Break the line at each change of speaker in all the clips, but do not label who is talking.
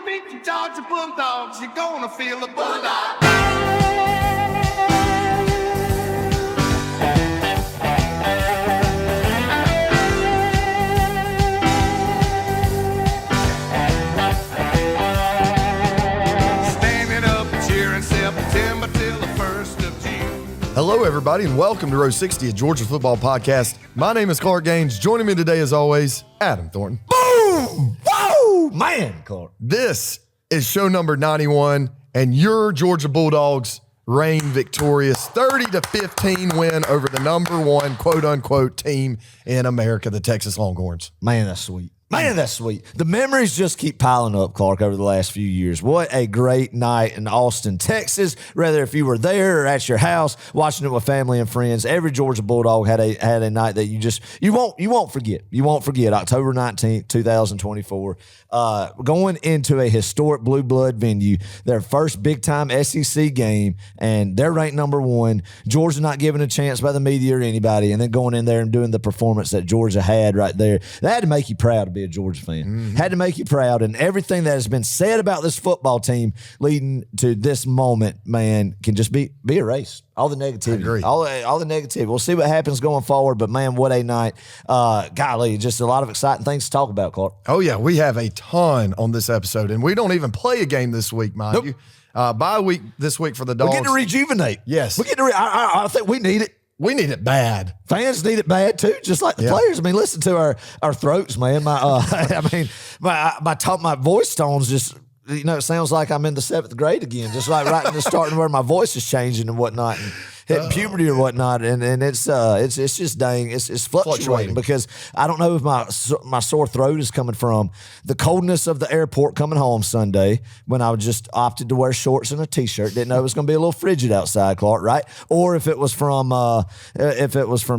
beat the Georgia Bulldogs, you're gonna feel the bulldog.
Hello, everybody, and welcome to Row 60, a Georgia football podcast. My name is Clark Gaines. Joining me today, as always, Adam Thornton.
Boom! Whoa! Man, Clark.
This is show number 91, and your Georgia Bulldogs reign victorious 30-15 win over the number one quote-unquote team in America, the Texas Longhorns.
Man, that's sweet. Man, that's sweet. The memories just keep piling up, Clark, over the last few years. What a great night in Austin, Texas. Whether if you were there or at your house watching it with family and friends, every Georgia Bulldog had a night that you won't forget. You won't forget. October 19th, 2024. Going into a historic blue blood venue, their first big time SEC game, and they're ranked number one. Georgia not given a chance by the media or anybody, and then going in there and doing the performance that Georgia had right there. That had to make you proud to be a Georgia fan. Mm-hmm. Had to make you proud, and everything that has been said about this football team leading to this moment, man, can just be erased. All the negativity. All the negativity. We'll see what happens going forward, but man, what a night. Golly, just a lot of exciting things to talk about, Clark.
Oh, yeah, we have a ton on this episode, and we don't even play a game this week, mind you. Bye week this week for the Dogs.
We're getting to rejuvenate.
Yes.
We're getting to I think we need it.
We need it bad.
Fans need it bad too, just like the players. I mean, listen to our throats, man. My voice tones just, it sounds like I'm in the 7th grade again, just like right in the starting where my voice is changing and whatnot, and hitting puberty or whatnot, and it's just dang, it's fluctuating because I don't know if my sore throat is coming from the coldness of the airport coming home Sunday when I just opted to wear shorts and a t-shirt, didn't know it was going to be a little frigid outside, Clark, right? Or if it was from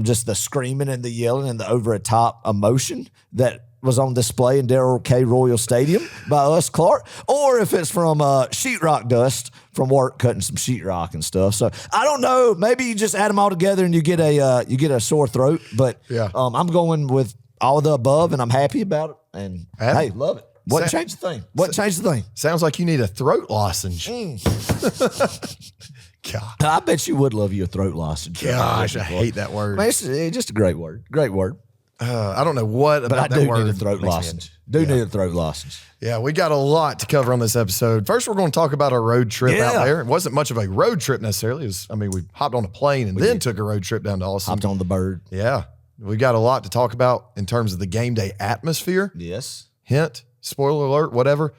just the screaming and the yelling and the over the top emotion that was on display in Darrell K. Royal Stadium by us, Clark, or if it's from sheetrock dust from work cutting some sheetrock and stuff. So I don't know. Maybe you just add them all together and you get a sore throat. But I'm going with all of the above, and I'm happy about it. And hey, love it. What changed the thing? What changed the thing?
Sounds like you need a throat lozenge. God,
I bet you would love you a throat lozenge.
Gosh, I hate that word.
Man, it's just a great word. Great word.
I don't know what about that word.
But I do need a throat lozenge. Need a throat lozenge.
Yeah, we got a lot to cover on this episode. First, we're going to talk about our road trip out there. It wasn't much of a road trip necessarily. We hopped on a plane and then took a road trip down to Austin.
Hopped on the bird.
Yeah. We got a lot to talk about in terms of the game day atmosphere.
Yes.
Hint, spoiler alert, whatever.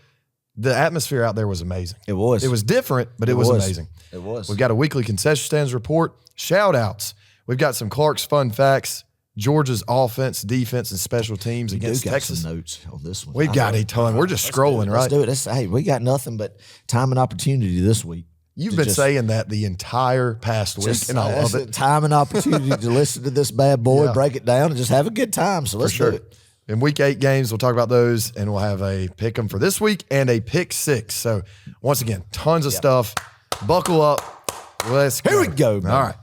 The atmosphere out there was amazing.
It was.
It was different, but it was amazing.
It was.
We've got a weekly concession stands report, shout-outs. We've got some Clark's fun facts, Georgia's offense, defense, and special teams against Texas.
Some notes on this one.
We got a ton. We're just scrolling, right?
Let's do it. We got nothing but time and opportunity this week.
You've been saying that the entire past week, and I love it.
Time and opportunity to listen to this bad boy, break it down, and just have a good time. So let's do it.
In week 8 games, we'll talk about those, and we'll have a pick 'em for this week and a pick 6. So once again, tons of stuff. Buckle up. Let's go.
Here we go, man.
All right.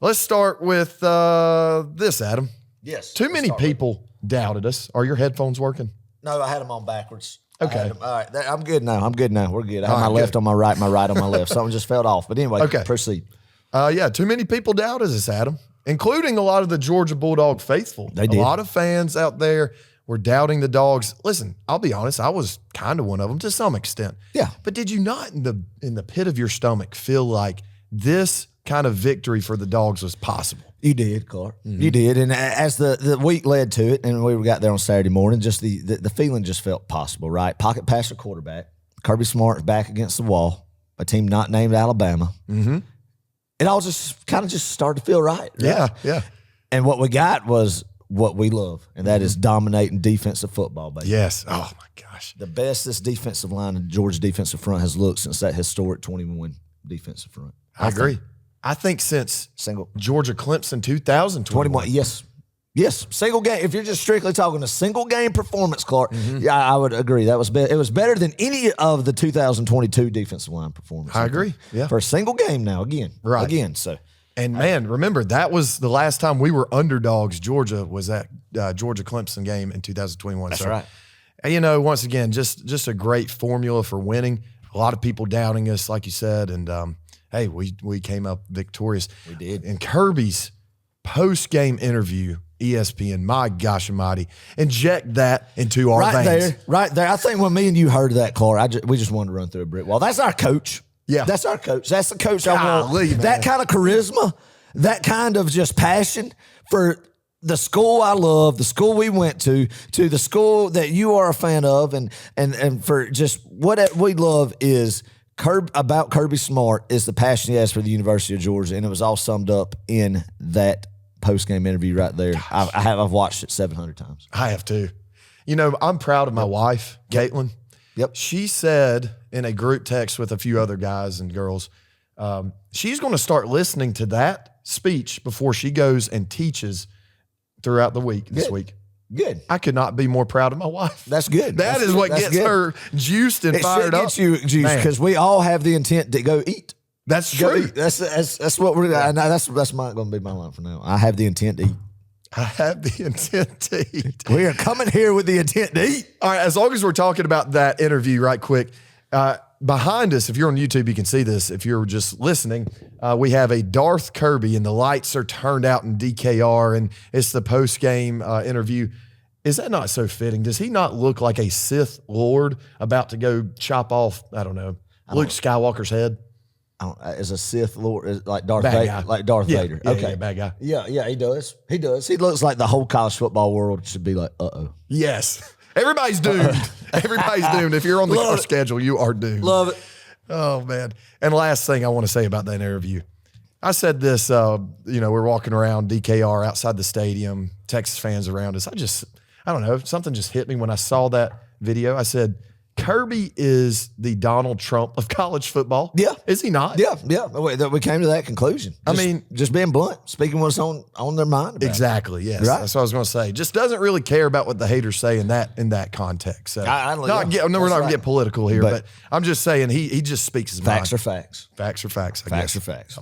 Let's start with this, Adam.
Yes.
Too many people doubted us. Are your headphones working?
No, I had them on backwards.
Okay.
All right. I'm good now. We're good. I have my left on my right on my left. Something just fell off. But anyway, proceed.
Too many people doubted us, Adam, including a lot of the Georgia Bulldog faithful.
They did.
A lot of fans out there were doubting the Dogs. Listen, I'll be honest, I was kind of one of them to some extent.
Yeah.
But did you not in the pit of your stomach feel like this kind of victory for the Dogs was possible?
You did, Clark. Mm-hmm. You did. And as the week led to it, and we got there on Saturday morning, just the feeling just felt possible, right? Pocket passer quarterback, Kirby Smart's back against the wall, a team not named Alabama.
Mm-hmm.
It all just kind of started to feel right.
Yeah.
And what we got was what we love, and that is dominating defensive football, baby.
Yes. Oh, my gosh.
The best this defensive line of Georgia defensive front has looked since that historic 21 defensive front.
I agree. I think since Georgia Clemson 2021.
Yes. Single game. If you're just strictly talking a single game performance, Clark, I would agree. It was better than any of the 2022 defensive line performance.
I agree. Yeah.
For a single game now, again. So.
And man, remember, that was the last time we were underdogs. Georgia was at Georgia Clemson game in 2021.
That's right.
And, you know, once again, just a great formula for winning. A lot of people doubting us, like you said, and hey, we came up victorious.
We did.
And Kirby's post-game interview, ESPN, my gosh almighty, inject that into our veins.
Right there. I think when me and you heard that, Clark, we just wanted to run through a brick wall. That's our coach.
Yeah.
That's our coach. That's the coach I want.
Golly, man.
That kind of charisma, that kind of just passion for the school I love, the school we went to the school that you are a fan of, and for just what we love is about Kirby Smart is the passion he has for the University of Georgia, and it was all summed up in that post-game interview right there. I've watched it 700 times.
I have too. You know, I'm proud of my wife, Caitlin.
Yep.
She said in a group text with a few other guys and girls, she's going to start listening to that speech before she goes and teaches throughout the week this week.
Good.
I could not be more proud of my wife.
That's good.
That is what gets her juiced and fired up.
It should get you juiced because we all have the intent to go eat.
That's true.
That's what we're. That's going to be my line for now. I have the intent to eat.
I have the intent to eat.
We are coming here with the intent to eat.
All right, as long as we're talking about that interview right quick, behind us, if you're on YouTube, you can see this. If you're just listening, we have a Darth Kirby, and the lights are turned out in DKR, and it's the post-game interview. Is that not so fitting? Does he not look like a Sith Lord about to go chop off, I don't know, Luke Skywalker's head?
As a Sith Lord, like Darth
Bad
Vader,
guy.
like Darth Vader.
Yeah,
Okay,
yeah, bad guy.
Yeah, he does. He does. He looks like the whole college football world should be like, uh-oh.
Yes. Everybody's doomed. Everybody's doomed. If you're on the schedule, you are doomed.
Love it.
Oh, man. And last thing I want to say about that interview. I said this, we're walking around DKR outside the stadium, Texas fans around us. I don't know, something just hit me when I saw that video. I said, Kirby is the Donald Trump of college football.
Yeah.
Is he not?
Yeah. We came to that conclusion. Just being blunt, speaking what's on their mind. About
Exactly. Yes.
Right?
That's what I was going to say. Just doesn't really care about what the haters say in that context. So
I
we're not going to get political here, but I'm just saying he just speaks his mind.
Facts are facts.
Facts are facts.
Facts are facts.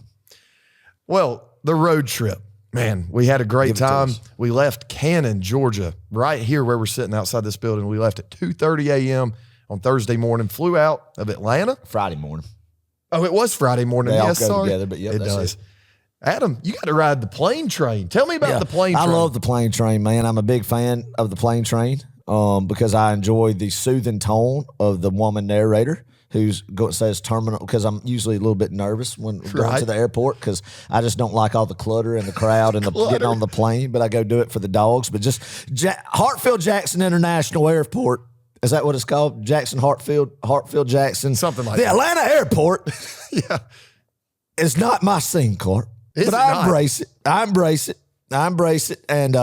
Well, the road trip. Man, we had a great time. We left Cannon, Georgia, right here where we're sitting outside this building. We left at 2:30 a.m. on Thursday morning, flew out of Atlanta.
Friday morning.
Oh, it was Friday morning.
They all
yes,
go
sorry.
together, but yeah,
it does. Adam, you got to ride the plane train. Tell me about the plane train.
I love the plane train, man. I'm a big fan of the plane train because I enjoy the soothing tone of the woman narrator who says terminal, because I'm usually a little bit nervous when going to the airport because I just don't like all the clutter and the crowd and the getting on the plane, but I go do it for the dogs. But just Hartfield Jackson International Airport. Is that what it's called? Hartfield Jackson.
Something like
that.
The
Atlanta airport.
Yeah.
It's not my scene, Clark. But I embrace it. I embrace it. And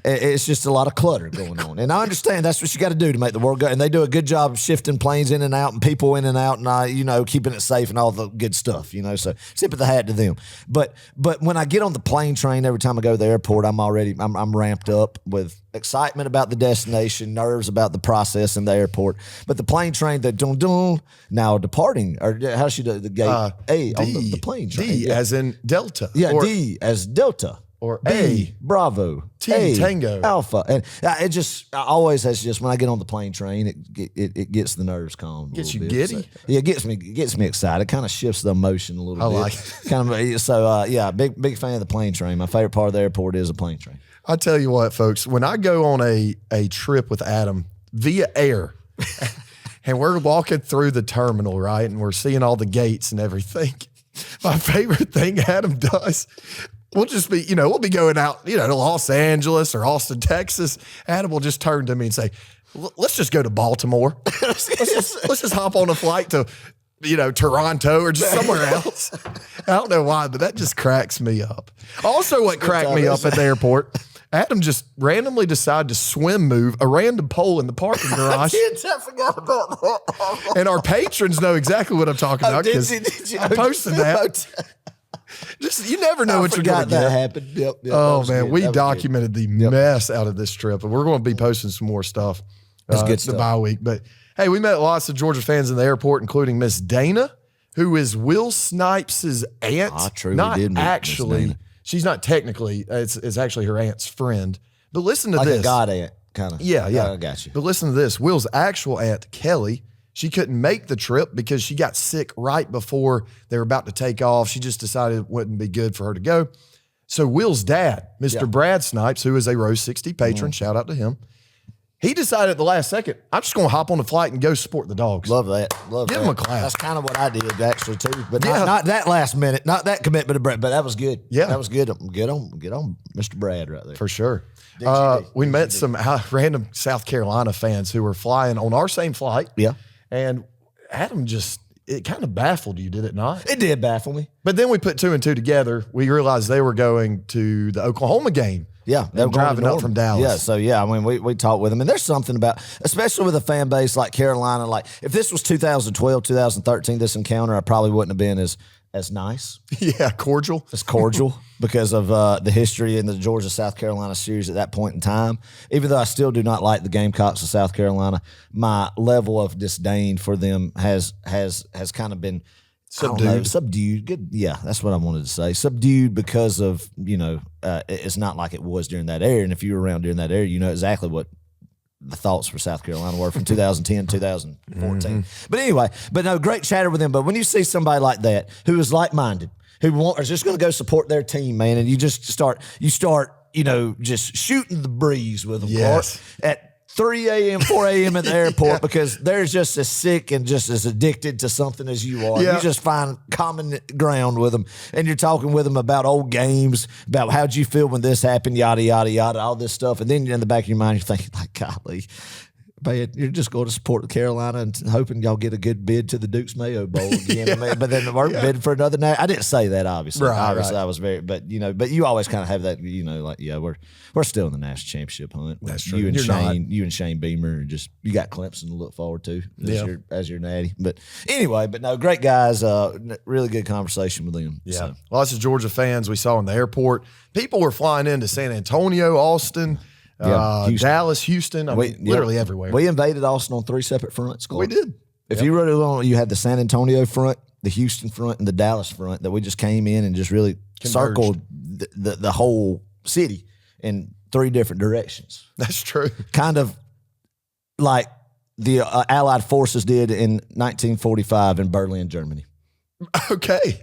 it's just a lot of clutter going on. And I understand that's what you got to do to make the world go. And they do a good job of shifting planes in and out and people in and out and, keeping it safe and all the good stuff, So tip of the hat to them. But when I get on the plane train, every time I go to the airport, I'm ramped up with excitement about the destination, nerves about the process in the airport. But the plane train, now departing, or how should the gate A on the plane train?
D as in Delta.
Yeah, D as Delta.
Or
B,
A.
Bravo.
T,
A,
Tango.
Alpha. And always has just, when I get on the plane train, it gets the nerves calm.
Gets you
bit.
giddy?
So, yeah, it gets me excited. It kind of shifts the emotion a little bit.
I like it.
Big fan of the plane train. My favorite part of the airport is a plane train.
I'll tell you what, folks, when I go on a trip with Adam via air, and we're walking through the terminal, right, and we're seeing all the gates and everything, my favorite thing Adam does, we'll just be, we'll be going out, to Los Angeles or Austin, Texas. Adam will just turn to me and say, let's just go to Baltimore. let's just hop on a flight to, Toronto or just somewhere else. I don't know why, but that just cracks me up. Also, what cracked me up at the airport, Adam just randomly decided to swim move a random pole in the parking garage.
I forgot about that.
And our patrons know exactly what I'm talking about because I posted that. Just you never know what you're going to get.
That happened. Yep,
oh man, we documented the mess out of this trip, and we're going to be posting some more stuff.
That's good stuff.
The bye week, but hey, we met lots of Georgia fans in the airport, including Miss Dana, who is Will Snipes' aunt.
I truly
not
did meet
actually.
Miss Dana.
She's not technically. It's actually her aunt's friend. But listen to
like
this.
A god aunt. kind of.
Yeah.
I got you.
But listen to this. Will's actual aunt, Kelly, she couldn't make the trip because she got sick right before they were about to take off. She just decided it wouldn't be good for her to go. So Will's dad, Mr. Brad Snipes, who is a Row 60 patron, shout out to him, he decided at the last second, I'm just going to hop on the flight and go support the Dogs.
Love that.
Give him a clap.
That's kind of what I did actually too, but not that last minute, not that commitment to Brad, but that was good.
Yeah,
that was good. Get on, Mr. Brad right there
for sure. We met some random South Carolina fans who were flying on our same flight.
Yeah,
and Adam it kind of baffled you, did it not?
It did baffle me.
But then we put 2 and 2 together. We realized they were going to the Oklahoma game.
Yeah, they were
driving up from Dallas.
Yeah, so I mean, we talked with them, and there's something about, especially with a fan base like Carolina. Like if this was 2012, 2013, this encounter, I probably wouldn't have been as nice.
Yeah, cordial.
As cordial because of the history in the Georgia-South Carolina series at that point in time. Even though I still do not like the Gamecocks of South Carolina, my level of disdain for them has kind of been subdued. Good. Yeah, that's what I wanted to say. Subdued because of, it's not like it was during that era. And if you were around during that era, you know exactly what the thoughts for South Carolina were from 2010, 2014. But anyway, no, great chatter with them. But when you see somebody like that who is like-minded, who is just going to go support their team, man, and you just start, just shooting the breeze with them,
yes,
Clark, at 3 a.m., 4 a.m. at the airport because they're just as sick and just as addicted to something as you are.
Yeah.
You just find common ground with them, and you're talking with them about old games, about how'd you feel when this happened, yada, yada, yada, all this stuff. And then in the back of your mind, you're thinking, like, golly, man, you're just going to support Carolina and hoping y'all get a good bid to the Duke's Mayo Bowl again. I mean, but then we're bidding for another night. I didn't say that, obviously. Obviously, I was very, but you always kind of have that, we're still in the national championship hunt.
That's true.
You and Shane Beamer, you got Clemson to look forward to as your natty. But anyway, no, great guys. Really good conversation with them.
Yeah,
So.
Lots of Georgia fans we saw in the airport. People were flying into San Antonio, Austin.
Houston.
Dallas, Houston, literally everywhere.
We invaded Austin on 3 separate fronts.
We did.
If you really want, you had the San Antonio front, the Houston front, and the Dallas front that we just came in and just really circled the whole city in 3 different directions.
That's true.
Kind of like the Allied forces did in 1945 in Berlin, Germany.
Okay.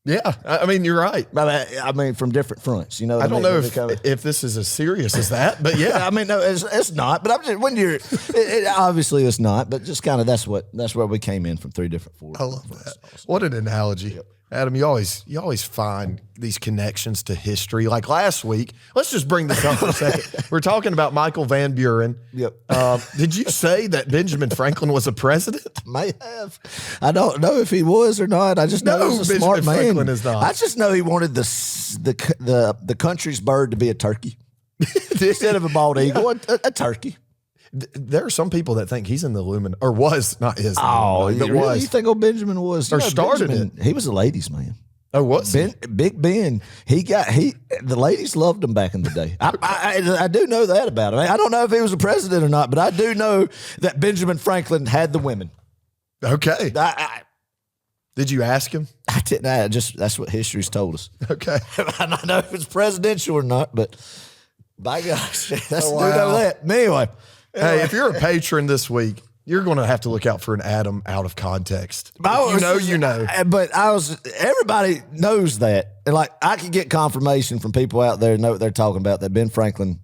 Yeah, I mean, you're right.
I mean, from different fronts,
I don't know if this is as serious as that, but yeah.
I mean, no, it's not. But I'm just obviously it's not. But just kind of that's where we came in from 3 different fronts.
I love that. What an analogy. Yep. Adam, you always find these connections to history. Like last week, let's just bring this up for a second. We're talking about Michael Van Buren.
Yep.
Did you say that Benjamin Franklin was a president?
May have. I don't know if he was or not. I just know he was a smart man.
Franklin is not.
I just know he wanted the country's bird to be a turkey instead of a bald eagle, a turkey.
There are some people that think he's in the Illuminati, or was not his.
Oh, but really? Was. You think old Benjamin was?
Or started
Benjamin,
it.
He was a ladies' man.
Oh, was
Big Ben? The ladies loved him back in the day. I do know that about him. I don't know if he was a president or not, but I do know that Benjamin Franklin had the women.
Okay. Did you ask him?
I didn't. That's what history's told us.
Okay.
I don't know if it's presidential or not, but by gosh, that's
wow.
do know that. Anyway.
Hey, if you're a patron this week, you're going to have to look out for an Adam out of context. You know.
But everybody knows that. And like, I can get confirmation from people out there know what they're talking about, that Ben Franklin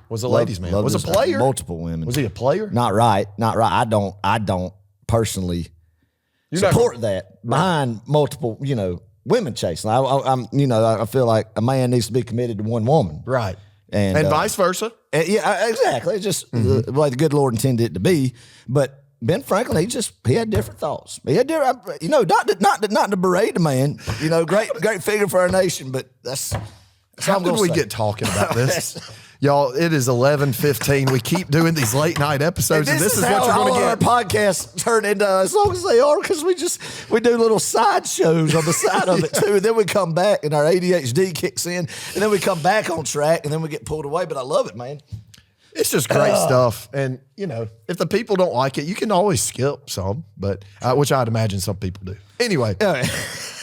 was a ladies' man. Was a player.
Multiple women.
Was he a player?
Not right. I don't personally support that behind multiple, women chasing. I feel like a man needs to be committed to one woman.
Right. And vice versa.
Yeah, exactly. It's just the way the good Lord intended it to be. But Ben Franklin, he had different thoughts. He had different, not to berate the man. Great figure for our nation. But that's
how did we get talking about this? Y'all, it is 11:15. We keep doing these late night episodes, and this is what you're going to get.
Our podcasts turn into, as long as they are, because we do little side shows on the side of it too. And then we come back, and our ADHD kicks in, and then we come back on track, and then we get pulled away. But I love it, man.
It's just great stuff, and if the people don't like it, you can always skip some, but which I'd imagine some people do. Anyway.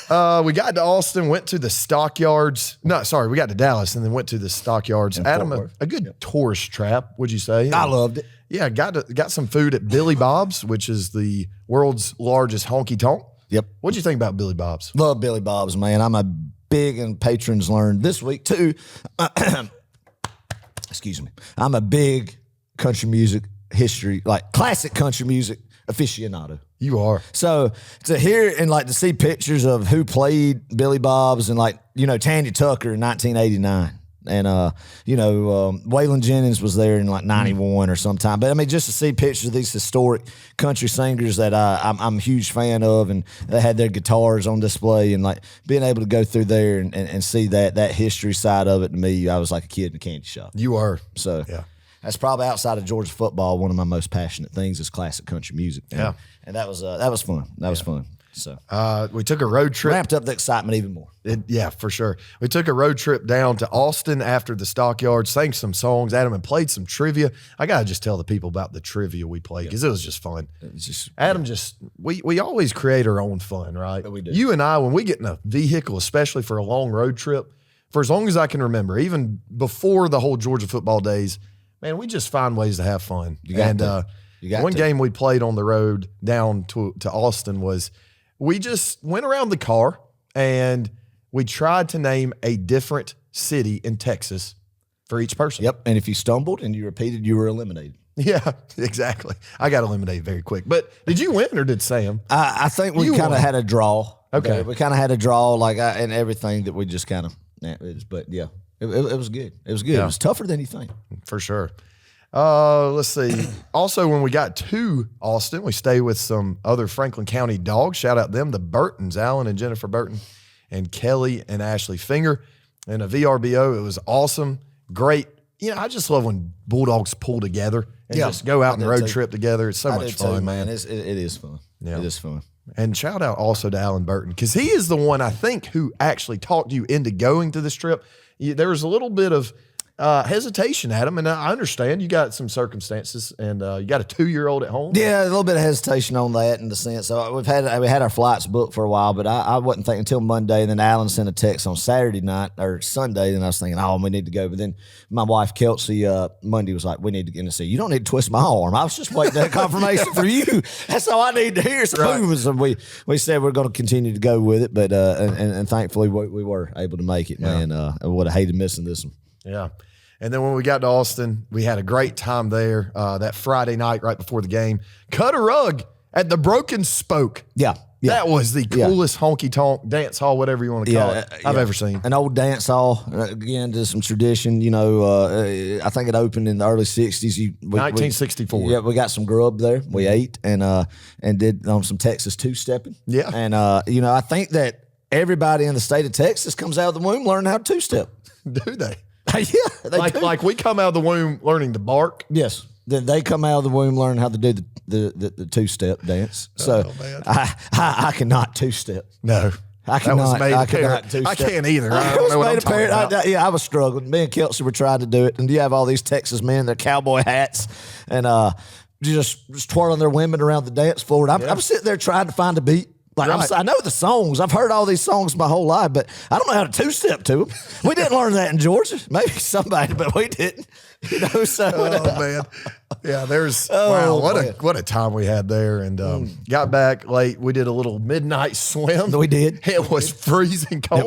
We got to Austin, went to the Stockyards. No, sorry, we got to Dallas and then went to the Stockyards. Adam, a good tourist trap, would you say?
I loved it.
Yeah, got some food at Billy Bob's, which is the world's largest honky tonk.
Yep.
What'd you think about Billy Bob's?
Love Billy Bob's, man. I'm a big, and patrons learned this week too. Excuse me. I'm a big country music history, like classic country music aficionado.
You are.
So to hear and like to see pictures of who played Billy Bob's and like, Tanya Tucker in 1989. And, Waylon Jennings was there in like 91 or sometime. But I mean, just to see pictures of these historic country singers that I'm a huge fan of, and they had their guitars on display, and like being able to go through there and see that history side of it, to me, I was like a kid in a candy shop.
You are.
So
yeah.
That's probably outside of Georgia football, one of my most passionate things is classic country music.
Yeah.
And that was fun. That was fun. So
we took a road trip.
Ramped up the excitement even more.
Yeah, for sure. We took a road trip down to Austin after the Stockyards, sang some songs, Adam, and played some trivia. I got to just tell the people about the trivia we played because it was just fun. Adam, we always create our own fun, right?
We do.
You and I, when we get in a vehicle, especially for a long road trip, for as long as I can remember, even before the whole Georgia football days, man, we just find ways to have fun. One game we played on the road down to Austin was we just went around the car and we tried to name a different city in Texas for each person.
Yep. And if you stumbled and you repeated, you were eliminated.
Yeah, exactly. I got eliminated very quick. But did you win or did Sam?
I think we kind of had a draw.
Okay.
We kind of had a draw and everything that we just kind of, but yeah, it was good. It was good.
Yeah.
It was tougher than you think.
For sure. Let's see. Also, when we got to Austin, we stayed with some other Franklin County dogs. Shout out them, the Burtons, Alan and Jennifer Burton, and Kelly and Ashley Finger. And a VRBO, it was awesome. Great. I just love when Bulldogs pull together and just go out on the road trip together. It's so much fun, man.
It is fun. Yeah. It is fun.
And shout out also to Alan Burton, because he is the one, I think, who actually talked you into going to this trip. There was a little bit of hesitation, Adam, and I understand you got some circumstances, and you got a 2-year-old at home.
Yeah, a little bit of hesitation on that in the sense. So we had our flights booked for a while, but I wasn't thinking until Monday. And then Alan sent a text on Saturday night or Sunday, and I was thinking, we need to go. But then my wife Kelsey Monday was like, we need to get in and see. You don't need to twist my arm. I was just waiting that confirmation for you. That's all I need to hear. So boom, so we said we're going to continue to go with it, but and thankfully we were able to make it, man. I would have hated missing this one.
Yeah. And then when we got to Austin, we had a great time there that Friday night right before the game. Cut a rug at the Broken Spoke.
Yeah.
That was the coolest honky-tonk dance hall, whatever you want to call it, I've ever seen.
An old dance hall, again, to some tradition. I think it opened in the early 60s.
1964.
Yeah, we got some grub there. We ate and did some Texas two-stepping.
Yeah.
And, I think that everybody in the state of Texas comes out of the womb learning how to two-step.
Do they?
Yeah, they do.
Like we come out of the womb learning to bark.
Yes, then they come out of the womb learning how to do the two-step dance. So I cannot two-step.
No,
I cannot. I cannot two-step.
I can't either. I don't know what I'm talking about.
I was struggling. Me and Kelsey were trying to do it, and you have all these Texas men in their cowboy hats and just twirling their women around the dance floor. And I'm sitting there trying to find a beat. I know the songs. I've heard all these songs my whole life, but I don't know how to two-step to them. We didn't learn that in Georgia. Maybe somebody, but we didn't. So
oh man, yeah. Wow, what a time we had there, and got back late. We did a little midnight swim.
We did.
It was freezing cold.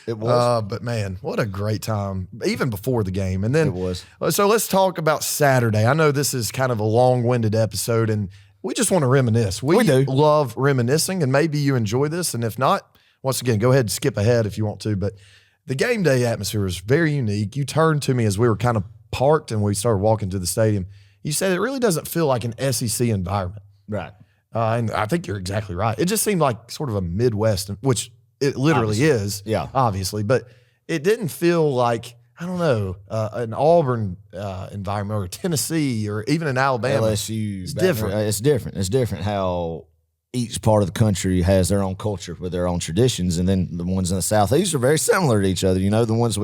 It was.
But man, what a great time, even before the game. And then
it was.
So let's talk about Saturday. I know this is kind of a long-winded episode, and we just want to reminisce. We
do
love reminiscing, and maybe you enjoy this. And if not, once again, go ahead and skip ahead if you want to. But the game day atmosphere was very unique. You turned to me as we were kind of parked and we started walking to the stadium. You said it really doesn't feel like an SEC environment.
Right.
And I think you're exactly right. It just seemed like sort of a Midwest, which it literally is, obviously. But it didn't feel like, I don't know, an Auburn environment or Tennessee or even in Alabama.
LSU.
It's different.
It's different. It's different how each part of the country has their own culture with their own traditions. And then the ones in the Southeast are very similar to each other. The ones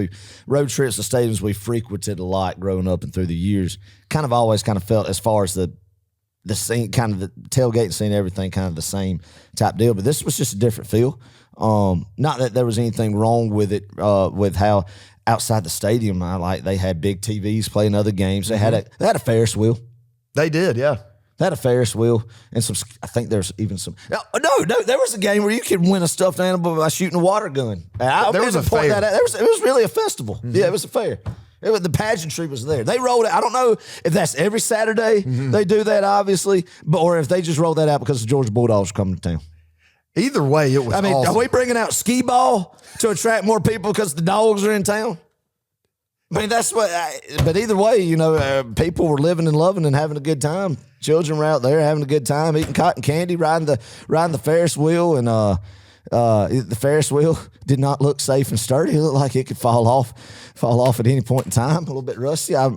road trips to stadiums we frequented a lot growing up and through the years, always felt as far as the the scene, kind of the tailgate scene, everything kind of the same type deal. But this was just a different feel. Not that there was anything wrong with it, with how outside the stadium, they had big TVs playing other games. They had a Ferris wheel.
They did, yeah.
They had a Ferris wheel and some. I think there's even some. No, there was a game where you could win a stuffed animal by shooting a water gun.
There was a fair.
It was really a festival. Mm-hmm. Yeah, it was a fair. The pageantry was there. They rolled it. I don't know if that's every Saturday they do that, obviously, or if they just rolled that out because the Georgia Bulldogs were coming to town.
Either way, it was awesome.
Are we bringing out skee ball to attract more people because the Dogs are in town? I mean, that's what. But either way, people were living and loving and having a good time. Children were out there having a good time, eating cotton candy, riding the Ferris wheel, and the Ferris wheel did not look safe and sturdy. It looked like it could fall off at any point in time. A little bit rusty. I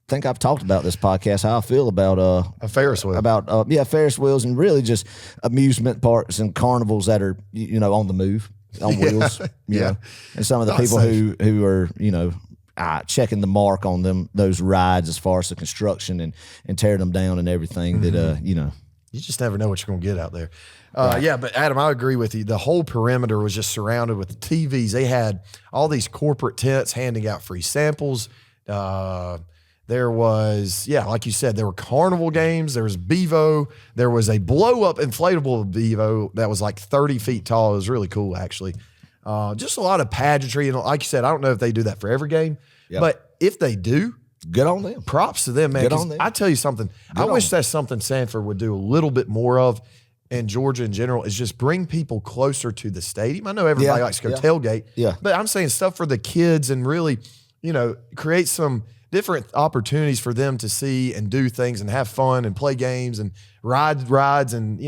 think I've talked about this podcast how I feel about
a Ferris wheel,
Ferris wheels, and really just amusement parks and carnivals that are on the move. On wheels,
yeah.
And some of the people who are, checking the mark on those rides as far as the construction and tearing them down and everything that,
You just never know what you're going to get out there.
Right.
Yeah, but Adam, I agree with you. The whole perimeter was just surrounded with TVs. They had all these corporate tents handing out free samples. There was, like you said, there were carnival games. There was Bevo. There was a blow-up inflatable Bevo that was like 30 feet tall. It was really cool, actually. Just a lot of pageantry. And like you said, I don't know if they do that for every game. Yep. But if they do,
good on them.
Props to them, man.
Good on them.
I tell you something. I wish that's something Sanford would do a little bit more of, and Georgia in general, is just bring people closer to the stadium. I know everybody likes to go tailgate.
Yeah.
But I'm saying stuff for the kids and really, create some – different opportunities for them to see and do things and have fun and play games and ride rides and,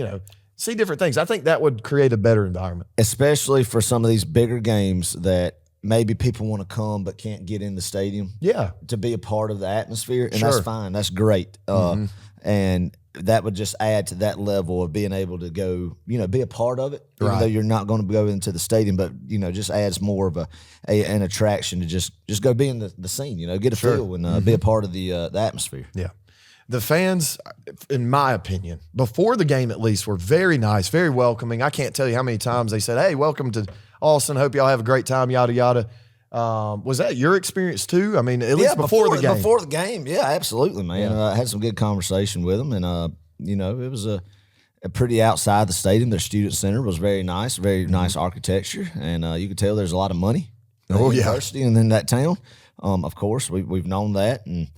see different things. I think that would create a better environment.
Especially for some of these bigger games that maybe people want to come but can't get in the stadium.
Yeah.
To be a part of the atmosphere. And that's fine. That's great. And that would just add to that level of being able to go, be a part of it, even though you're not going to go into the stadium, but, just adds more of an attraction to just go be in the scene, get a feel and be a part of the atmosphere.
Yeah. The fans, in my opinion, before the game at least, were very nice, very welcoming. I can't tell you how many times they said, "Hey, welcome to Austin. Hope y'all have a great time, yada, yada." Was that your experience too? I mean, at least before the game.
Before the game, yeah, absolutely, man. I had some good conversation with them, and it was a pretty outside the stadium. Their student center was very nice architecture, and you could tell there's a lot of money in the university and in that town. Of course, we've known that and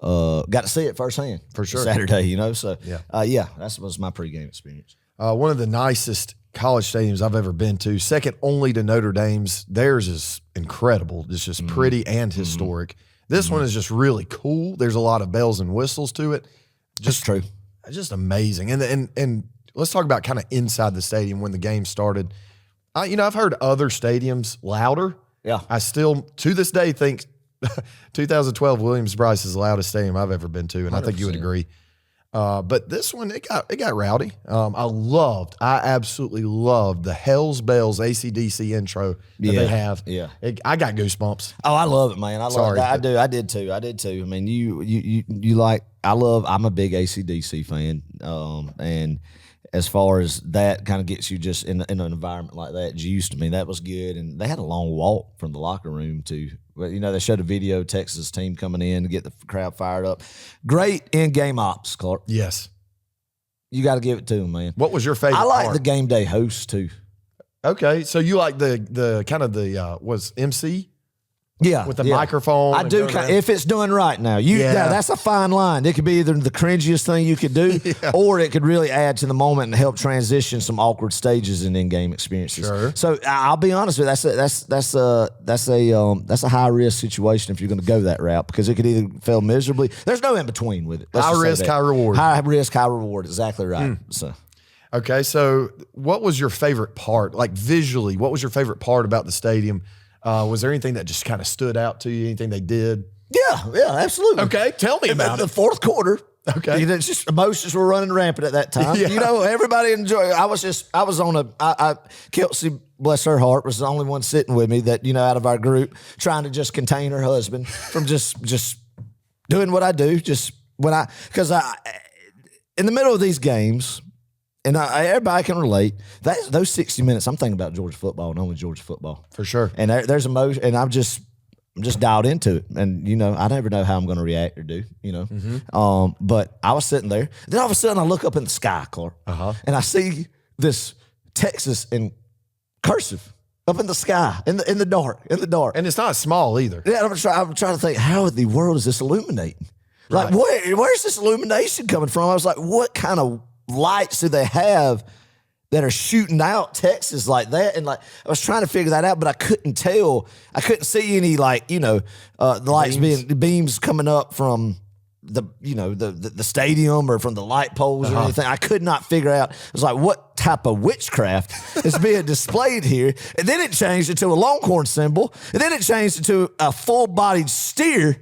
got to see it firsthand
for sure
Saturday. So that was my pregame experience.
One of the nicest college stadiums I've ever been to, second only to Notre Dame's. Theirs is incredible. It's just pretty and historic. This one is just really cool. There's a lot of bells and whistles to it.
Just true.
Just amazing. And let's talk about kind of inside the stadium when the game started. I've heard other stadiums louder.
Yeah.
I still, to this day, think 2012 Williams-Brice is the loudest stadium I've ever been to, and 100%. I think you would agree. But this one, it got rowdy. I absolutely loved the Hell's Bells AC/DC intro that they have.
Yeah.
I got goosebumps.
Oh, I love it, man. I love it. I did too. I mean, I'm a big AC/DC fan. And as far as that kind of gets you just in an environment like that, used to me, that was good. And they had a long walk from the locker room to, they showed a video, Texas team coming in to get the crowd fired up. Great in-game ops, Clark.
Yes.
You got to give it to them, man.
What was your favorite
I like
part?
the game day host too.
Okay, so you like the kind of was MC?
Yeah,
with the microphone.
I do. If it's done right now, that's a fine line. It could be either the cringiest thing you could do, or it could really add to the moment and help transition some awkward stages and in-game experiences.
Sure.
So I'll be honest with you, that's a high risk situation if you're going to go that route, because it could either fail miserably. There's no in between with it.
High risk, high reward.
High risk, high reward. Exactly right. So.
Okay, so what was your favorite part? Like visually, what was your favorite part about the stadium? Was there anything that just kind of stood out to you? Anything they did?
Yeah, absolutely.
Okay, tell me about
the fourth quarter.
Okay,
it's just emotions were running rampant at that time.
Yeah.
Everybody enjoyed. I was on Kelsey, bless her heart, was the only one sitting with me that out of our group, trying to just contain her husband from just doing what I do. Just because in the middle of these games, and everybody can relate, those 60 minutes, I'm thinking about Georgia football and only Georgia football.
For sure.
And there's emotion, and I'm just dialed into it. And, I never know how I'm going to react or do, But I was sitting there. Then all of a sudden, I look up in the sky, Clark, and I see this Texas in cursive up in the sky, in the dark.
And it's not small either.
Yeah, I'm trying to think, how in the world is this illuminating? Like, where's this illumination coming from? I was like, what kind of lights do they have that are shooting out Texas like that? And like, I was trying to figure that out, but I couldn't tell. I couldn't see any the lights beams coming up from the stadium or from the light poles or anything. I could not figure out. It was like, what type of witchcraft is being displayed here? And then it changed into a Longhorn symbol, and then it changed into a full-bodied steer.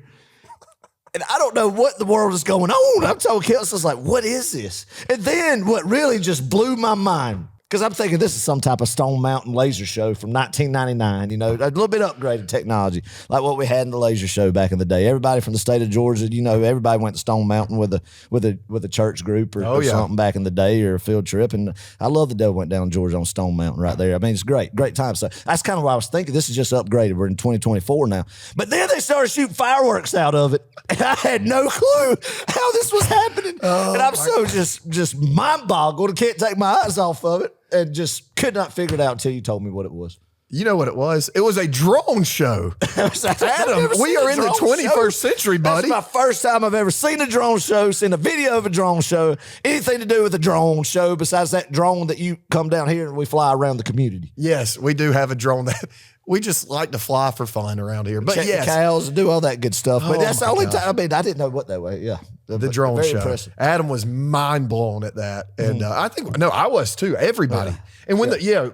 And I don't know what the world is going on. I'm told Kelsey, I was like, what is this? And then what really just blew my mind, because I'm thinking this is some type of Stone Mountain laser show from 1999, a little bit upgraded technology, like what we had in the laser show back in the day. Everybody from the state of Georgia, everybody went to Stone Mountain with a church group or something back in the day, or a field trip. And I love the Devil Went Down to Georgia on Stone Mountain right there. I mean, it's great time. So that's kind of what I was thinking. This is just upgraded. We're in 2024 now. But then they started shooting fireworks out of it. And I had no clue how this was happening. And I'm so just mind-boggled. I can't take my eyes off of it. And just could not figure it out until you told me what it was.
You know what it was? It was a drone show. Adam, we are in the 21st century, buddy.
That's my first time I've ever seen a drone show, seen a video of a drone show, anything to do with a drone show besides that drone that you come down here and we fly around the community.
Yes, we do have a drone that we just like to fly for fun around here. But
check the cows and do all that good stuff. But that's the only time. I mean, I didn't know what that way. Yeah.
The drone
very
show.
Impressive.
Adam was mind blown at that. And I was too. Everybody. And when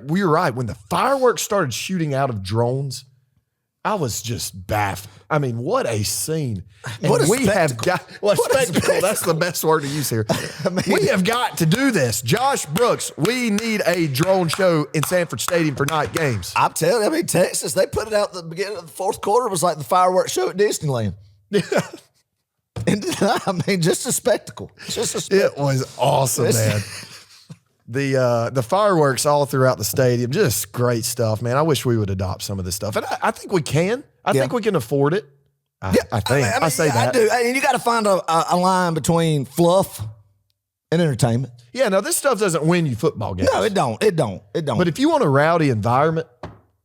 we were right. When the fireworks started shooting out of drones, I was just baffled. I mean, what a scene. And
what a
spectacle.
Spectacle.
That's the best word to use here. We have got to do this. Josh Brooks, we need a drone show in Sanford Stadium for night games.
I'm telling you, Texas, they put it out at the beginning of the fourth quarter. It was like the fireworks show at Disneyland. Yeah. And just a spectacle.
It was awesome, man. The fireworks all throughout the stadium, just great stuff, man. I wish we would adopt some of this stuff. And I think we can. I think we can afford it. I say that.
I do. And you got to find a line between fluff and entertainment.
Yeah, no, this stuff doesn't win you football games.
No, it don't.
But if you want a rowdy environment,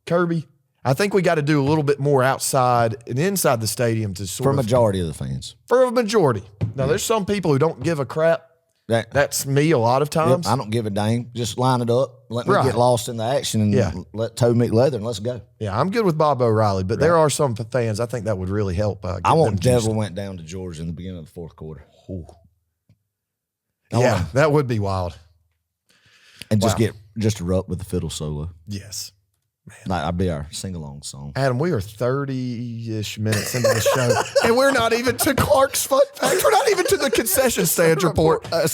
Kirby, I think we got to do a little bit more outside and inside the stadium to sort
for a majority of the fans.
For a majority. Now, there's some people who don't give a crap. That's me a lot of times.
I don't give a dang. Just line it up, let me get lost in the action, and let toe meet leather, and let's go.
Yeah, I'm good with Bob O'Reilly, but there are some fans I think that would really help.
I want Devil Went Down to Georgia in the beginning of the fourth quarter.
Yeah, that would be wild.
And just erupt with the fiddle solo.
Yes. Man.
That'd be our sing-along song.
Adam, we are 30-ish minutes into the show, and we're not even to Clark's fun fact. We're not even to the concession stand report.
Man.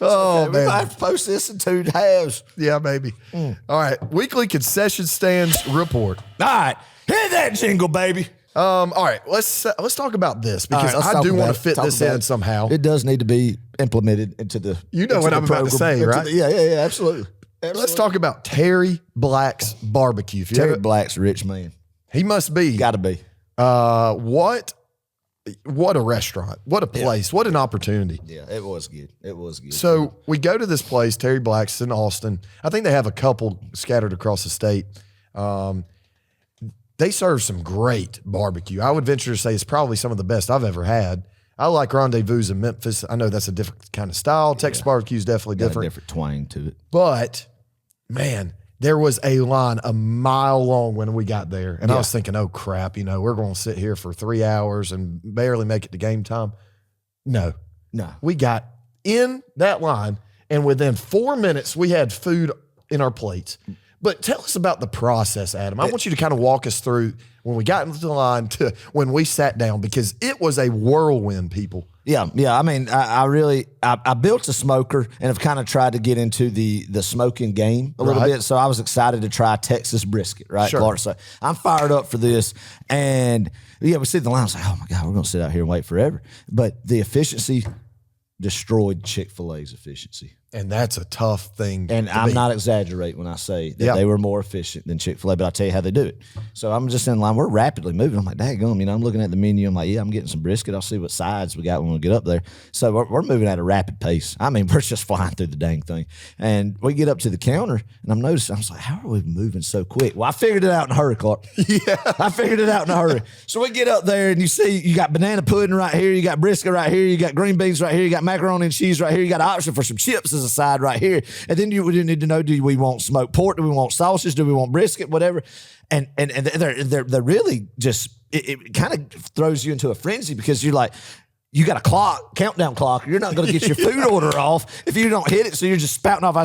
We might have to post this in 2 halves.
Yeah, maybe. All right, weekly concession stands report.
All right, hit that jingle, baby.
All right, let's talk about this because I do want to fit this in somehow.
It does need to be implemented into the.
You know what I'm about to say, right?
Yeah, absolutely.
Let's talk about Terry Black's barbecue.
Terry Black's a rich man.
He must be.
Got to be.
What a restaurant. What a place. What an opportunity.
Yeah, it was good.
So we go to this place, Terry Black's in Austin. I think they have a couple scattered across the state. They serve some great barbecue. I would venture to say it's probably some of the best I've ever had. I like Rendezvous in Memphis. I know that's a different kind of style. Texas barbecue is definitely different.
A different twang to it.
But, man, there was a line a mile long when we got there. And I was thinking, oh, crap, we're going to sit here for 3 hours and barely make it to game time. No. We got in that line, and within 4 minutes, we had food in our plates. But tell us about the process, Adam. I want you to kind of walk us through when we got into the line to when we sat down, because it was a whirlwind, people.
Yeah. I mean, I built a smoker and have kind of tried to get into the smoking game a little bit. So I was excited to try Texas brisket, right,
sure.
Clark? So I'm fired up for this. And we see the line. I was like, oh my God, we're going to sit out here and wait forever. But the efficiency destroyed Chick-fil-A's efficiency.
And that's a tough thing.
And
to
I'm
beat.
not exaggerating when I say that they were more efficient than Chick-fil-A, but I'll tell you how they do it. So I'm just in line. We're rapidly moving. I'm like, daggum, I'm looking at the menu. I'm like, yeah, I'm getting some brisket. I'll see what sides we got when we get up there. So we're moving at a rapid pace. I mean, we're just flying through the dang thing. And we get up to the counter, and I'm noticing, I was like, how are we moving so quick? Well, I figured it out in a hurry, Clark.
Yeah.
I figured it out in a hurry. So we get up there, and you see you got banana pudding right here. You got brisket right here. You got green beans right here. You got macaroni and cheese right here. You got an option for some chips as a side right here. And then you need to know, do we want smoked pork? Do we want sausage? Do we want brisket? Whatever. And they're really just, it kind of throws you into a frenzy because you're like, you got a countdown clock. You're not going to get your food order off if you don't hit it. So you're just spouting off.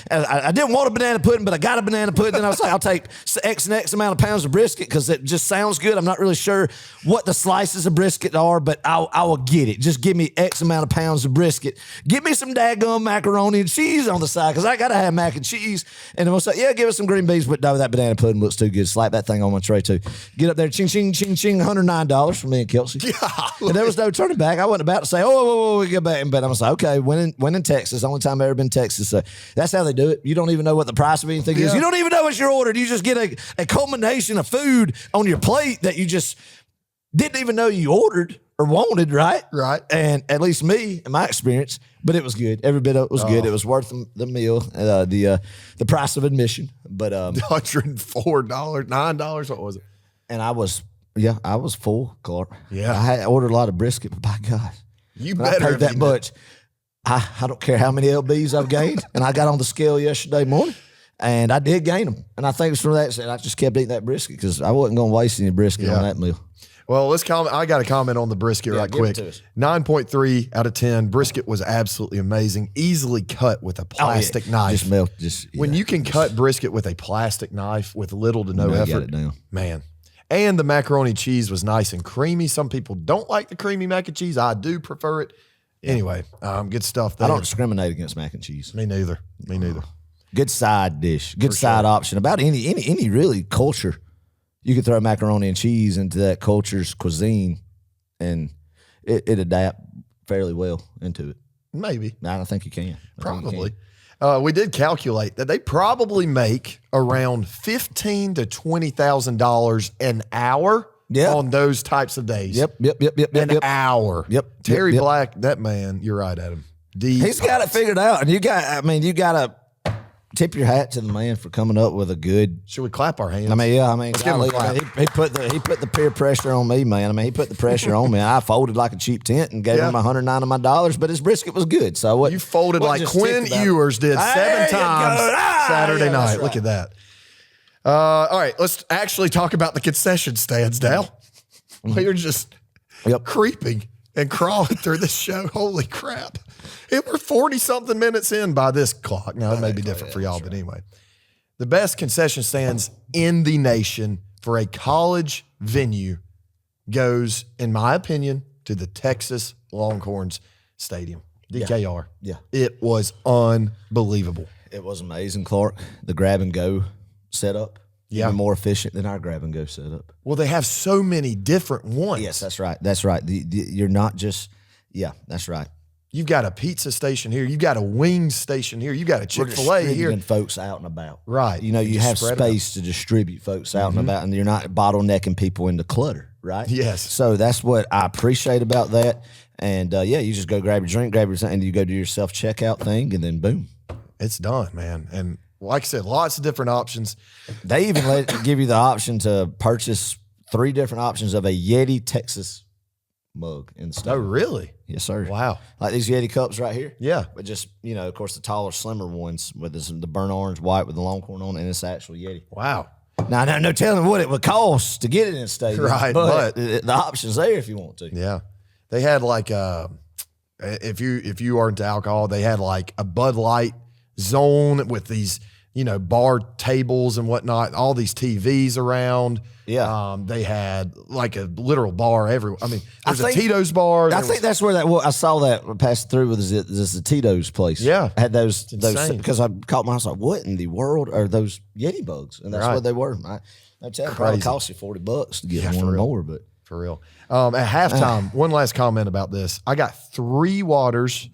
I didn't want a banana pudding, but I got a banana pudding. Then I was like, I'll take X and X amount of pounds of brisket because it just sounds good. I'm not really sure what the slices of brisket are, but I will get it. Just give me X amount of pounds of brisket. Give me some daggum macaroni and cheese on the side because I got to have mac and cheese. And then we'll say, yeah, give us some green beans, but no, that banana pudding looks too good. Slap that thing on my tray too. Get up there, ching, ching, ching, ching, $109 for me and Kelsey. And there was no turning back. I wasn't about to say, we get back. But I was like, okay, when in Texas, only time I've ever been in Texas. So that's how they do it. You don't even know what the price of anything is. You don't even know what you're ordered. You just get a culmination of food on your plate that you just didn't even know you ordered or wanted, right?
Right.
And at least me, in my experience, but it was good. Every bit of it was good. It was worth the meal, the price of admission. But
$104, $9, what was it?
and I was full, Clark.
Yeah.
I had ordered a lot of brisket, but by God,
You
when I
better
paid that much. I don't care how many LBs I've gained. And I got on the scale yesterday morning, and I did gain them. And I think it was from that. I just kept eating that brisket because I wasn't going to waste any brisket on that meal.
Well, let's comment. I got a comment on the brisket right quick. 9.3 out of 10. Brisket was absolutely amazing. Easily cut with a plastic knife.
Just melt.
When you can cut brisket with a plastic knife with little to no effort,
got it down.
Man. And the macaroni and cheese was nice and creamy. Some people don't like the creamy mac and cheese. I do prefer it. Anyway, good stuff there.
I don't discriminate against mac and cheese.
Me neither.
Good side dish. Good side option. About any really culture, you could throw macaroni and cheese into that culture's cuisine, and it adapt fairly well into it.
Maybe.
I don't think you can.
Probably. We did calculate that they probably make around $15,000 to $20,000 an hour on those types of days.
Yep.
An hour.
Yep.
Terry Black, that man, you're right, Adam.
He's got it figured out, and you got to tip your hat to the man for coming up with a good.
Should we clap our hands?
Let's
give him a clap.
He put the peer pressure on me, man. He put the pressure on me. I folded like a cheap tent and gave him $109 of my dollars, but his brisket was good. So what?
You folded like Quinn Ewers did 7 times Saturday night. Right. Look at that. All right, let's actually talk about the concession stands now. We're just creeping and crawling through this show. Holy crap. We're 40-something minutes in by this clock. Now, it may be different for y'all, but anyway. The best concession stands in the nation for a college venue goes, in my opinion, to the Texas Longhorns Stadium, DKR.
Yeah.
It was unbelievable.
It was amazing, Clark. The grab-and-go setup.
Yeah.
Even more efficient than our grab-and-go setup.
Well, they have so many different ones.
Yes, that's right. That's right. You're not just – that's right.
You've got a pizza station here. You've got a wings station here. You got a Chick-fil-A here.
Folks out and about.
Right.
You have space to distribute folks out and about, and you're not bottlenecking people into clutter, right?
Yes.
So that's what I appreciate about that. And, you just go grab your drink, grab your thing, and you go do your self-checkout thing, and then boom.
It's done, man. And like I said, lots of different options.
They even give you the option to purchase 3 different options of a Yeti Texas mug in the store.
Oh, really?
Yes, sir.
Wow.
Like these Yeti cups right here?
Yeah.
But just, of course, the taller, slimmer ones with the burnt orange white with the Longhorn on it, and it's actual Yeti.
Wow.
Now, no telling what it would cost to get it in the stadium.
Right,
but the option's there if you want to.
Yeah. They had like, if you are into alcohol, they had like a Bud Light zone with these, bar tables and whatnot, all these TVs around.
Yeah.
They had like a literal bar everywhere. I mean, there's a Tito's bar.
I think that's where I saw that passed through with the Tito's place.
Yeah.
I had those because I caught my, I was like, what in the world are those Yeti bugs? And that's what they were. I tell you, it probably cost you $40 to get one or more, but.
For real. At halftime, one last comment about this. I got 3 waters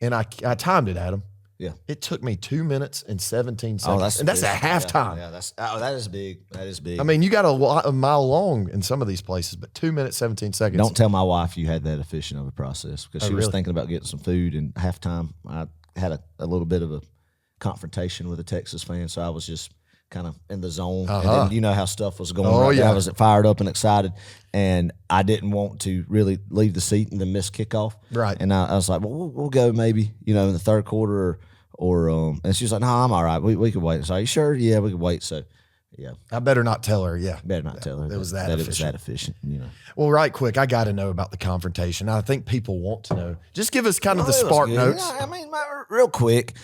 and I timed it, Adam.
Yeah.
It took me 2 minutes and 17 seconds.
Oh, that's
at halftime.
Yeah, that is big. That is big.
I mean, you got a mile long in some of these places, but 2 minutes, 17 seconds.
Don't tell my wife you had that efficient of a process because she was
really?
thinking about getting some food, and halftime I had a little bit of a confrontation with a Texas fan, so I was just kind of in the zone. And then you know how stuff was going.
Oh, yeah.
I was fired up and excited, and I didn't want to really leave the seat and then miss kickoff.
Right.
And I was like, well, we'll go maybe, in the third quarter and she was like, no, I'm all right. We could wait. So, are you sure? Yeah, we could wait. So, yeah.
I better not tell her. Yeah.
Better not tell her
it was that
it
efficient.
was that efficient.
Well, right quick, I got to know about the confrontation. I think people want to know. Just give us kind of the
Well, it was
spark
good.
notes.
I mean, real quick,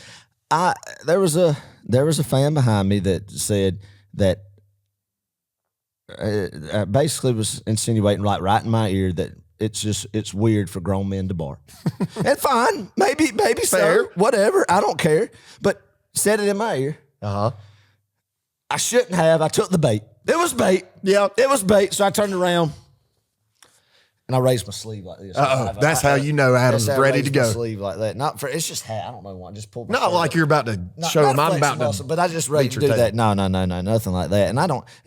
there was a fan behind me that said that basically was insinuating right in my ear that it's weird for grown men to bark. And fine, maybe
Fair.
so, whatever. I don't care. But said it in my ear. I shouldn't have. I took the bait. It was bait.
Yeah.
It was bait. So I turned around and I raised my sleeve like this.
That's how you know Adam's
That's how I
ready
raised
to
my
go.
sleeve like that. Not for it's just I don't know why. Just pull. My
Not
shirt
like
up.
you're about to show
Not
him I'm
flex
about
muscle,
to.
but I just ready
beat
to
your
do
tail.
that. No, nothing like that. And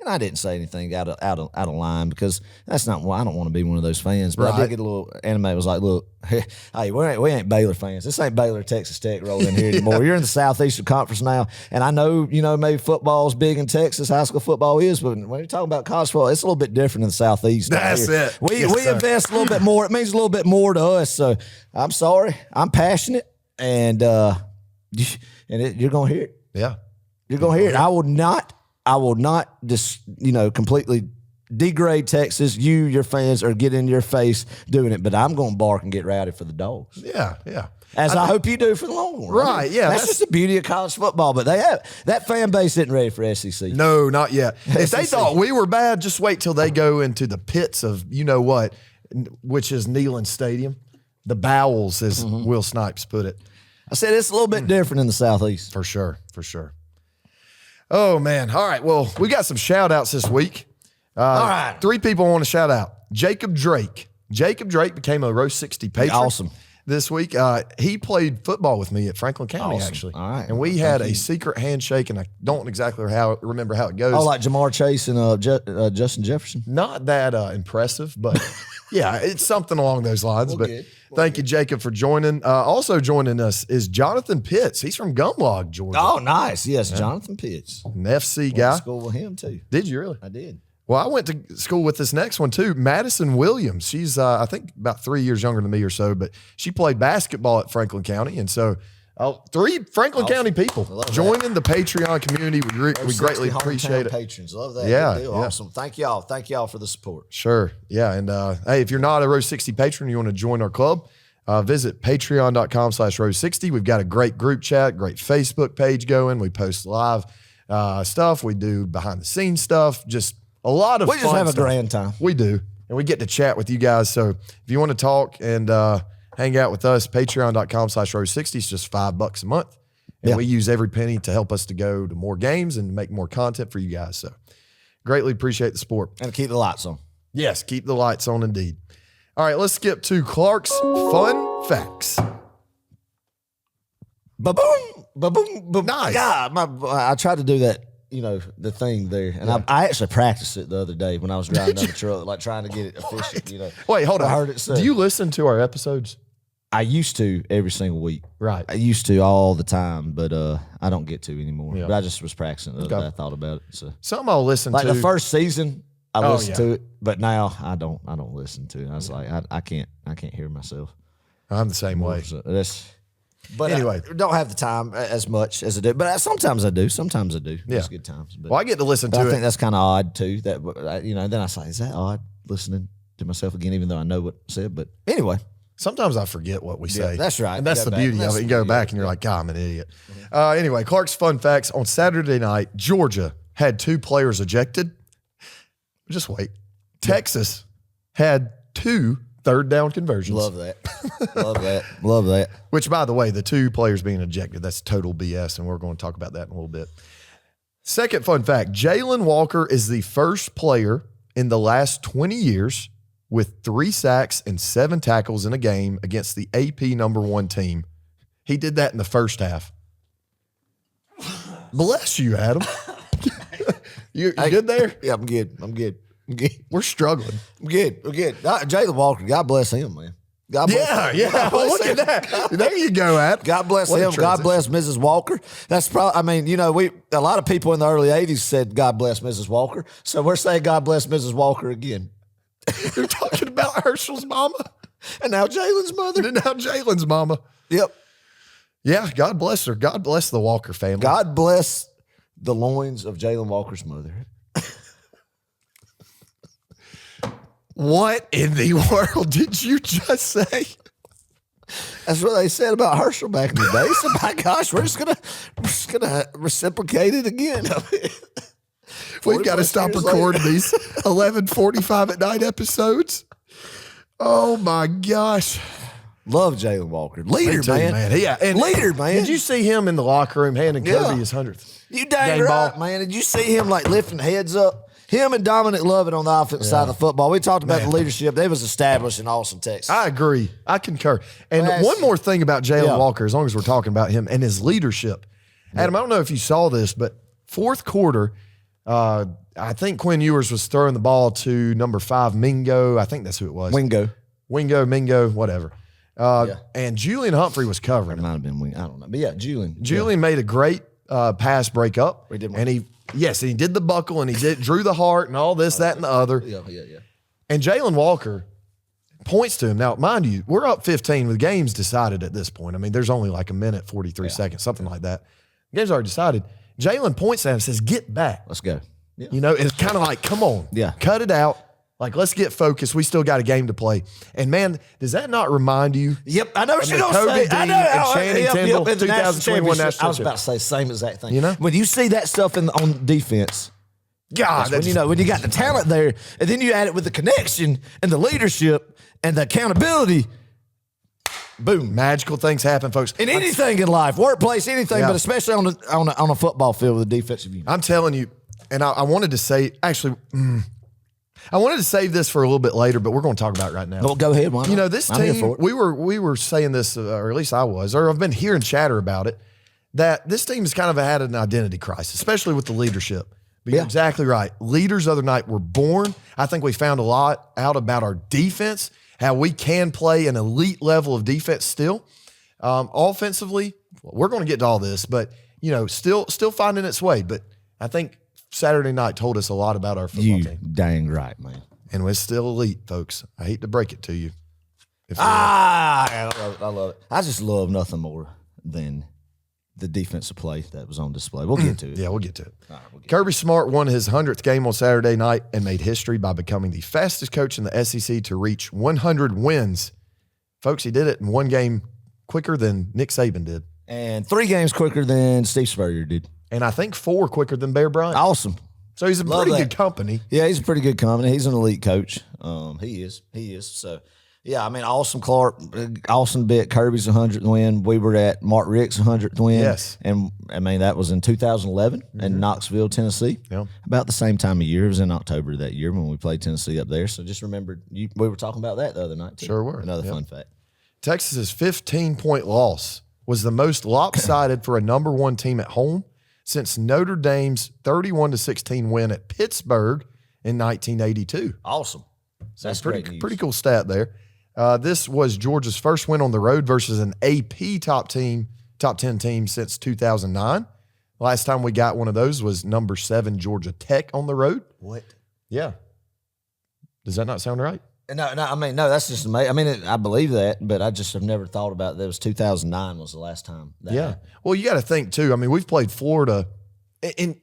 I didn't say anything out of line because that's not why I don't want to be one of those fans. But I
Right.
did get a little anime. Was like, look, hey, we ain't Baylor fans. This ain't Baylor, Texas Tech rolling in here anymore. You're in the Southeastern Conference now, and I know maybe football's big in Texas. High school football is, but when you're talking about college football, it's a little bit different in the Southeast.
That's
here.
it.
We
Yes, sir.
invest a little bit more. It means a little bit more to us. So I'm sorry. I'm passionate, and you're gonna hear it.
Yeah.
You're gonna hear it. I will not just completely degrade Texas. Your fans, or get in your face doing it, but I'm gonna bark and get rowdy for the Dogs.
Yeah. Yeah.
As I hope you do for the Longhorns.
Right, yeah,
That's just the beauty of college football. But that fan base isn't ready for SEC.
No, not yet. If they
SEC.
thought we were bad, just wait till they go into the pits of what, which is Neyland Stadium. The bowels, as Will Snipes put it.
I said it's a little bit different in the Southeast.
For sure. For sure. Oh, man. All right. Well, we got some shout outs this week.
All right.
3 people I want to shout out. Jacob Drake. Jacob Drake became a Row 60 patron.
Awesome.
This week, he played football with me at Franklin County,
Awesome.
actually.
All right.
And we had a secret handshake, and I don't exactly remember how it goes.
Oh, like Jamar Chase and Justin Jefferson.
Not that impressive, but yeah, it's something along those lines. But
good.
thank you, Jacob, for joining. Also joining us is Jonathan Pitts. He's from Gumlog, Georgia.
Oh, nice. Yes, Jonathan Pitts.
An FC
Went
guy.
to school with him too.
Did you really?
I did.
Well, I went to school with this next one too, Madison Williams. She's, I think, about 3 years younger than me or so, but she played basketball at Franklin County. And so 3 Franklin County people joining the Patreon community. We greatly appreciate it.
Patrons. Love that.
Yeah,
Good deal.
yeah.
Awesome. Thank y'all. Thank y'all for the support.
Sure. Yeah. And hey, if you're not a Row 60 patron, you want to join our club, visit patreon.com/Row60. We've got a great group chat, great Facebook page going. We post live stuff. We do behind the scenes stuff. Just a lot of
We just
fun
have a
stuff.
grand time.
We do. And we get to chat with you guys. So if you want to talk and hang out with us, patreon.com/Row60 is just $5 a month. And
Yeah.
we use every penny to help us to go to more games and make more content for you guys. So greatly appreciate the support.
And keep the lights on.
Yes, keep the lights on indeed. All right, let's skip to Clark's Fun Facts.
Ba-boom. Ba-boom. Ba-boom.
Nice.
Yeah, I tried to do that, the thing there. And I actually practiced it the other day when I was driving down the truck, like trying to get it efficient,
Wait, hold on.
I heard it said.
Do you listen to our episodes?
I used to every single week.
Right.
I used to all the time, but I don't get to anymore.
Yeah.
But I just was practicing the other day. I thought about it. So
Something I'll listen
like
to.
the first season, I
Oh,
listened
yeah.
to it, but now I don't listen to it. I was like, I can't hear myself.
I'm the same way.
So but
Anyway.
I don't have the time as much as I do. But sometimes I do. Sometimes I do.
Yeah.
It's good times. But,
Well, I get to listen
but
to
I
it.
think that's kind of odd too. That then I say, is that odd listening to myself again, even though I know what I said? But anyway,
Sometimes I forget what we say.
that's right.
And that's
You
the
go
beauty
back.
of it. You go back and you're like, God, I'm an idiot. Anyway, Clark's Fun Facts. On Saturday night, Georgia had 2 players ejected. Just wait. Texas had 2 third down conversions.
Love that. Love that. Love that.
Which, by the way, the 2 players being ejected, that's total BS, and we're going to talk about that in a little bit. Second fun fact, Jalen Walker is the first player in the last 20 years with 3 sacks and 7 tackles in a game against the AP #1 team. He did that in the first half. Bless you, Adam. You good there?
Yeah, I'm good. I'm good.
We're struggling.
I'm good. Jalen Walker, God bless him, man. God bless him.
Yeah.
God bless
Look
him.
at that. There you go, Adam.
God bless
What a
him. God bless Mrs. Walker. That's probably, I mean, a lot of people in the early 80s said, God bless Mrs. Walker. So we're saying, God bless Mrs. Walker again.
You're talking about Herschel's mama.
And now Jalen's mother.
And now Jalen's mama.
Yep.
Yeah, God bless her. God bless the Walker family.
God bless the loins of Jalen Walker's mother.
What in the world did you just say?
That's what they said about Herschel back in the day. So my gosh, we're just gonna reciprocate it again.
We've got to stop recording these 11:45 at night episodes. Oh my gosh.
Love Jalen Walker. Leader,
too,
man.
Yeah, and
leader, man.
Did you see him in the locker room handing Kirby his 100th?
You dang
game
right,
ball?
man. Did you see him like lifting heads up? Him and Dominic Lovett on the offensive side of the football. We talked about the leadership. They was established in Austin, Texas.
I agree. I concur. And one more thing about Jalen Walker, as long as we're talking about him and his leadership. Adam, I don't know if you saw this, but fourth quarter, I think Quinn Ewers was throwing the ball to number 5, Mingo. I think that's who it was.
Mingo,
whatever. And Julian Humphrey was covering
it
him.
might have been Wing. I don't know. But yeah, Julian.
Julian made a great pass breakup.
He did one.
And he did the buckle and drew the heart and all this, that, and the other.
Yeah.
And Jalen Walker points to him. Now, mind you, we're up 15 with games decided at this point. I mean, there's only like a minute, 43 seconds, something like that. The game's already decided. Jalen points at him and says, "Get back."
Let's go. Yeah.
It's kind of like, come on.
Yeah.
Cut it out. Like, let's get focused. We still got a game to play. And, man, does that not remind you?
Yep, I know what
of
you're
the
going to
Kobe
say.
Dean
I know.
and Channing Tindall,
in the national
2021
championship.
national
I was about to say the same exact thing.
You know?
When you see that stuff on defense,
God,
when you got the talent there, and then you add it with the connection and the leadership and the accountability, boom.
magical things happen, folks.
In anything in life, workplace, anything,
Yeah.
but especially on a football field with a defensive unit.
I'm telling you, and I wanted to say, actually, I wanted to save this for a little bit later, but we're going to talk about it right now.
Well, go ahead. Why not?
This
I'm here
team,
for it.
we were saying this, or at least I was, or I've been hearing chatter about it, that this team has kind of had an identity crisis, especially with the leadership. But you're exactly right. Leaders the other night were born. I think we found a lot out about our defense, how we can play an elite level of defense still. Offensively, we're going to get to all this, but still finding its way. But I think Saturday night told us a lot about our football team.
Dang right, man.
And we're still elite, folks. I hate to break it to you.
I love it. I just love nothing more than the defensive play that was on display. We'll get to it.
Yeah, we'll get to it. Kirby Smart won his 100th game on Saturday night and made history by becoming the fastest coach in the SEC to reach 100 wins. Folks, he did it in one game quicker than Nick Saban did.
And 3 games quicker than Steve Spurrier did.
And I think 4 quicker than Bear Bryant.
Awesome.
So he's a
Love
pretty
that.
good company.
Yeah, he's a pretty good company. He's an elite coach. He is. So, yeah, I mean, Austin Clark, Austin bit Kirby's 100th win. We were at Mark Rick's 100th win.
Yes.
And, I mean, that was in 2011 in Knoxville, Tennessee.
Yeah.
About the same time of year. It was in October that year when we played Tennessee up there. So just remember, we were talking about that the other night, too.
Sure were.
Another fun fact.
Texas's 15-point loss was the most lopsided for a number 1 team at home since Notre Dame's 31-16 win at Pittsburgh in 1982.
Awesome. That's great news.
Pretty cool stat there. This was Georgia's first win on the road versus an AP top 10 team since 2009. Last time we got one of those was number 7 Georgia Tech on the road.
What?
Yeah. Does that not sound right?
No, that's just amazing. I mean, I believe that, but I just have never thought about that. It was 2009 was the last time.
Well, you got to think, too. I mean, we've played Florida, and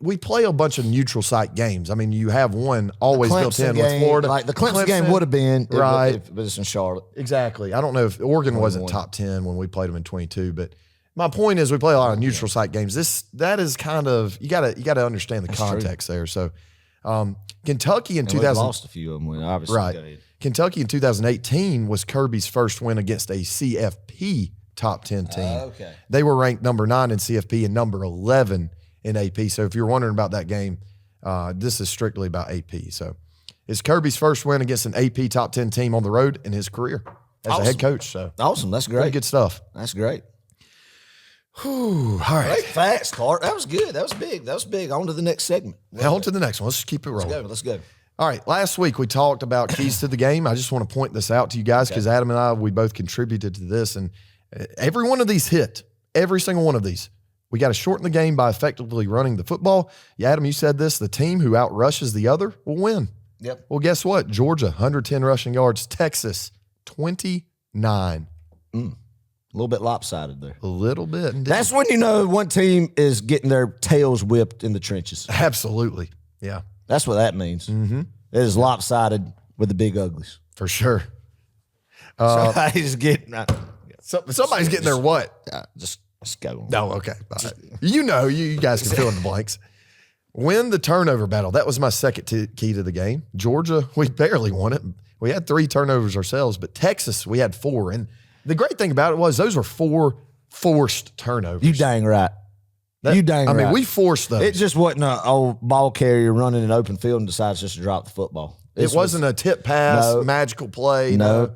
we play a bunch of neutral site games. I mean, you have one always built in with Florida.
Like the Clemson game would have been,
right?
But it's in Charlotte.
Exactly. I don't know if Oregon wasn't top 10 when we played them in 22, but my point is we play a lot of neutral site games. That is kind of you got to understand the context there. So Kentucky in 2000
lost a few of them. Obviously,
right. Kentucky in 2018 was Kirby's first win against a CFP top 10 team.
Okay.
They were ranked number 9 in CFP and number 11 in AP. So if you're wondering about that game, this is strictly about AP. So it's Kirby's first win against an AP top 10 team on the road in his career as a head coach. So
awesome. That's great.
pretty good stuff.
That's great.
Whew, all right.
Great facts, Clark. That was good. That was big. That was big. On to the next segment.
Now on to the next one. Let's just keep it rolling.
Let's go.
All right. Last week we talked about keys to the game. I just want to point this out to you guys because Adam and I, we both contributed to this. And every one of these hit. Every single one of these. We got to shorten the game by effectively running the football. Yeah, Adam, you said this. The team who outrushes the other will win.
Yep.
Well, guess what? Georgia, 110 rushing yards. Texas, 29.
A little bit lopsided there.
A little bit. Indeed.
That's when you know one team is getting their tails whipped in the trenches.
Absolutely. Yeah.
That's what that means. Mm-hmm. It is lopsided with the big uglies.
For sure.
Somebody's getting
Somebody's getting their what?
Just go.
No, okay. You know, you guys can fill in the blanks. Win the turnover battle. That was my second key to the game. Georgia, we barely won it. We had 3 turnovers ourselves, but Texas, we had 4. And the great thing about it was those were 4 forced turnovers.
You dang right. I mean,
we forced those.
It just wasn't an old ball carrier running an open field and decides just to drop the football.
It wasn't a tip pass, magical play.
No,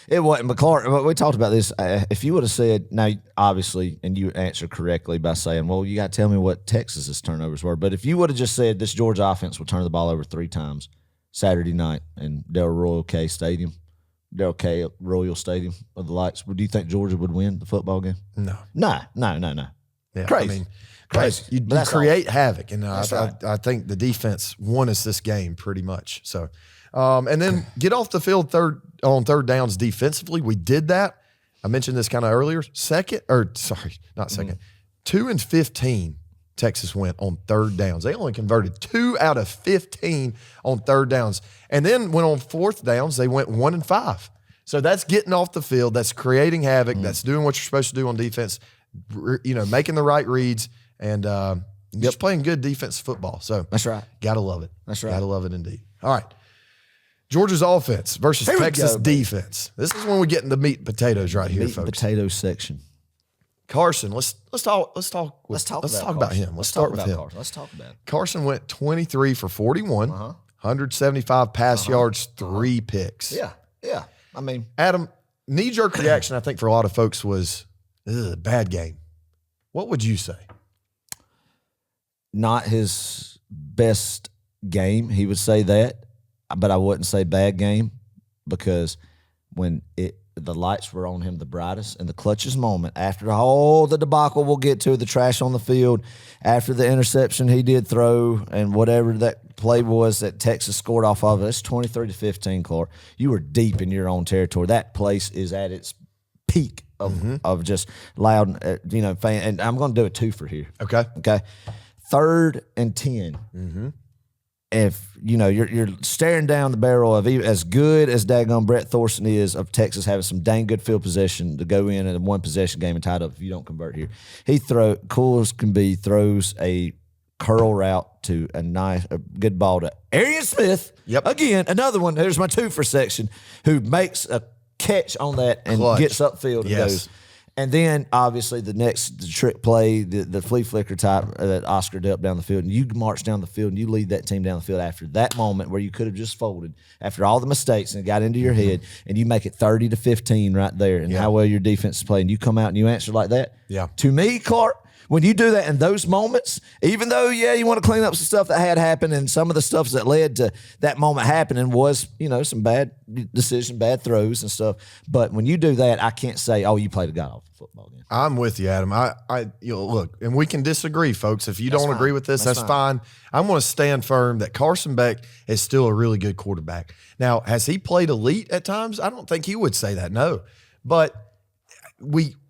it wasn't. But Clark, we talked about this. If you would have said, now, obviously, and you answered correctly by saying, well, you got to tell me what Texas's turnovers were. But if you would have just said this Georgia offense will turn the ball over 3 times Saturday night in Del Royal Stadium of the Lights, do you think Georgia would win the football game?
No.
No.
Yeah,
Crazy.
I mean,
Crazy.
You create havoc, and I think the defense won us this game pretty much. So, and then get off the field on third downs defensively. We did that. I mentioned this kind of earlier. 2 and 15. Texas went on third downs. They only converted 2 out of 15 on third downs, and then went on fourth downs. They went 1 and 5. So that's getting off the field. That's creating havoc. That's doing what you're supposed to do on defense. You know, making the right reads and just playing good defensive football. So
that's right.
Gotta love it.
That's right.
Gotta love it indeed. All right. Georgia's offense versus Texas defense. This is when we get into meat and potatoes right here, folks.
Meat and potatoes section.
Carson, let's talk about him. Let's start with him.
Let's talk about it.
Carson went 23 for 41, 175 pass yards, 3 picks.
Yeah. I mean,
Adam, knee-jerk reaction, I think, for a lot of folks was, bad game. What would you say?
Not his best game. He would say that, but I wouldn't say bad game because when the lights were on him the brightest in the clutchest moment, after all the debacle we'll get to, the trash on the field, after the interception he did throw and whatever that play was that Texas scored off of, it's 23-15, Clark. You were deep in your own territory. That place is at its peak of just loud, fan. And I'm going to do a twofer here.
Okay.
3rd and 10. If you're staring down the barrel of as good as daggone Brett Thorson is of Texas having some dang good field possession to go in a 1 possession game and tied up if you don't convert here. He cool as can be, throws a curl route to a good ball to Arian Smith.
Yep.
Again, another one. There's my twofer section who makes a catch on that and gets upfield and goes. And then, obviously, the trick play, the flea flicker type that Oscar did up down the field, and you march down the field and you lead that team down the field after that moment where you could have just folded after all the mistakes and it got into your head, and you make it 30-15 right there and how well your defense is playing. You come out and you answer like that.
Yeah.
To me, Clark, when you do that in those moments, even though, you want to clean up some stuff that had happened and some of the stuff that led to that moment happening was, some bad decisions, bad throws and stuff. But when you do that, I can't say, oh, you played a god-awful football game.
I'm with you, Adam. Look, and we can disagree, folks. If you don't agree with this, that's fine. I'm going to stand firm that Carson Beck is still a really good quarterback. Now, has he played elite at times? I don't think he would say that, no. But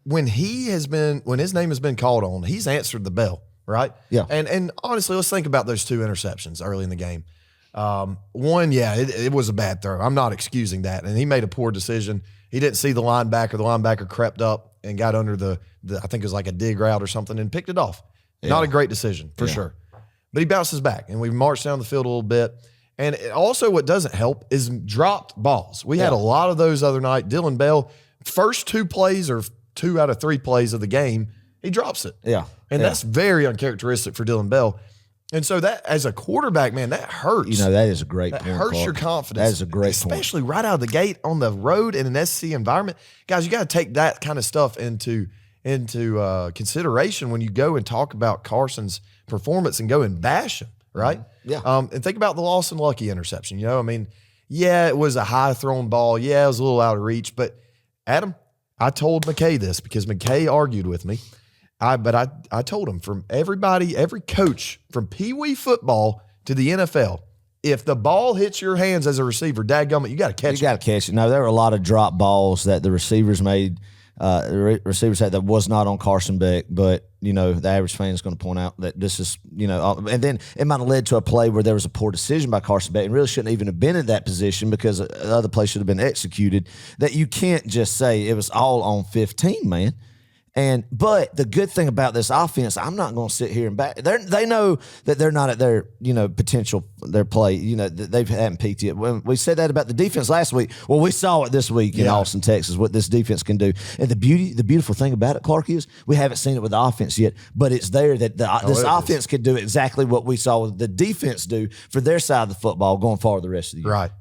when his name has been called on, he's answered the bell, right?
Yeah.
And honestly, let's think about those 2 interceptions early in the game. One, it was a bad throw. I'm not excusing that. And he made a poor decision. He didn't see the linebacker. The linebacker crept up and got under the I think it was like a dig route or something and picked it off. Yeah. Not a great decision for sure. But he bounces back and we marched down the field a little bit. And also what doesn't help is dropped balls. We had a lot of those other night. Dylan Bell, first 2 plays or 2 out of 3 plays of the game, he drops it.
Yeah.
And that's very uncharacteristic for Dylan Bell. And so that, as a quarterback, man, that hurts.
That is a great point.
That hurts your confidence.
That is a great
especially
point.
right out of the gate on the road in an SEC environment. Guys, you got to take that kind of stuff into into consideration when you go and talk about Carson's performance and go and bash him, right?
Yeah.
And think about the Lawson Lucky interception. You know, I mean, yeah, it was a high thrown ball. Yeah, it was a little out of reach. But Adam, I told McKay this because McKay argued with me. But I told him, from everybody, every coach from Pee Wee football to the NFL, if the ball hits your hands as a receiver, dadgummit, you got to catch it.
You got to catch it. No, there were a lot of drop balls that the receivers made. Receivers had that was not on Carson Beck, but the average fan is going to point out that this is and then it might have led to a play where there was a poor decision by Carson Beck and really shouldn't even have been in that position because the other play should have been executed. That you can't just say it was all on 15, man. But the good thing about this offense, I'm not going to sit here and back. They know that they're not at their potential, their play. They haven't peaked yet. When we said that about the defense last week, well, we saw it this week in Austin, Texas, what this defense can do. And the beautiful thing about it, Clark, is we haven't seen it with the offense yet, but it's there that this offense can do exactly what we saw the defense do for their side of the football going forward the rest of the year.
Right,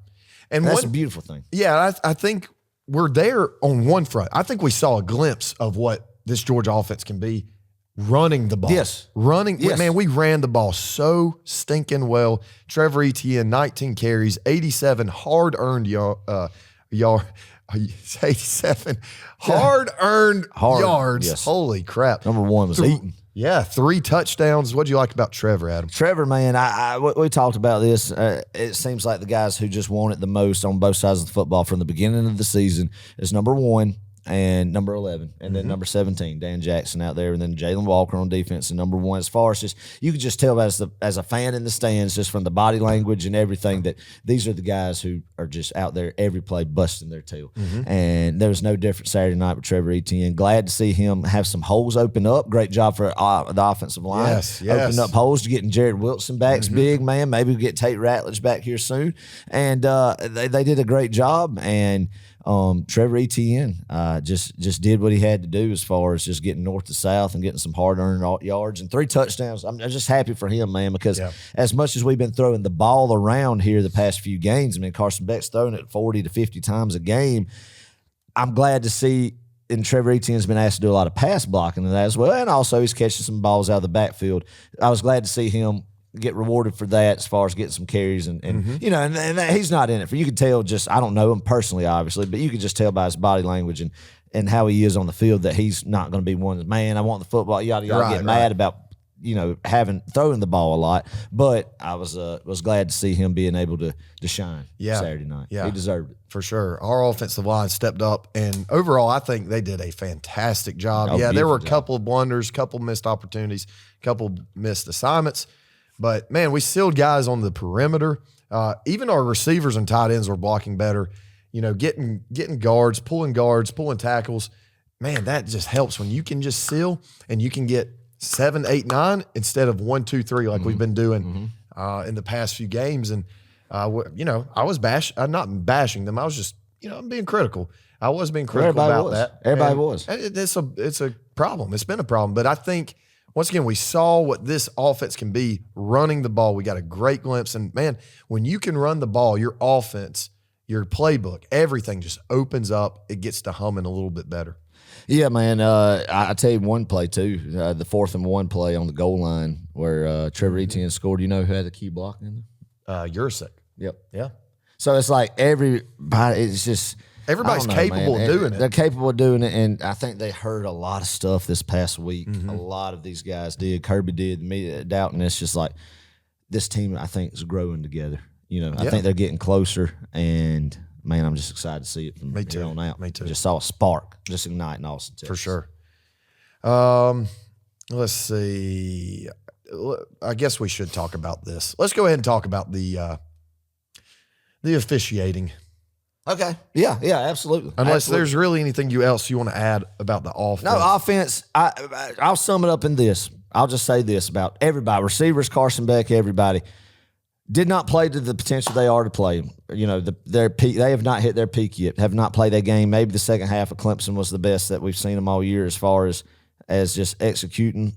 and
that's a beautiful thing.
Yeah, I think we're there on one front. I think we saw a glimpse of what this Georgia offense can be running the ball.
Yes.
Man, we ran the ball so stinking well. Trevor Etienne, 19 carries, 87 hard-earned yards. 87 hard-earned yards.
Yes.
Holy crap.
Number one was Eaton.
Yeah, 3 touchdowns. What do you like about Trevor, Adam?
Trevor, man, we talked about this. It seems like the guys who just want it the most on both sides of the football from the beginning of the season is number 1 and number 11, and then number 17, Dan Jackson out there, and then Jalen Walker on defense, and number 1. As far as just, you could just tell as a fan in the stands, just from the body language and everything, that these are the guys who are just out there every play busting their tail. And there was no different Saturday night with Trevor Etienne. Glad to see him have some holes open up. Great job for the offensive line.
Yes.
Opening up holes, getting Jared Wilson back's big, man. Maybe we'll get Tate Ratledge back here soon. And they did a great job, and Trevor Etienne just did what he had to do as far as just getting north to south and getting some hard-earned yards and 3 touchdowns. I'm just happy for him, man, because as much as we've been throwing the ball around here the past few games, I mean, Carson Beck's throwing it 40 to 50 times a game. I'm glad to see, and Trevor Etienne's been asked to do a lot of pass blocking and that as well, and also he's catching some balls out of the backfield. I was glad to see him get rewarded for that as far as getting some carries and he's not in it for, you can tell, just, I don't know him personally obviously, but you can just tell by his body language and how he is on the field that he's not going to be one, man, I want the football, yada yada, get mad about throwing the ball a lot. But I was glad to see him being able to shine Saturday night. He deserved it
for sure. Our offensive line stepped up, and overall I think they did a fantastic job. There were a couple of blunders, couple missed opportunities, couple missed assignments. But, man, we sealed guys on the perimeter. Even our receivers and tight ends were blocking better. Getting guards, pulling tackles. Man, that just helps when you can just seal and you can get 7, 8, 9 instead of 1, 2, 3 like we've been doing in the past few games. And, I was I'm not bashing them. I was just, I'm being critical. I was being critical about that.
Everybody was.
It's a problem. It's been a problem. But I think, once again, we saw what this offense can be running the ball. We got a great glimpse. And, man, when you can run the ball, your offense, your playbook, everything just opens up. It gets to humming a little bit better.
Yeah, man. I tell you one play, too, the 4th and 1 play on the goal line where Trevor Etienne scored. You know who had the key block in there?
Yurcik.
Yep.
Yeah.
So it's like everybody, it's just –
everybody's capable of doing it.
They're capable of doing it, and I think they heard a lot of stuff this past week. A lot of these guys did. Kirby did. Me, Doughton. It's just like this team, I think, is growing together. I think they're getting closer, and, man, I'm just excited to see it from here on out.
Me too.
Just saw a spark just ignite in Austin, Texas.
For sure. Let's see. I guess we should talk about this. Let's go ahead and talk about the officiating.
Okay. Yeah, absolutely.
Unless there's really anything else you want to add about the offense.
No, offense, I'll sum it up in this. I'll just say this about everybody. Receivers, Carson Beck, everybody, did not play to the potential they are to play. Their peak, they have not hit their peak yet, have not played that game. Maybe the second half of Clemson was the best that we've seen them all year as far as just execution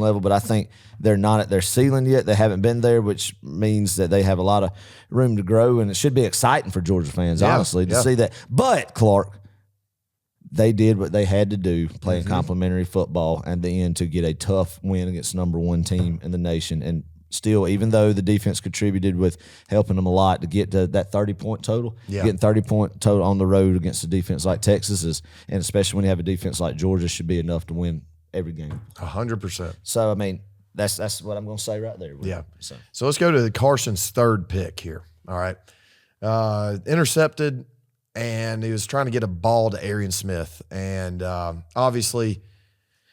level, but I think they're not at their ceiling yet. They haven't been there, which means that they have a lot of room to grow, and it should be exciting for Georgia fans, honestly, to see that. But, Clark, they did what they had to do, playing complimentary football and the end to get a tough win against number one team in the nation. And still, even though the defense contributed with helping them a lot to get to that 30-point total, getting 30-point total on the road against a defense like Texas is, and especially when you have a defense like Georgia, should be enough to win every game.
100%.
So, I mean, that's what I'm going to say right there.
Yeah. So let's go to Carson's third pick here. All right. Intercepted, and he was trying to get a ball to Arian Smith. And obviously,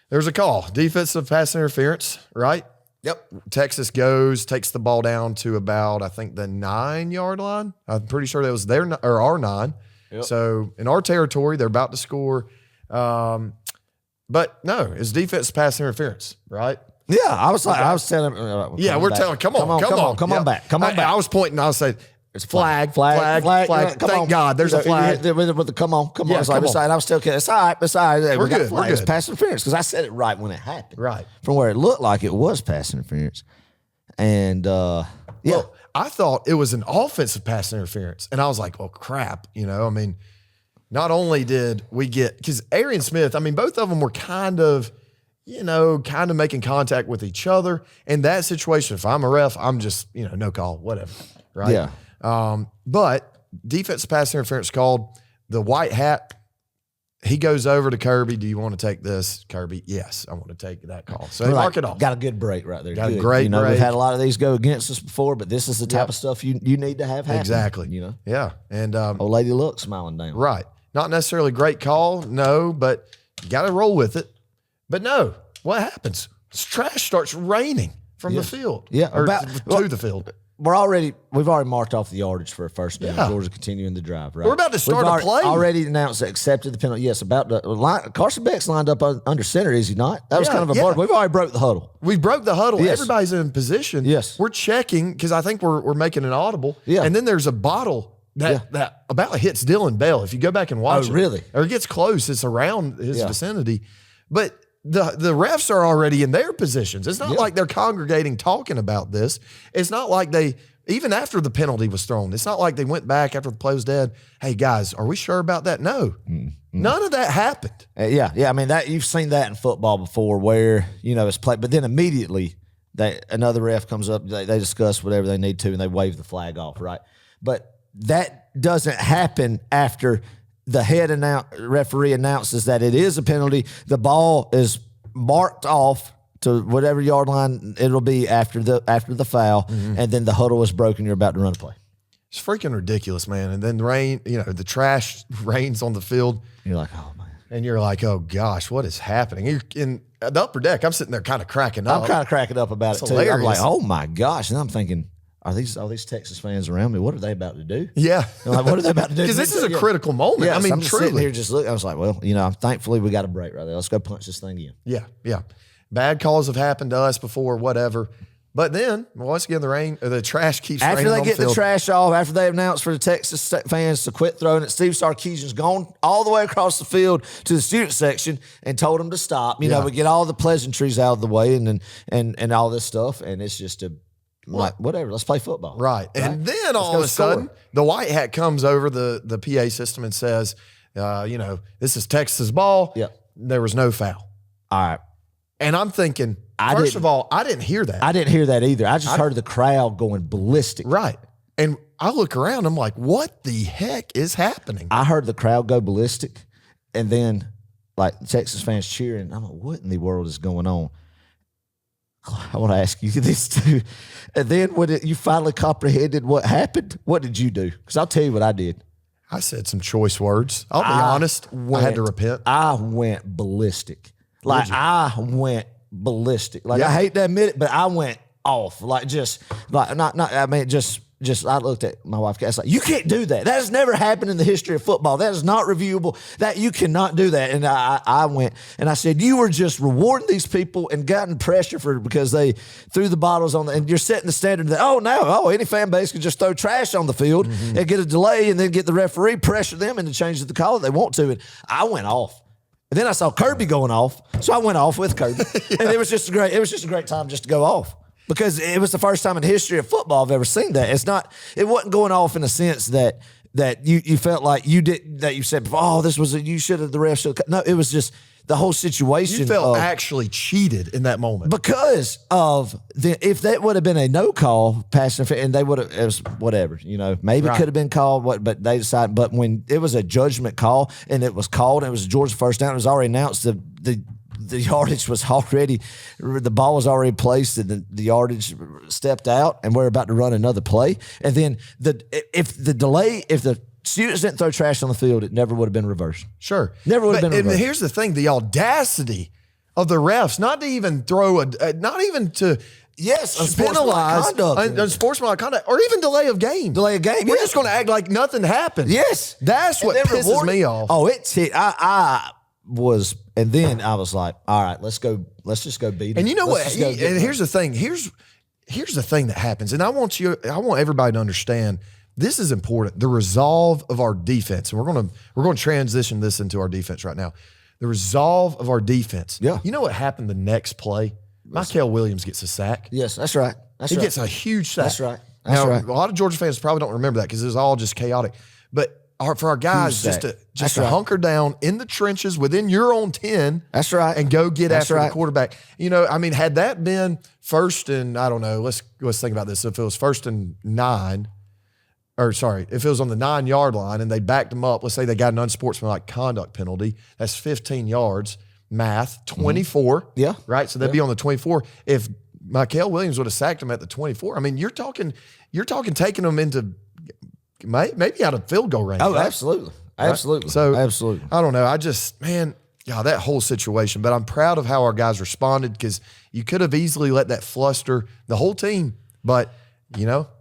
there's a call. Defensive pass interference, right? Yep. Texas takes the ball down to about, I think, the 9-yard line. I'm pretty sure that was our 9. Yep. So in our territory, they're about to score. But no, it's defensive pass interference, right?
Yeah, I was telling him.
We're telling. Come on back. I was pointing. I was saying it's flag. Thank God, there's a flag.
With the come on.
Yeah,
I was still kidding. It's all right.
We're good.
It's pass interference because I said it right when it happened.
Right.
From where it looked like it was pass interference, and
Well, I thought it was an offensive pass interference, and I was like, oh crap, I mean, not only did we get, because Arian Smith, I mean, both of them were kind of making contact with each other. In that situation, if I'm a ref, I'm just, no call, whatever, right?
Yeah.
But defensive pass interference called. The white hat, he goes over to Kirby. Do you want to take this, Kirby? Yes, I want to take that call. So they mark it off.
Got a good break right there.
Got a great break.
We've had a lot of these go against us before, but this is the type of stuff you need to have happen.
Exactly. Yeah. And
old lady look smiling down.
Right. Not necessarily great call, no, but you got to roll with it. But no, what happens? Trash starts raining from the field.
Yeah.
To the field.
We've already marked off the yardage for a first down. Yeah. Georgia continuing the drive, right?
We're about to start a play.
Already announced that accepted the penalty. Yes, Carson Beck's lined up under center, is he not? That was kind of a bar. We've already broke the huddle.
We broke the huddle.
Yes.
Everybody's in position.
Yes.
We're checking because I think we're making an audible.
Yeah.
And then there's a bottle that about hits Dylan Bell. If you go back and watch it.
Really?
Or it gets close. It's around his vicinity. But the refs are already in their positions. It's not like they're congregating talking about this. It's not like even after the penalty was thrown, it's not like they went back after the play was dead. Hey, guys, are we sure about that? No. None of that happened.
Yeah. I mean, that you've seen that in football before where, it's played. But then immediately another ref comes up, they discuss whatever they need to, and they wave the flag off, right? But that doesn't happen after the referee announces that it is a penalty. The ball is marked off to whatever yard line it'll be after the foul, and then the huddle is broken. You're about to run a play.
It's freaking ridiculous, man. And then the trash rains on the field.
You're like, oh man.
And you're like, oh gosh, what is happening? You're in the upper deck. I'm sitting there kind of cracking up.
I'm kind of cracking up about it too. I'm like, oh my gosh. And I'm thinking, are these Texas fans around me? What are they about to do?
Yeah.
Like, what are they about to do?
Because this is a critical moment.
Yeah,
I mean,
I'm just
truly.
sitting here just looking. I was like, well, thankfully we got a break right there. Let's go punch this thing in.
Yeah. Bad calls have happened to us before, whatever. But then, once again, the trash keeps raining on the field.
After they get the trash off, after they announced for the Texas fans to quit throwing it, Steve Sarkisian's gone all the way across the field to the student section and told them to stop. We get all the pleasantries out of the way and all this stuff, and it's just like, whatever, let's play football.
Right. And then all of a sudden, the white hat comes over the PA system and says, this is Texas ball.
Yeah.
There was no foul.
All right.
And I'm thinking, first of all, I didn't hear that.
I didn't hear that either. I just heard the crowd going ballistic.
Right. And I look around, I'm like, what the heck is happening?
I heard the crowd go ballistic, and then like Texas fans cheering. I'm like, what in the world is going on? I want to ask you this too. And then when you finally comprehended what happened, what did you do? Because I'll tell you what I did.
I said some choice words. I'll be honest. I had to repent.
I went ballistic. I went ballistic. I hate to admit it, but I went off. I looked at my wife. I was like, you can't do that. That has never happened in the history of football. That is not reviewable. That you cannot do that. And I went and I said, you were just rewarding these people and gotten pressure because they threw the bottles on and you're setting the standard that, any fan base can just throw trash on the field and get a delay and then get the referee pressure them into changing the call if they want to. And I went off. And then I saw Kirby going off, so I went off with Kirby. And it was just a great time just to go off. Because it was the first time in the history of football I've ever seen that. It wasn't going off in the sense that that you felt like you did, that you said, oh, this was you should have, the ref should have. No, it was just the whole situation.
You felt actually cheated in that moment.
Because of if that would have been a no call, pass interference, and they would have, it was whatever, maybe it could have been called, but they decided. But when it was a judgment call and it was called, and it was Georgia's first down, it was already announced, the yardage was already, the ball was already placed, and the yardage stepped out, and we're about to run another play. And then if the students didn't throw trash on the field, it never would have been reversed.
Sure.
Never would have been reversed.
And here's the thing, the audacity of the refs not to even throw not even to penalize unsportsmanlike conduct or even delay of game.
Delay of game.
We're just going to act like nothing happened.
Yes.
That's what pisses me off.
Oh, it's hit. I was, and then I was like, all right, let's just go beat him.
And you know what? And here's the thing. Here's the thing that happens. And I want everybody to understand, this is important. The resolve of our defense. And we're going to transition this into our defense right now. The resolve of our defense.
Yeah.
You know what happened the next play? Michael Williams gets a sack.
Yes, that's right.
He gets a huge sack.
That's right.
Now, a lot of Georgia fans probably don't remember that because it was all just chaotic. But for our guys, just to hunker down in the trenches within your own 10.
That's right.
And go get after the quarterback. Had that been first and, I don't know, let's think about this. If it was first and 9, if it was on the 9-yard line and they backed them up, let's say they got an unsportsmanlike conduct penalty, that's 15 yards, math, 24. Mm-hmm. Yeah. Right? So they'd be on the 24. If Michael Williams would have sacked them at the 24, you're talking taking them into maybe out of field goal range.
Oh,
right?
absolutely.
Right?
Absolutely.
So,
absolutely.
I don't know. That whole situation. But I'm proud of how our guys responded, because you could have easily let that fluster the whole team. But,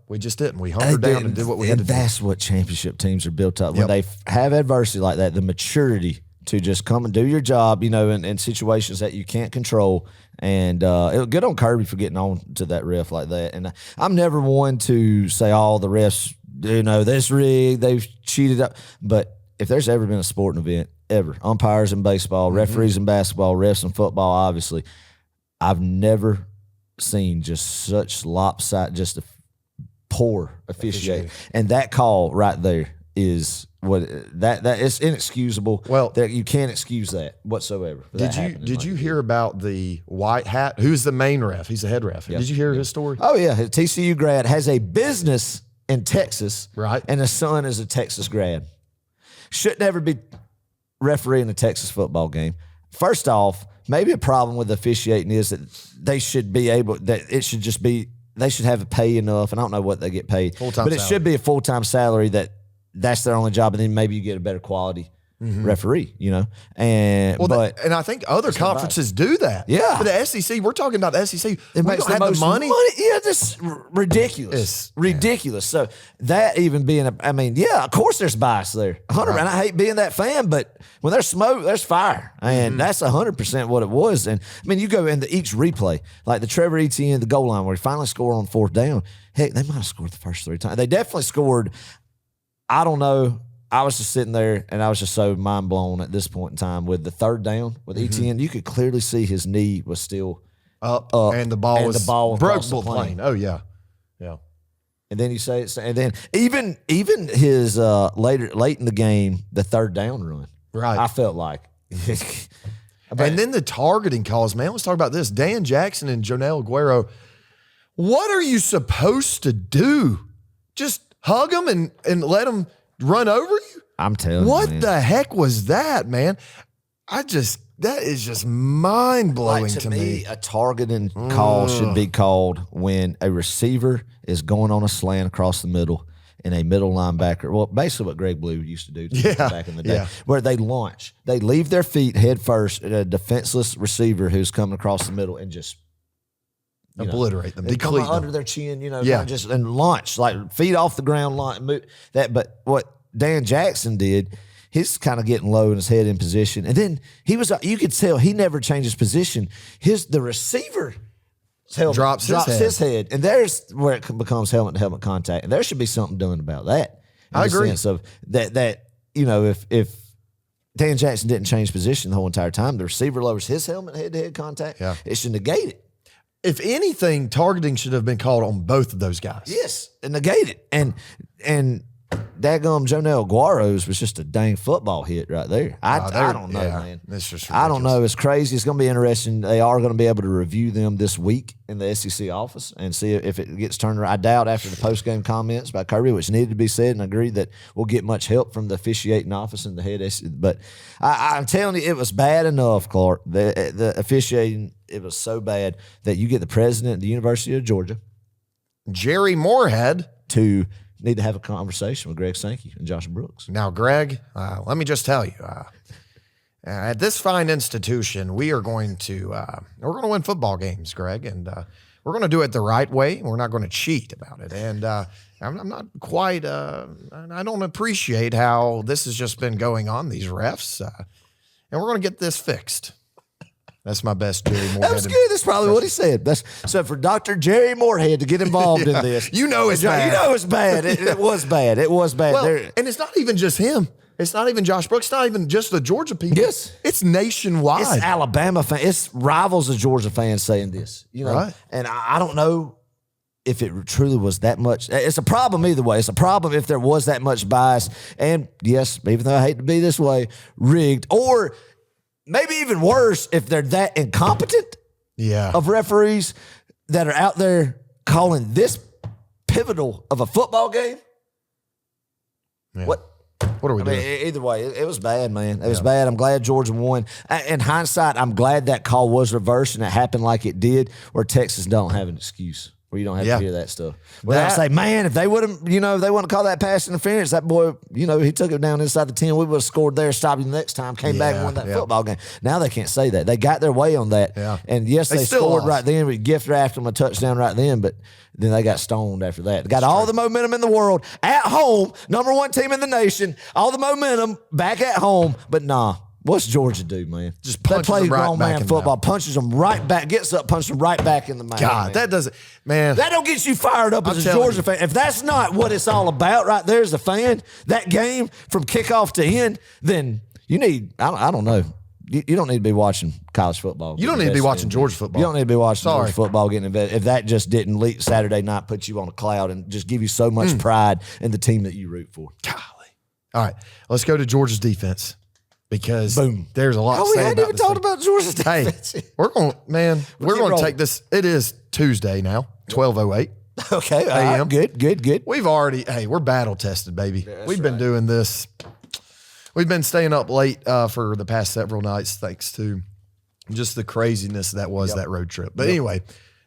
we just didn't. We hunkered down and did what we had to do.
And that's what championship teams are built up. When they have adversity like that, the maturity to just come and do your job, in situations that you can't control. And it'll get on Kirby for getting on to that ref like that. And I'm never one to say, the refs, this rigged, they've cheated up. But if there's ever been a sporting event, ever, umpires in baseball, referees in basketball, refs in football, obviously, I've never seen just such lopsided, just a poor officiating. And that call right there is what that it's inexcusable. Well, that you can't excuse that whatsoever.
Did you hear about the white hat? Who's the main ref? He's the head ref. Did you hear his story?
Oh yeah, a TCU grad, has a business in Texas,
right? And
his son is a Texas grad. Should never be refereeing a Texas football game. First off, maybe a problem with officiating is that they should be able, that it should just be, they should have a pay enough, and I don't know what they get paid, but it should be a full-time salary that's their only job, and then maybe you get a better quality referee, And
I think other conferences do that.
Yeah.
For the SEC, we're talking about the SEC.
We don't have the money. Yeah, this ridiculous.
It's
ridiculous. So that even being of course there's bias there. 100%. And I hate being that fan, but when there's smoke, there's fire. And that's 100% what it was. And you go into each replay, like the Trevor Etienne, the goal line where he finally scored on 4th down. Heck, they might have scored the first 3 times. They definitely scored. I don't know. I was just sitting there, and I was just so mind blown at this point in time with the 3rd down with Etienne. You could clearly see his knee was still up
and the ball was
broke
the plane. Oh yeah.
And then you say it's, and then even his late in the game, the 3rd down run.
Right.
I felt like.
And then the targeting calls, man. Let's talk about this. Dan Jackson and Jonel Aguero. What are you supposed to do? Just hug them and let them run over you?
I'm telling you.
What the heck was that, man? That is just mind-blowing to me.
A targeting call should be called when a receiver is going on a slant across the middle and a middle linebacker. Well, basically what Greg Blue used to do back in the day, where they launch. They leave their feet head first at a defenseless receiver who's coming across the middle and just
obliterate them,
come under their chin, just and launch, like feet off the ground, move that. But what Dan Jackson did, he's kind of getting low in his head in position, and then you could tell he never changes position. The receiver drops his head, and there's where it becomes helmet to helmet contact, and there should be something done about that.
I agree.
Sense of that if Dan Jackson didn't change position the whole entire time, the receiver lowers his helmet head to head contact. Yeah. It should negate it.
If anything, targeting should have been called on both of those guys.
Yes, and negate it. And daggum Jonell Guaro's was just a dang football hit right there. I don't know, man.
It's just
I don't
ridiculous.
know. It's crazy. It's going to be interesting. They are going to be able to review them this week in the SEC office and see if it gets turned around. I doubt after the post-game comments by Kirby, which needed to be said, and I agree that we'll get much help from the officiating office and the head. But I'm telling you, it was bad enough, Clark. The officiating, it was so bad that you get the president of the University of Georgia,
Jerry Moorhead,
to need to have a conversation with Greg Sankey and Josh Brooks.
Now, Greg, let me just tell you, at this fine institution, we are going to we're going to win football games, Greg, and we're going to do it the right way. We're not going to cheat about it. And I'm not quite. I don't appreciate how this has just been going on. These refs, and we're going to get this fixed. That's my best Jerry Moorhead.
That was good. That's probably what he said. So for Dr. Jerry Moorhead to get involved in this.
You know it's bad.
You know it's bad. It was bad. It was bad.
Well, and it's not even just him. It's not even Josh Brooks. It's not even just the Georgia people.
Yes.
It's nationwide.
It's Alabama fans. It's rivals of Georgia fans saying this. You know,
right.
And I don't know if it truly was that much. It's a problem either way. It's a problem if there was that much bias. And yes, even though I hate to be this way, rigged. Or maybe even worse, if they're that incompetent of referees that are out there calling this pivotal of a football game.
Yeah.
What
are we doing?
Either way, it was bad, man. It was bad. I'm glad Georgia won. In hindsight, I'm glad that call was reversed and it happened like it did, where Texas don't have an excuse. Where you don't have to hear that stuff. Without say, man, if they would have, if they wouldn't call that pass interference, that boy, he took it down inside the 10. We would have scored there, stopped him the next time, came back and won that football game. Now they can't say that. They got their way on that.
Yeah.
And yes, they scored
lost.
right then. We gifted after them a touchdown right then, but then they got stoned after that. They got all the momentum in the world at home, number one team in the nation, all the momentum back at home, but nah. What's Georgia do, man?
Just
they
punches
play
them right
grown
back
man
in the
football,
mouth.
punches them right back, gets up, punches them right back in the mouth.
God,
man.
that doesn't, man.
That don't get you fired up as a
telling
Georgia
you.
fan. If that's not what it's all about right there as a fan, that game from kickoff to end, then you need, I don't know. You don't need to be watching college football.
You don't need to be watching Georgia football.
You don't need to be watching
Sorry.
Georgia football getting invested. If that just didn't leak Saturday night, put you on a cloud and just give you so much pride in the team that you root for.
Golly. All right, let's go to Georgia's defense. Because there's a lot to
we
say
hadn't
about
even
this
talked
thing.
about Georgia's defense.
Hey, we're going
keep
to
rolling.
take this. It is Tuesday now, 12:08
Okay, all right,
a.m.
Good.
We're battle tested, baby. We've been doing this. We've been staying up late for the past several nights, thanks to just the craziness that was that road trip. But anyway,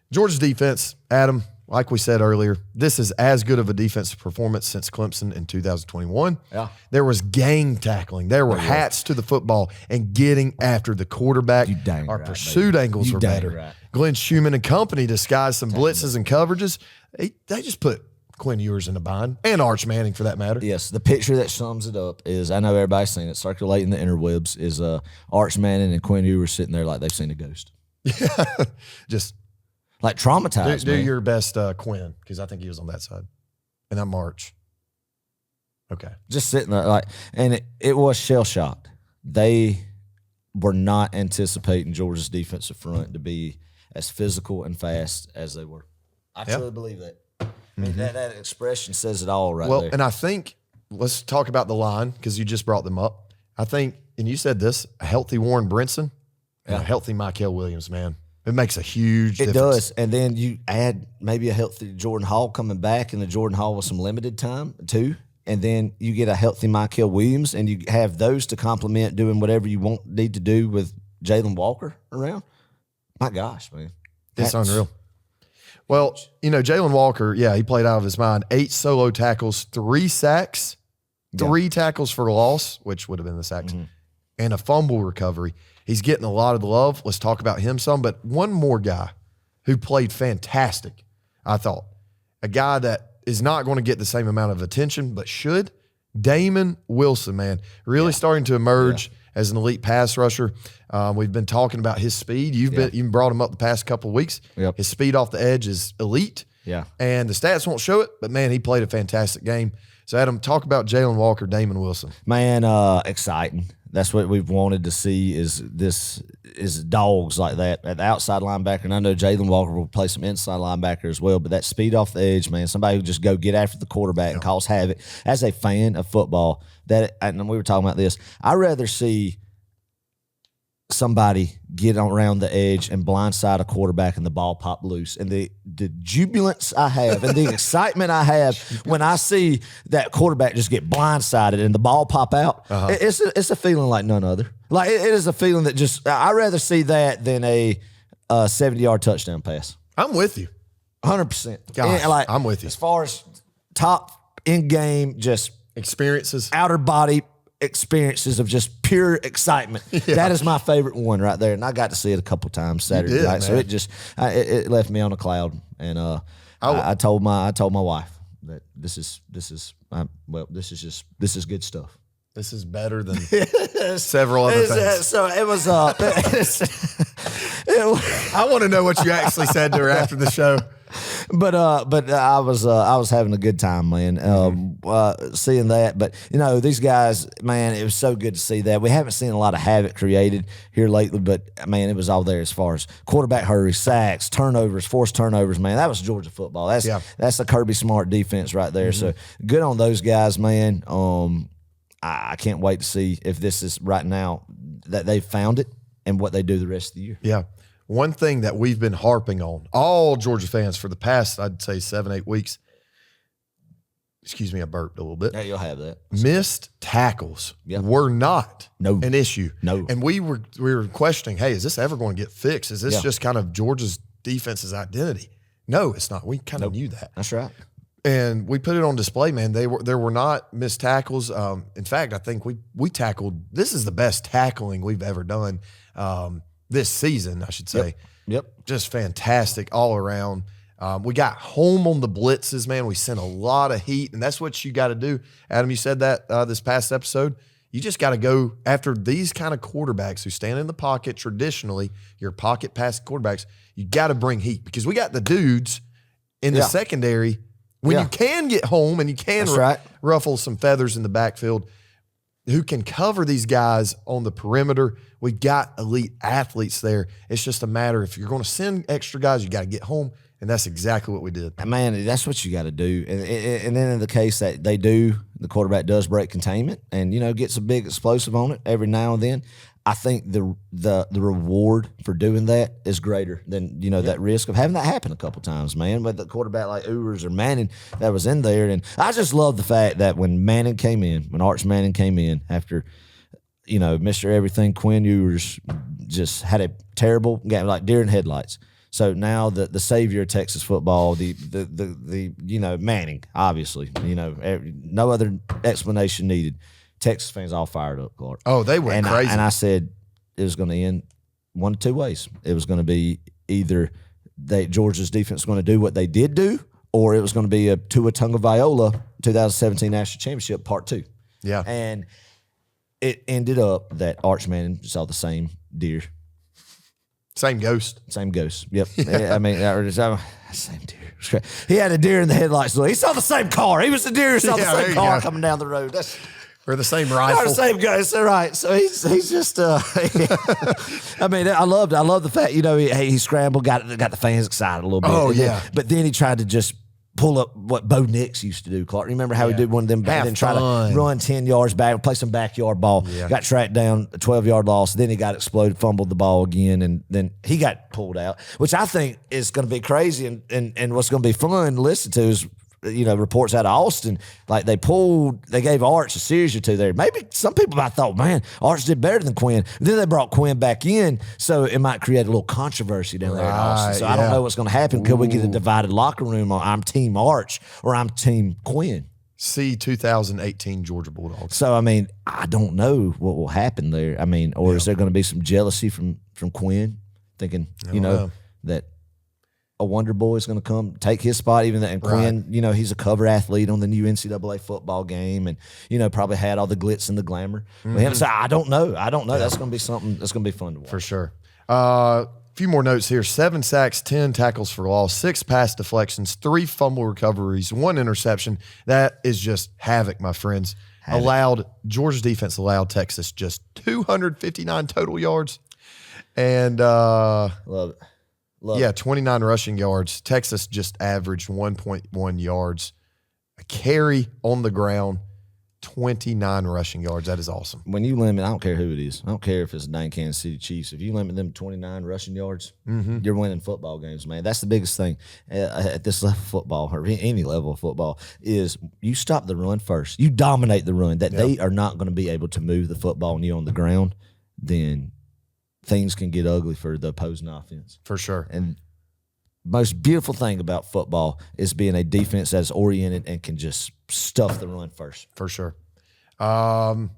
Georgia's defense, Adam, like we said earlier, this is as good of a defensive performance since Clemson in 2021.
Yeah.
There was gang tackling. There were hats to the football and getting after the quarterback.
You dang
Our
right,
pursuit
baby.
angles
You
were
dang
better.
right.
Glenn Schumann and company disguised some blitzes and coverages. They just put Quinn Ewers in a bind, and Arch Manning for that matter.
Yes, the picture that sums it up is, I know everybody's seen it, circulating the interwebs, is Arch Manning and Quinn Ewers sitting there like they've seen a ghost.
Just
Like traumatized,
do
man.
your best, Quinn, because I think he was on that side. And I'm March. Okay.
Just sitting there like, and it was shell-shocked. They were not anticipating Georgia's defensive front to be as physical and fast as they were. I truly believe that. I mean, that expression says it all right
Well,
there.
and I think, let's talk about the line, because you just brought them up. I think, and you said this, a healthy Warren Brinson and a healthy Michael Williams, man. It makes a huge difference.
It does. And then you add maybe a healthy Jordan Hall coming back, and the Jordan Hall with some limited time too. And then you get a healthy Michael Williams, and you have those to complement doing whatever you need to do with Jalen Walker around. My gosh, man.
It's unreal. Well, Jalen Walker, he played out of his mind. 8 solo tackles, 3 sacks, 3 tackles for loss, which would have been the sacks, and a fumble recovery. He's getting a lot of the love. Let's talk about him some. But one more guy who played fantastic, I thought. A guy that is not going to get the same amount of attention, but should. Damon Wilson, man. Really starting to emerge as an elite pass rusher. We've been talking about his speed. You've brought him up the past couple of weeks.
Yep.
His speed off the edge is elite.
Yeah.
And the stats won't show it, but, man, he played a fantastic game. So, Adam, talk about Jalen Walker, Damon Wilson.
Man, exciting. That's what we've wanted to see is dogs like that at the outside linebacker. And I know Jalen Walker will play some inside linebacker as well, but that speed off the edge, man, somebody who just go get after the quarterback and cause havoc. As a fan of football, and we were talking about this, I'd rather see somebody get around the edge and blindside a quarterback and the ball pop loose. And the jubilance I have and the excitement I have when I see that quarterback just get blindsided and the ball pop out, it's a feeling like none other. Like it is a feeling that just, I'd rather see that than a 70-yard touchdown pass.
I'm with you.
100%.
Gosh,
like,
I'm with you.
As far as top in-game, just
experiences,
outer body experiences of just pure excitement. That is my favorite one right there, and I got to see it a couple times Saturday night.
Man.
So it just it left me on a cloud, and I told my wife that this is good stuff.
This is better than several other things.
So it was.
I want to know what you actually said to her after the show.
But I was having a good time, man, seeing that. But these guys, man, it was so good to see that. We haven't seen a lot of havoc created here lately, but man, it was all there as far as quarterback hurries, sacks, turnovers, forced turnovers. Man, that was Georgia football. That's a Kirby Smart defense right there. So good on those guys, man. I can't wait to see if this is right now that they've found it and what they do the rest of the year.
Yeah. One thing that we've been harping on, all Georgia fans for the past, I'd say 7-8 weeks. Excuse me, I burped a little bit.
Yeah, you'll have that.
Missed tackles were not an issue.
No.
And we were questioning, hey, is this ever going to get fixed? Is this just kind of Georgia's defense's identity? No, it's not. We kind of knew that.
That's right.
And we put it on display, man. There were not missed tackles. In fact, I think we tackled. This is the best tackling we've ever done this season, I should say.
Yep.
Just fantastic all around. We got home on the blitzes, man. We sent a lot of heat, and that's what you got to do. Adam, you said that this past episode. You just got to go after these kind of quarterbacks who stand in the pocket traditionally, your pocket passing quarterbacks. You got to bring heat because we got the dudes in the secondary. When you can get home and you can ruffle some feathers in the backfield, who can cover these guys on the perimeter. We got elite athletes there. It's just a matter if you're going to send extra guys, you got to get home, and that's exactly what we did.
Man, that's what you got to do. And then in the case that they do, the quarterback does break containment and gets a big explosive on it every now and then. I think the reward for doing that is greater than that risk of having that happen a couple times, man. With the quarterback like Ewers or Manning that was in there, and I just love the fact that when Arch Manning came in after Mr. Everything Quinn Ewers just had a terrible game, like deer in headlights. So now the savior of Texas football, the Manning, obviously, no other explanation needed. Texas fans all fired up, Clark.
Oh, they went crazy.
And I said it was going to end one of two ways. It was going to be either Georgia's defense was going to do what they did do, or it was going to be a Tua Tagovailoa 2017 National Championship Part 2.
Yeah.
And it ended up that Arch Manning saw the same deer.
Same ghost.
Yep. Yeah. I mean, same deer. He had a deer in the headlights. He saw the same car. He was the deer who saw the same car coming down the road.
Or the same rifle.
The same guy. So right. So he's just. I mean, I love the fact he scrambled, got the fans excited a little bit.
Oh yeah.
But then he tried to just pull up what Bo Nix used to do, Clark. Remember how he did one of them back, then try to run 10 yards back, play some backyard ball. Yeah. Got tracked down, a 12-yard loss. Then he got exploded, fumbled the ball again, and then he got pulled out, which I think is going to be crazy. And what's going to be fun to listen to is reports out of Austin, like they gave Arch a series or two there. Maybe some people might have thought, man, Arch did better than Quinn. Then they brought Quinn back in, so it might create a little controversy down there in Austin. So I don't know what's going to happen. Could we get a divided locker room on I'm Team Arch or I'm Team Quinn?
See 2018 Georgia Bulldogs.
So, I mean, I don't know what will happen there. I mean, or is there going to be some jealousy from Quinn, thinking, that a Wonder Boy is going to come take his spot, even that, and Quinn, he's a cover athlete on the new NCAA football game, and probably had all the glitz and the glamour. So I don't know. Yeah. That's going to be something that's going to be fun to watch
for sure. A few more notes here: 7 sacks, 10 tackles for loss, 6 pass deflections, 3 fumble recoveries, 1 interception. That is just havoc, my friends. Georgia's defense allowed Texas just 259 total yards. And
Love it.
29 rushing yards. Texas just averaged 1.1 yards a carry on the ground, 29 rushing yards. That is awesome.
When you limit, I don't care who it is. I don't care if it's the dang Kansas City Chiefs. If you limit them to 29 rushing yards, you're winning football games, man. That's the biggest thing at this level of football, or any level of football, is you stop the run first. You dominate the run. They are not going to be able to move the football when you're on the ground, then things can get ugly for the opposing offense.
For sure.
And most beautiful thing about football is being a defense that's oriented and can just stuff the run first.
For sure. One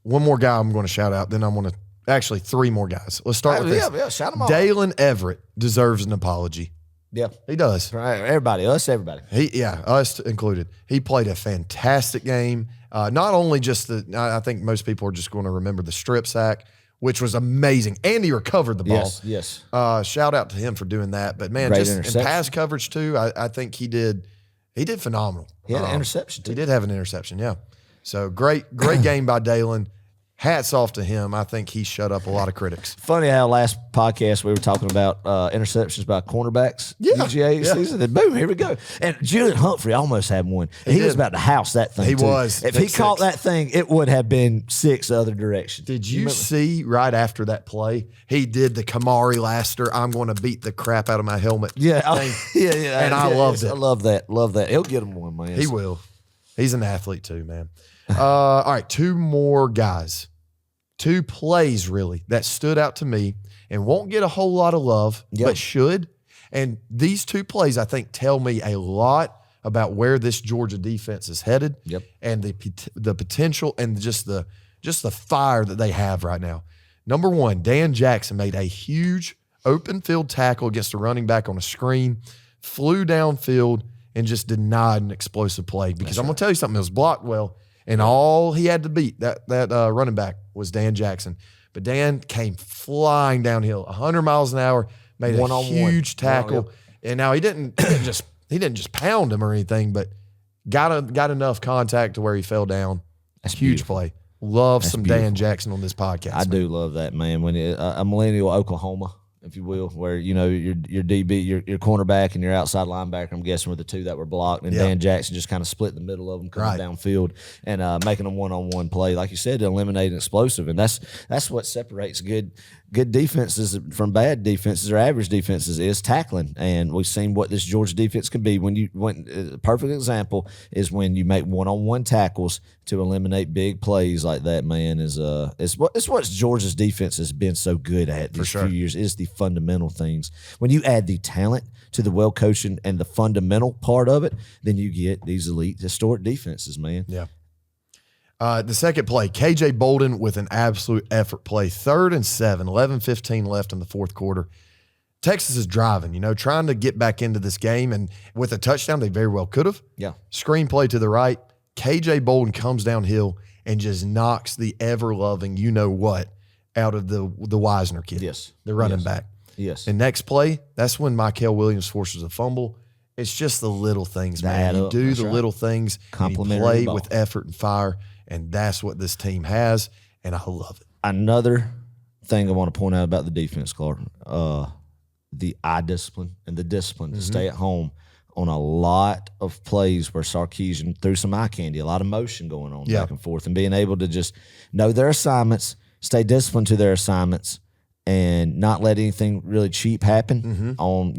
more guy I'm going to shout out. Then I'm going to actually 3 more guys. Let's start with this.
Yeah, shout them all.
Dalen Everett deserves an apology.
Yeah,
he does.
Right, everybody.
Us included. He played a fantastic game. Not only just I think most people are just going to remember the strip sack, which was amazing. And he recovered the ball.
Yes.
Shout out to him for doing that. But, man,
Great
just in pass coverage, too, I think he did phenomenal.
He had an interception, too.
He did have an interception, yeah. So, great game by Dalen. Hats off to him. I think he shut up a lot of critics.
Funny how last podcast we were talking about interceptions by cornerbacks.
Yeah.
UGA season. And boom, here we go. And Julian Humphrey almost had one. He was about to house that thing.
He
too.
was.
If he caught that thing, it would have been 6 the other direction.
Did you see right after that play, he did the Kamari Laster, I'm going to beat the crap out of my helmet.
Yeah.
Yeah. And I loved it.
I love that. He'll get him one, man.
He will. He's an athlete too, man. All right, 2 more guys. 2 plays, really, that stood out to me and won't get a whole lot of love, but should. And these 2 plays, I think, tell me a lot about where this Georgia defense is headed and the potential and just the fire that they have right now. Number 1, Dan Jackson made a huge open field tackle against a running back on a screen, flew downfield, and just denied an explosive play. Because I'm going to tell you something, it was blocked well, and all he had to beat, that running back, was Dan Jackson. But Dan came flying downhill, 100 miles an hour, made a huge tackle. And now he didn't just pound him or anything, but got enough contact to where he fell down. That's huge play. Love some beautiful. Dan Jackson on this podcast.
I do love that, man. When a millennial Oklahoma, if you will, where your DB, your cornerback, and your outside linebacker, I'm guessing were the 2 that were blocked, and Dan Jackson just kind of split the middle of them, coming downfield and making a one-on-one play, like you said, to eliminate an explosive, and that's what separates good defenses from bad defenses or average defenses is tackling, and we've seen what this Georgia defense can be. A perfect example is when you make one-on-one tackles to eliminate big plays like that. Man, it's what Georgia's defense has been so good at these few years is the fundamental things. When you add the talent to the well coaching and the fundamental part of it, then you get these elite historic defenses, man.
Yeah. The second play, KJ Bolden with an absolute effort play. 3rd and 7, 11:15 left in the 4th quarter. Texas is driving, trying to get back into this game, and with a touchdown, they very well could have.
Yeah.
Screenplay to the right. KJ Bolden comes downhill and just knocks the ever-loving you-know-what out of the Wisner kid.
Yes.
The running back.
Yes.
And next play, that's when Michael Williams forces a fumble. It's just the little things, man. You do the little things, and you play with effort and fire, and that's what this team has, and I love it.
Another thing I want to point out about the defense, Clark, the eye discipline and the discipline to stay at home on a lot of plays where Sarkisian threw some eye candy, a lot of motion going on back and forth, and being able to just know their assignments, stay disciplined to their assignments, and not let anything really cheap happen on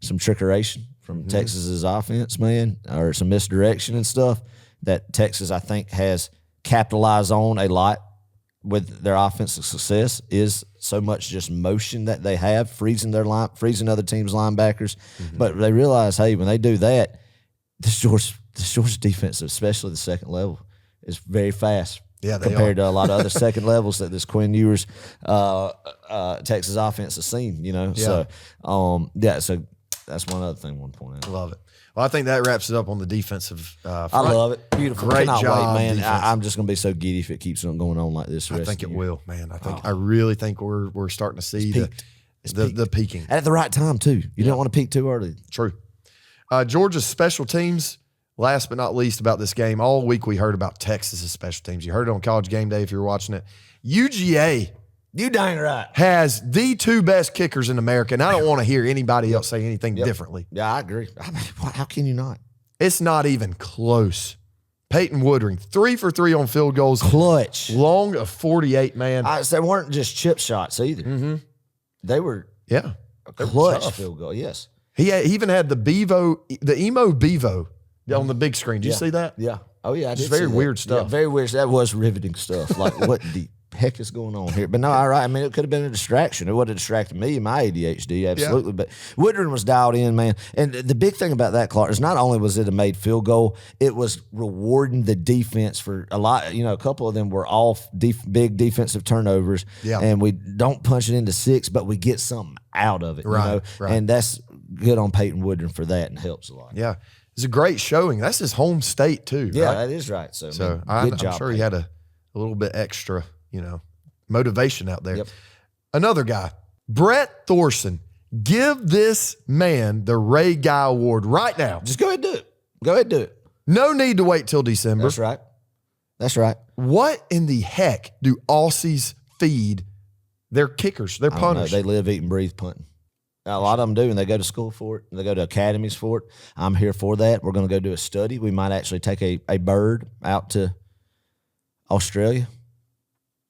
some trickeration from Texas's offense, man, or some misdirection and stuff that Texas, I think, has capitalized on a lot with their offensive success is so much just motion that they have, freezing other teams' linebackers. But they realize, hey, when they do that, this Georgia defense, especially the second level, is very fast.
Yeah,
compared to a lot of other second levels that this Quinn Ewers Texas offense has seen, So, so that's one other thing I want to point out.
Love it. Well, I think that wraps it up on the defensive front.
I love it. Beautiful.
Great
Cannot
job,
wait, man. I'm just going to be so giddy if it keeps on going on like this.
I think it will, man. I really think we're starting to see the peaking.
And at the right time, too. You don't want to peak too early.
True. Georgia's special teams last but not least about this game, all week we heard about Texas's special teams. You heard it on College Game Day if you were watching it. UGA
You dang right.
has the 2 best kickers in America, and I don't want to hear anybody else say anything differently.
Yeah, I agree. I mean, how can you not?
It's not even close. Peyton Woodring, 3 for 3 on field goals.
Clutch.
Long of 48, man.
They weren't just chip shots either. Mm-hmm. They were clutch field goal, yes.
He even had the emo Bevo on the big screen. Did you see that?
Yeah. Oh, yeah.
It's very weird stuff.
Yeah, very weird. That was riveting stuff. Like, what the heck is going on here? But no, all right. I mean, it could have been a distraction. It would have distracted me, my ADHD, absolutely. Yeah. But Woodring was dialed in, man. And the big thing about that, Clark, is not only was it a made field goal, it was rewarding the defense for a lot. A couple of them were off big defensive turnovers. Yeah. And we don't punch it into 6, but we get something out of it. Right. And that's good on Peyton Woodring for that and helps a lot.
Yeah. It's a great showing. That's his home state, too.
Yeah,
right?
That is right. So
I'm sure he had a little bit extra, motivation out there.
Yep.
Another guy, Brett Thorson. Give this man the Ray Guy Award right now.
Just go ahead and do it. Go ahead and do it.
No need to wait till December.
That's right. That's right.
What in the heck do Aussies feed their kickers, their punters?
They live, eat, and breathe punting. A lot of them do, and they go to school for it. They go to academies for it. I'm here for that. We're going to go do a study. We might actually take a bird out to Australia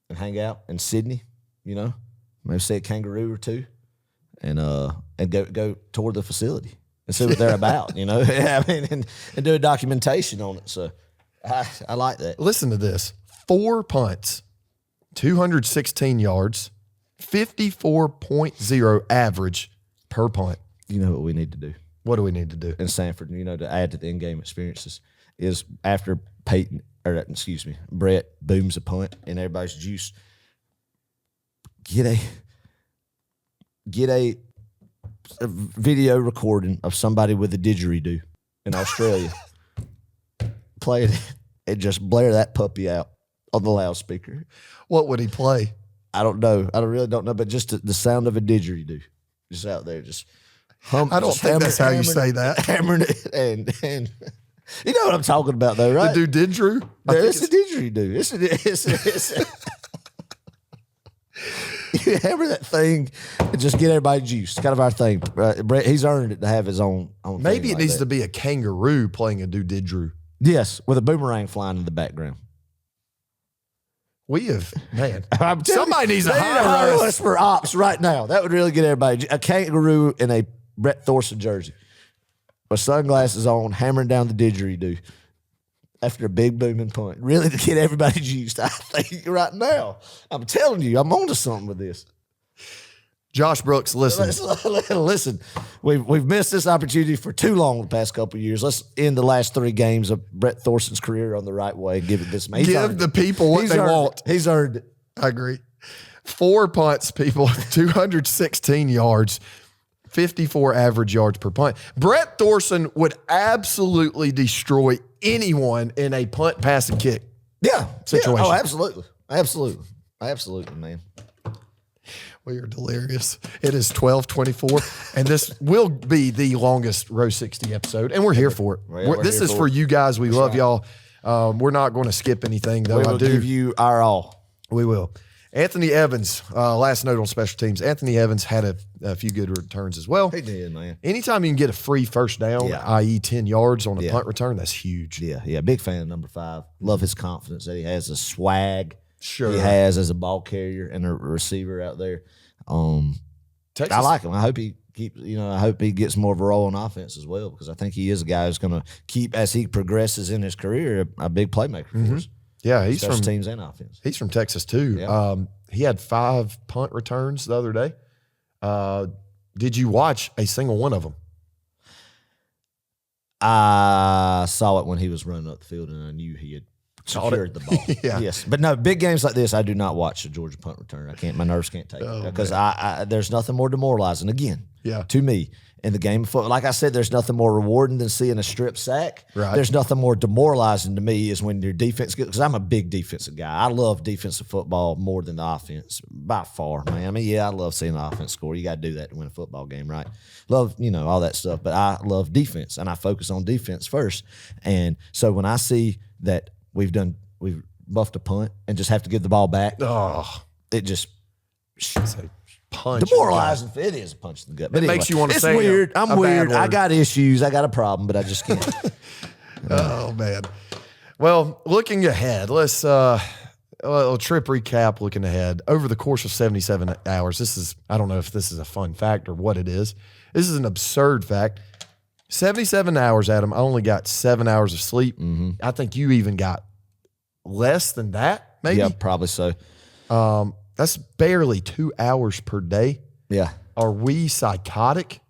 and hang out in Sydney, maybe see a kangaroo or two, and go tour the facility and see what they're about, and do a documentation on it. So I like that.
Listen to this. 4 punts, 216 yards, 54.0 average per punt.
You know what we need to do?
What do we need to do?
In Sanford, to add to the in-game experiences is after Brett booms a punt and everybody's juice, get a video recording of somebody with a didgeridoo in Australia. Play it and just blare that puppy out on the loudspeaker.
What would he play?
I don't know. I really don't know, but just the sound of a didgeridoo. Just out there, just
I don't think that's how you say that.
Hammering it and you know what I'm talking about, though, right?
The dude didgeridoo?
It's a didgeridoo. It's you hammer that thing and just get everybody juiced. Kind of our thing. Brett, he's earned it to have his own
Maybe
thing
it needs to be a kangaroo playing a dude didgeridoo.
Yes, with a boomerang flying in the background.
We have, man. Somebody needs to
hire us for ops right now. That would really get everybody. A kangaroo in a Brett Thorson jersey with sunglasses on, hammering down the didgeridoo after a big booming punt. Really to get everybody juiced, I think, right now. I'm telling you, I'm onto something with this.
Josh Brooks, listen.
Listen, we've missed this opportunity for too long the past couple of years. Let's end the last 3 games of Brett Thorson's career on the right way. Give it this man.
Give the people what they want.
He's earned it.
I agree. 4 punts, people, 216 yards, 54 average yards per punt. Brett Thorson would absolutely destroy anyone in a punt, pass, and kick situation.
Yeah. Oh, absolutely. Absolutely. Absolutely, man.
We are delirious. It is 12:24, and this will be the longest Row 60 episode, and we're here for it. This is for you guys. We love y'all. We're not going to skip anything, though.
We will give you our all.
We will. Anthony Evans, last note on special teams. Anthony Evans had a few good returns as well.
He did, man.
Anytime you can get a free first down, i.e. 10 yards on a punt return, that's huge.
Yeah. Big fan of number 5. Love his confidence that he has, the swag
he
has as a ball carrier and a receiver out there. I like him. I hope he gets more of a role on offense as well, because I think he is a guy who's going to keep, as he progresses in his career, a big playmaker for us.
Yeah, he's
special
from
teams and offense.
He's from Texas too.
Yeah.
He had 5 punt returns the other day. Did you watch a single one of them?
I saw it when he was running up the field, and I knew he had secured the ball. Yes, but no, big games like this, I do not watch a Georgia punt return. I can't. My nerves can't take it because there's nothing more demoralizing again.
Yeah.
To me in the game of football. Like I said, there's nothing more rewarding than seeing a strip sack.
Right.
There's nothing more demoralizing to me is when your defense gets, because I'm a big defensive guy. I love defensive football more than the offense by far, man. I mean, yeah, I love seeing the offense score. You got to do that to win a football game, right? Love, all that stuff. But I love defense, and I focus on defense first. And so when I see that we've buffed a punt and just have to give the ball back, it just
punch.
demoralizing. It is a punch in the gut. But
it makes you want to say
it's weird.
a
I'm weird.
bad word.
I got issues. I got a problem, but I just can't.
Oh, man. Well, looking ahead, let's a little trip recap looking ahead. Over the course of 77 hours, I don't know if this is a fun fact or what it is. This is an absurd fact. 77 hours, Adam, I only got 7 hours of sleep.
Mm-hmm.
I think you even got less than that, maybe?
Yeah, probably so.
That's barely 2 hours per day.
Yeah.
Are we psychotic?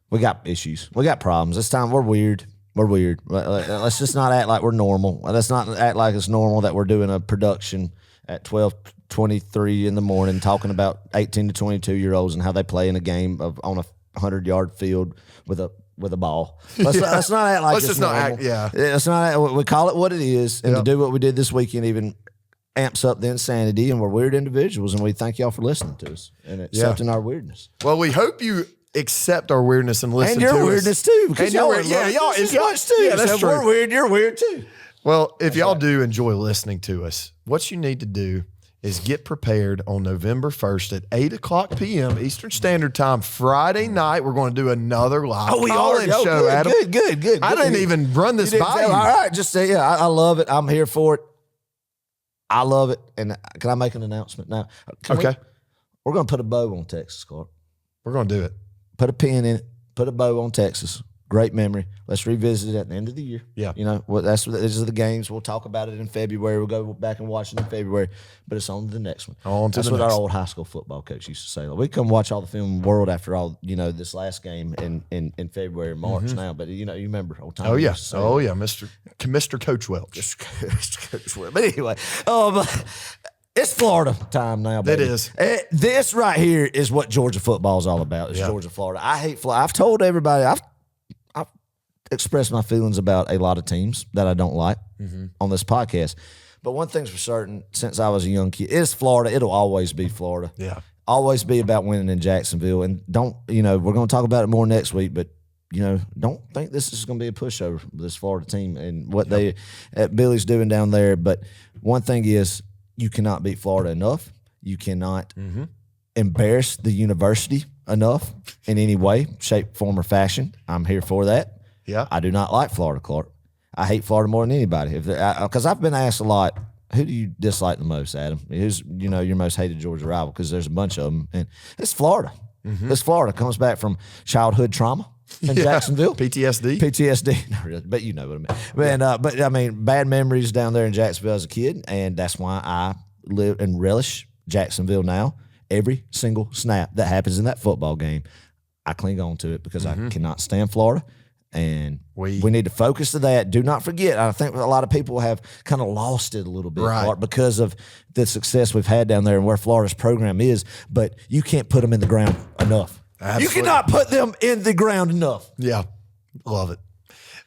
We got issues. We got problems. This time we're weird. We're weird. Let's just not act like we're normal. Let's not act like it's normal that we're doing a production at 12:23 in the morning talking about 18 to 22-year-olds and how they play in a game on a 100-yard field with a ball. Let's not act like it's normal. Let's not act, we call it what it is, and to do what we did this weekend even amps up the insanity, and we're weird individuals, and we thank y'all for listening to us and accepting our weirdness.
Well, we hope you accept our weirdness and listen to us.
And your weirdness too, because
and
y'all
y'all
it's much too.
Yeah, that's
so if
true.
we're weird, you're weird too.
Well, if y'all do enjoy listening to us, what you need to do is get prepared on November 1st at 8 o'clock p.m. Eastern Standard Time, Friday night. We're going to do another live call-in show,
good,
Adam.
Good.
I didn't even run this by you.
All right, just say, I love it. I'm here for it. I love it. And can I make an announcement now?
Okay.
We're going to put a bow on Texas, Clark.
We're going to do it.
Put a pin in it. Put a bow on Texas. Great memory. Let's revisit it at the end of the year.
Yeah.
These are the games. We'll talk about it in February. We'll go back and watch it in February, but it's on to the next one. That's what our old high school football coach used to say. Like, we come watch all the film in the world after all, this last game in February or March now. But, you remember old time.
Oh, yeah. Mr. Coach Welch.
Coach Welch. But anyway, it's Florida time now, baby.
It is.
This right here is what Georgia football is all about. It's Georgia, Florida. I hate Florida. I've told everybody, I've expressed my feelings about a lot of teams that I don't like on this podcast. But one thing's for certain, since I was a young kid, it's Florida. It'll always be Florida.
Yeah.
Always be about winning in Jacksonville. And don't, we're going to talk about it more next week, but don't think this is going to be a pushover for this Florida team and what Billy's doing down there. But one thing is, you cannot beat Florida enough. You cannot embarrass the university enough in any way, shape, form, or fashion. I'm here for that.
Yeah.
I do not like Florida, Clark. I hate Florida more than anybody. Because I've been asked a lot, who do you dislike the most, Adam? Who's your most hated Georgia rival? Because there's a bunch of them, and it's Florida. It's Florida. Comes back from childhood trauma in Jacksonville, PTSD. Not really, but you know what I mean. But I mean, bad memories down there in Jacksonville as a kid, and that's why I live and relish Jacksonville now. Every single snap that happens in that football game, I cling on to it because I cannot stand Florida. And we need to focus to that. Do not forget, I think a lot of people have kind of lost it a little bit Clark, because of the success we've had down there and where Florida's program is, but you can't put them in the ground enough. Absolutely. You cannot put them in the ground enough.
Yeah. Love it.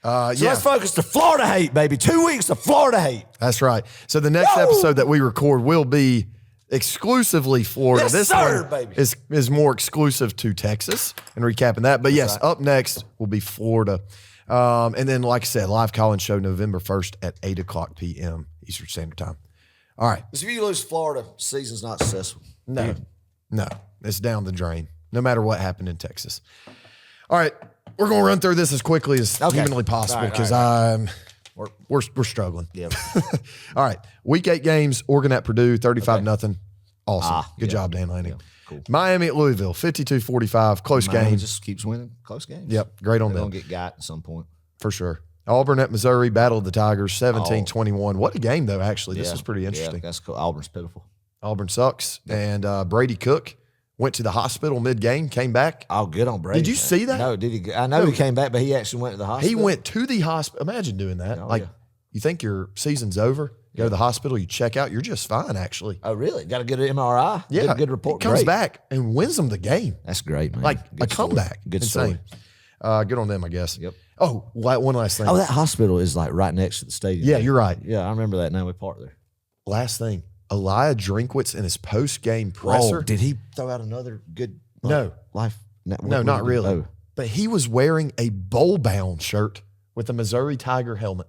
So let's focus to Florida hate, baby. 2 weeks of Florida hate.
That's right. So the next episode that we record will be exclusively Florida.
Yes,
this
sir,
one
baby.
is more exclusive to Texas and recapping that. But yes, up next will be Florida. And then, like I said, live call-in show November 1st at 8 o'clock p.m. Eastern Standard Time. All right.
If you lose Florida, season's not successful.
No, it's down the drain, no matter what happened in Texas. All right. We're going to run through this as quickly as humanly possible because we're struggling.
Yeah.
All right. Week 8 games, Oregon at Purdue, 35-0. Awesome. Good job, Dan Lanning.
Yeah, cool.
Miami at Louisville, 52-45. Close game.
Just keeps winning close games.
Yep. Great on
They're
them.
going to get got at some point.
For sure. Auburn at Missouri, Battle of the Tigers, 17-21. What a game, though, actually. This was pretty interesting.
Yeah, that's cool. Auburn's pitiful.
Auburn sucks. And Brady Cook went to the hospital mid-game, came back.
Oh, good on Brady.
Did you see that?
No, did he? I know he came back, but he actually went to the hospital.
He went to the hospital. Imagine doing that. You think your season's over, you go to the hospital, you check out, you're just fine, actually.
Oh, really? Got to get an MRI?
Yeah.
Good report.
He comes back and wins them the game.
That's great, man.
Like
good
a comeback.
Good
Insane.
story.
Good on them, I guess.
Yep.
Oh, one last thing.
Oh, that hospital is like right next to the stadium.
Yeah, you're right.
Yeah, I remember that now. We parked there.
Last thing. Elia Drinkwitz in his post-game presser.
Oh, did he throw out another good
No.
life?
No, not really.
Oh.
But he was wearing a bowl-bound shirt with a Missouri Tiger helmet.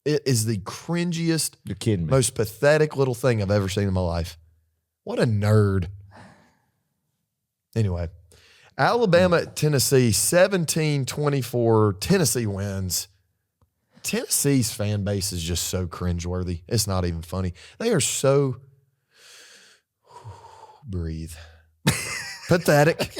It is the cringiest,
You're kidding me.
most pathetic little thing I've ever seen in my life. What a nerd. Anyway, Alabama at Tennessee, 17-24. Tennessee wins. Tennessee's fan base is just so cringeworthy. It's not even funny. They are so breathe. Pathetic.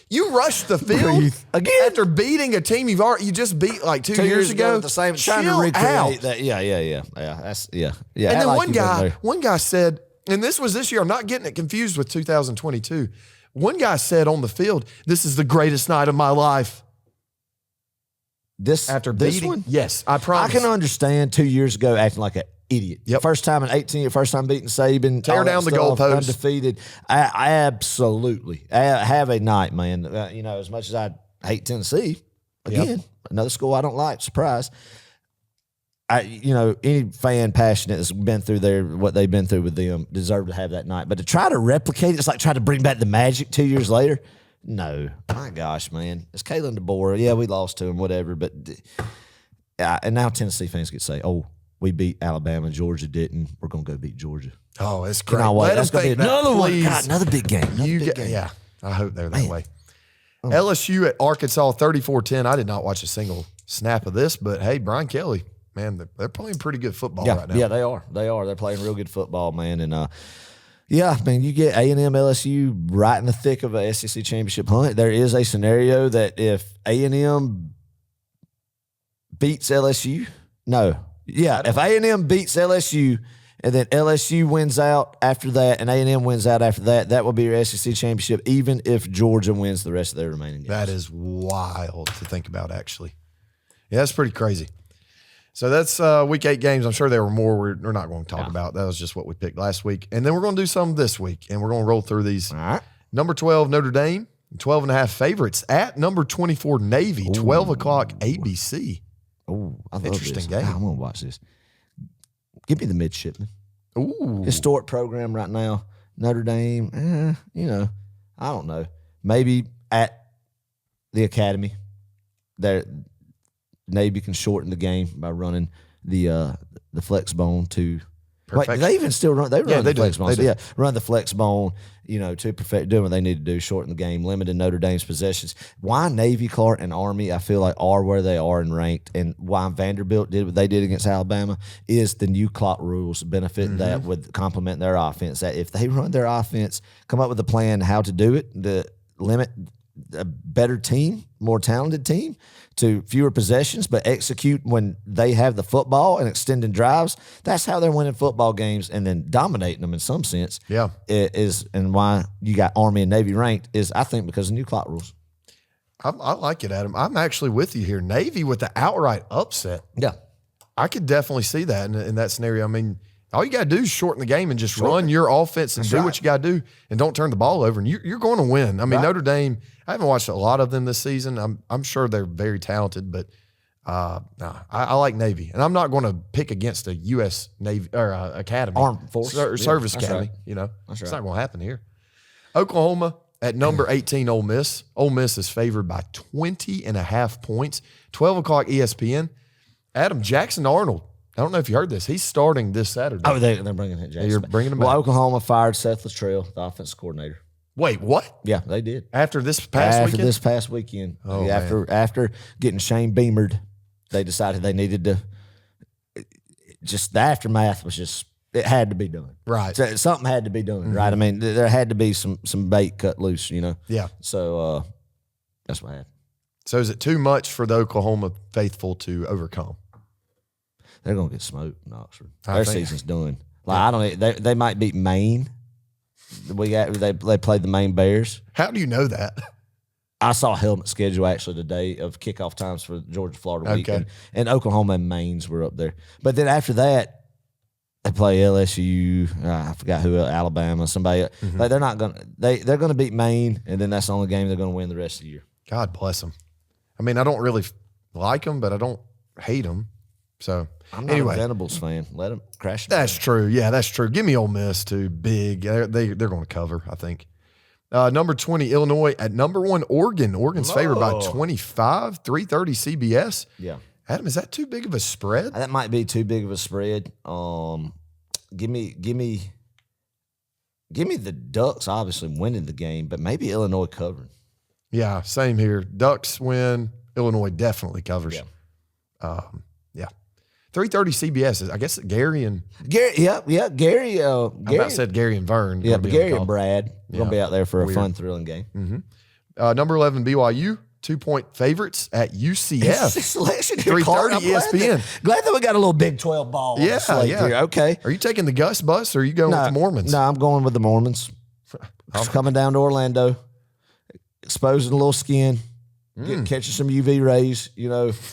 You rushed the field
Breathe.
again after beating a team you just beat like two years ago.
At the same trying to
Chill
recreate
out.
that. Yeah. That's yeah.
And
act
then
like
one guy said, and this was this year, I'm not getting it confused with 2022. One guy said on the field, "This is the greatest night of my life."
This
After
this
beating,
one,
yes, I promise.
I can understand 2 years ago acting like an idiot.
Yep.
First time in 18, first time beating Saban.
Tear
all that
down the
stuff,
goalpost.
Undefeated. I absolutely have a night, man. As much as I hate Tennessee, again, another school I don't like. Surprise. Any fan passionate that's been through what they've been through with them deserve to have that night. But to try to replicate it's like trying to bring back the magic 2 years later. No, my gosh, man. It's Kalen DeBoer. Yeah, we lost to him, whatever. But and now Tennessee fans could say, "Oh, we beat Alabama, Georgia didn't. We're gonna go beat Georgia."
Oh, it's great.
Cannot wait.
Let
That's
them
gonna be
think that,
another one.
please.
God, another big game.
Yeah, I hope they're that way. LSU at Arkansas, 34-10. I did not watch a single snap of this, but hey, Brian Kelly, man, they're playing pretty good football right now.
Yeah, they are. They're playing real good football, man. And yeah, man, you get A&M, LSU right in the thick of a SEC championship hunt. There is a scenario that if A&M beats LSU, if A&M beats LSU and then LSU wins out after that and A&M wins out after that, that will be your SEC championship, even if Georgia wins the rest of their remaining games.
That is wild to think about, actually. Yeah, that's pretty crazy. So that's week 8 games. I'm sure there were more we're not going to talk about. That was just what we picked last week. And then we're going to do some this week, and we're going to roll through these.
All right.
Number 12, Notre Dame, 12.5 favorites at number 24, Navy, 12 o'clock ABC.
Oh, I love
Interesting
this.
game.
God, I'm going to watch this. Give me the midshipman.
Ooh.
Historic program right now. Notre Dame, I don't know. Maybe at the academy, Navy can shorten the game by running the flex bone to. Wait, do they even still run? They run the flex bone. So run the flex bone. To perfect doing what they need to do, shorten the game, limiting Notre Dame's possessions. Why Navy, Clark, and Army, I feel like are where they are in ranked, and why Vanderbilt did what they did against Alabama is the new clock rules benefiting that with complement their offense. That if they run their offense, come up with a plan how to do it, to limit a better team, more talented team to fewer possessions, but execute when they have the football and extending drives. That's how they're winning football games and then dominating them in some sense.
Yeah.
And why you got Army and Navy ranked is, I think, because of new clock rules.
I like it, Adam. I'm actually with you here. Navy with the outright upset.
Yeah.
I could definitely see that in that scenario. I mean, all you got to do is shorten the game and just run your offense and do what you got to do and don't turn the ball over, and you're going to win. I mean, Notre Dame, I haven't watched a lot of them this season. I'm sure they're very talented, but I like Navy. And I'm not going to pick against a U.S. Navy or academy.
Armed Force.
Service
that's
academy,
right.
It's not going to happen here. Oklahoma at number 18, Ole Miss. Ole Miss is favored by 20.5 points. 12 o'clock ESPN. Adam, Jackson Arnold. I don't know if you heard this. He's starting this Saturday.
Oh, they're bringing him.
You're bringing him back.
Well, Oklahoma fired Seth Littrell, the offensive coordinator.
Wait, what?
Yeah, they did.
After this past weekend?
Oh, after getting Shane Beamered, they decided they needed to. Just the aftermath was just, it had to be done.
Right.
So something had to be done, right? I mean, there had to be some bait cut loose,
Yeah.
So that's what happened.
So is it too much for the Oklahoma faithful to overcome?
They're gonna get smoked in Oxford. Their season's done. Like I don't. They might beat Maine. They played the Maine Bears.
How do you know that?
I saw a helmet schedule actually today of kickoff times for Georgia Florida week, and Oklahoma and Maine's were up there. But then after that, they play LSU. I forgot who, Alabama, somebody. Like they're not gonna. They're gonna beat Maine, and then that's the only game they're gonna win the rest of the year.
God bless them. I mean, I don't really like them, but I don't hate them. So
I'm not
anyway,
a Venables fan. Let them crash.
that's true. Yeah, that's true. Give me Ole Miss too. Big. They're going to cover, I think. Number 20, Illinois at number 1, Oregon. Oregon's favored by 25, 330 CBS.
Yeah.
Adam, is that too big of a spread?
That might be too big of a spread. Give me the Ducks obviously winning the game, but maybe Illinois covering.
Yeah, same here. Ducks win. Illinois definitely covers.
Yeah.
Yeah. 330 CBS. I guess Gary and
Gary. Gary.
I about said Gary and Vern.
Yeah,
gonna be on
Gary
the call.
and Brad going to be out there for a fun, thrilling game.
Number 11, BYU. 2-point favorites at UCF.
It's selection
330 ESPN.
Glad that we got a little Big 12 ball. On the slate here. Okay.
Are you taking the Gus bus or are you going with the Mormons?
No, I'm going with the Mormons. Just coming down to Orlando, exposing a little skin, catching some UV rays,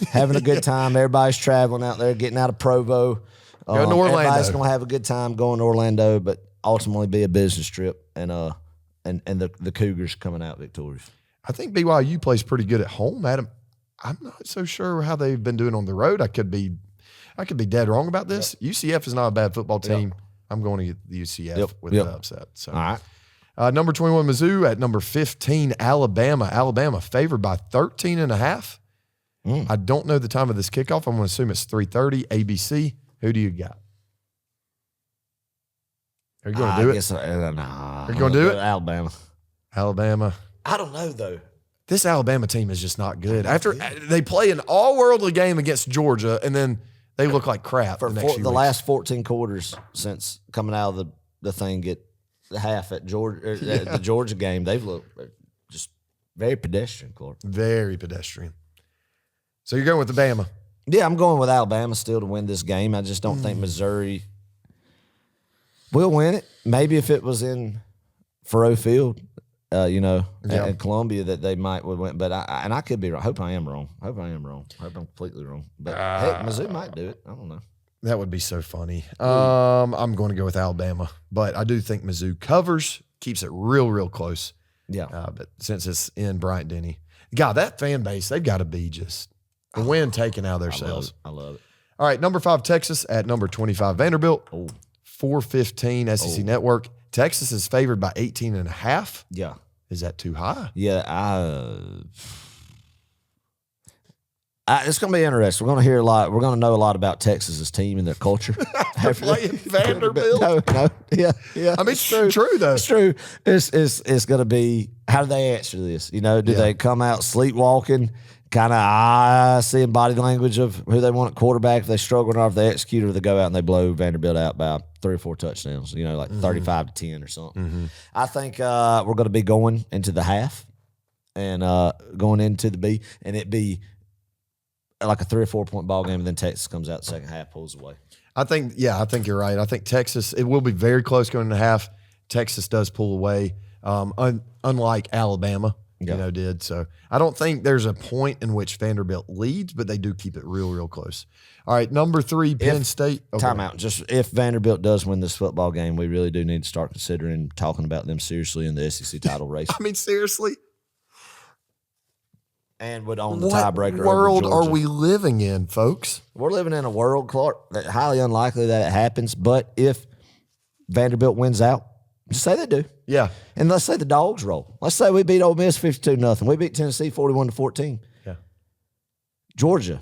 having a good time. Everybody's traveling out there, getting out of Provo.
Going to Orlando.
Everybody's going to have a good time going to Orlando, but ultimately be a business trip, and the Cougars coming out victorious.
I think BYU plays pretty good at home, Adam. I'm not so sure how they've been doing on the road. I could be dead wrong about this. Yep. UCF is not a bad football team. Yep. I'm going to get the UCF with the upset. So.
All right.
Number 21, Mizzou at number 15, Alabama. Alabama favored by 13.5. I don't know the time of this kickoff. I'm going to assume it's 3:30 ABC. Who do you got? Are you going to do it?
Are
you going to do it?
Alabama.
Alabama.
I don't know, though.
This Alabama team is just not good. After they play an all-worldly game against Georgia, and then they look like crap
For
the next few
the
weeks.
last 14 quarters since coming out of the thing, get the half at Georgia at the Georgia game, they've looked just very pedestrian, Clark.
Very pedestrian. So you're going with the Bama.
Yeah, I'm going with Alabama still to win this game. I just don't think Missouri will win it. Maybe if it was in Faroe Field, at Columbia, that they might would win. But I could be wrong. I hope I am wrong. I hope I'm completely wrong. But heck, Mizzou might do it. I don't know.
That would be so funny. I'm going to go with Alabama, but I do think Mizzou covers, keeps it real, real close.
Yeah.
But since it's in Bryant-Denny, God, that fan base, they've got to be just the wind taken out of their sails.
I love it.
All right, number 5, Texas at number 25, Vanderbilt. 415 SEC Network. Texas is favored by 18.5.
Yeah.
Is that too high?
Yeah, it's going to be interesting. We're going to hear a lot. We're going to know a lot about Texas's team and their culture.
Playing Vanderbilt.
No, yeah.
I mean, it's true though.
It's true. It's going to be, how do they answer this? Do they come out sleepwalking, kind of seeing body language of who they want at quarterback, if they struggle or if they execute, or they go out and they blow Vanderbilt out by 3 or 4 touchdowns, like 35-10 or something. I think we're going to be going into the half and going into the B, and it be like a 3 or 4 point ball game, and then Texas comes out the second half, pulls away. I think you're right. I think Texas, it will be very close going into half. Texas does pull away, unlike Alabama, did. So I don't think there's a point in which Vanderbilt leads, but they do keep it real, real close. All right, number 3, Penn State. Okay. Timeout. Just if Vanderbilt does win this football game, we really do need to start considering talking about them seriously in the SEC title race.
I mean, seriously?
And would own the tiebreaker.
What world
over Georgia.
are we living in, folks?
We're living in a world, Clark, that highly unlikely that it happens. But if Vanderbilt wins out, just say they do.
Yeah.
And let's say the Dogs roll. Let's say we beat Ole Miss 52-0. We beat Tennessee 41-14.
Yeah.
Georgia.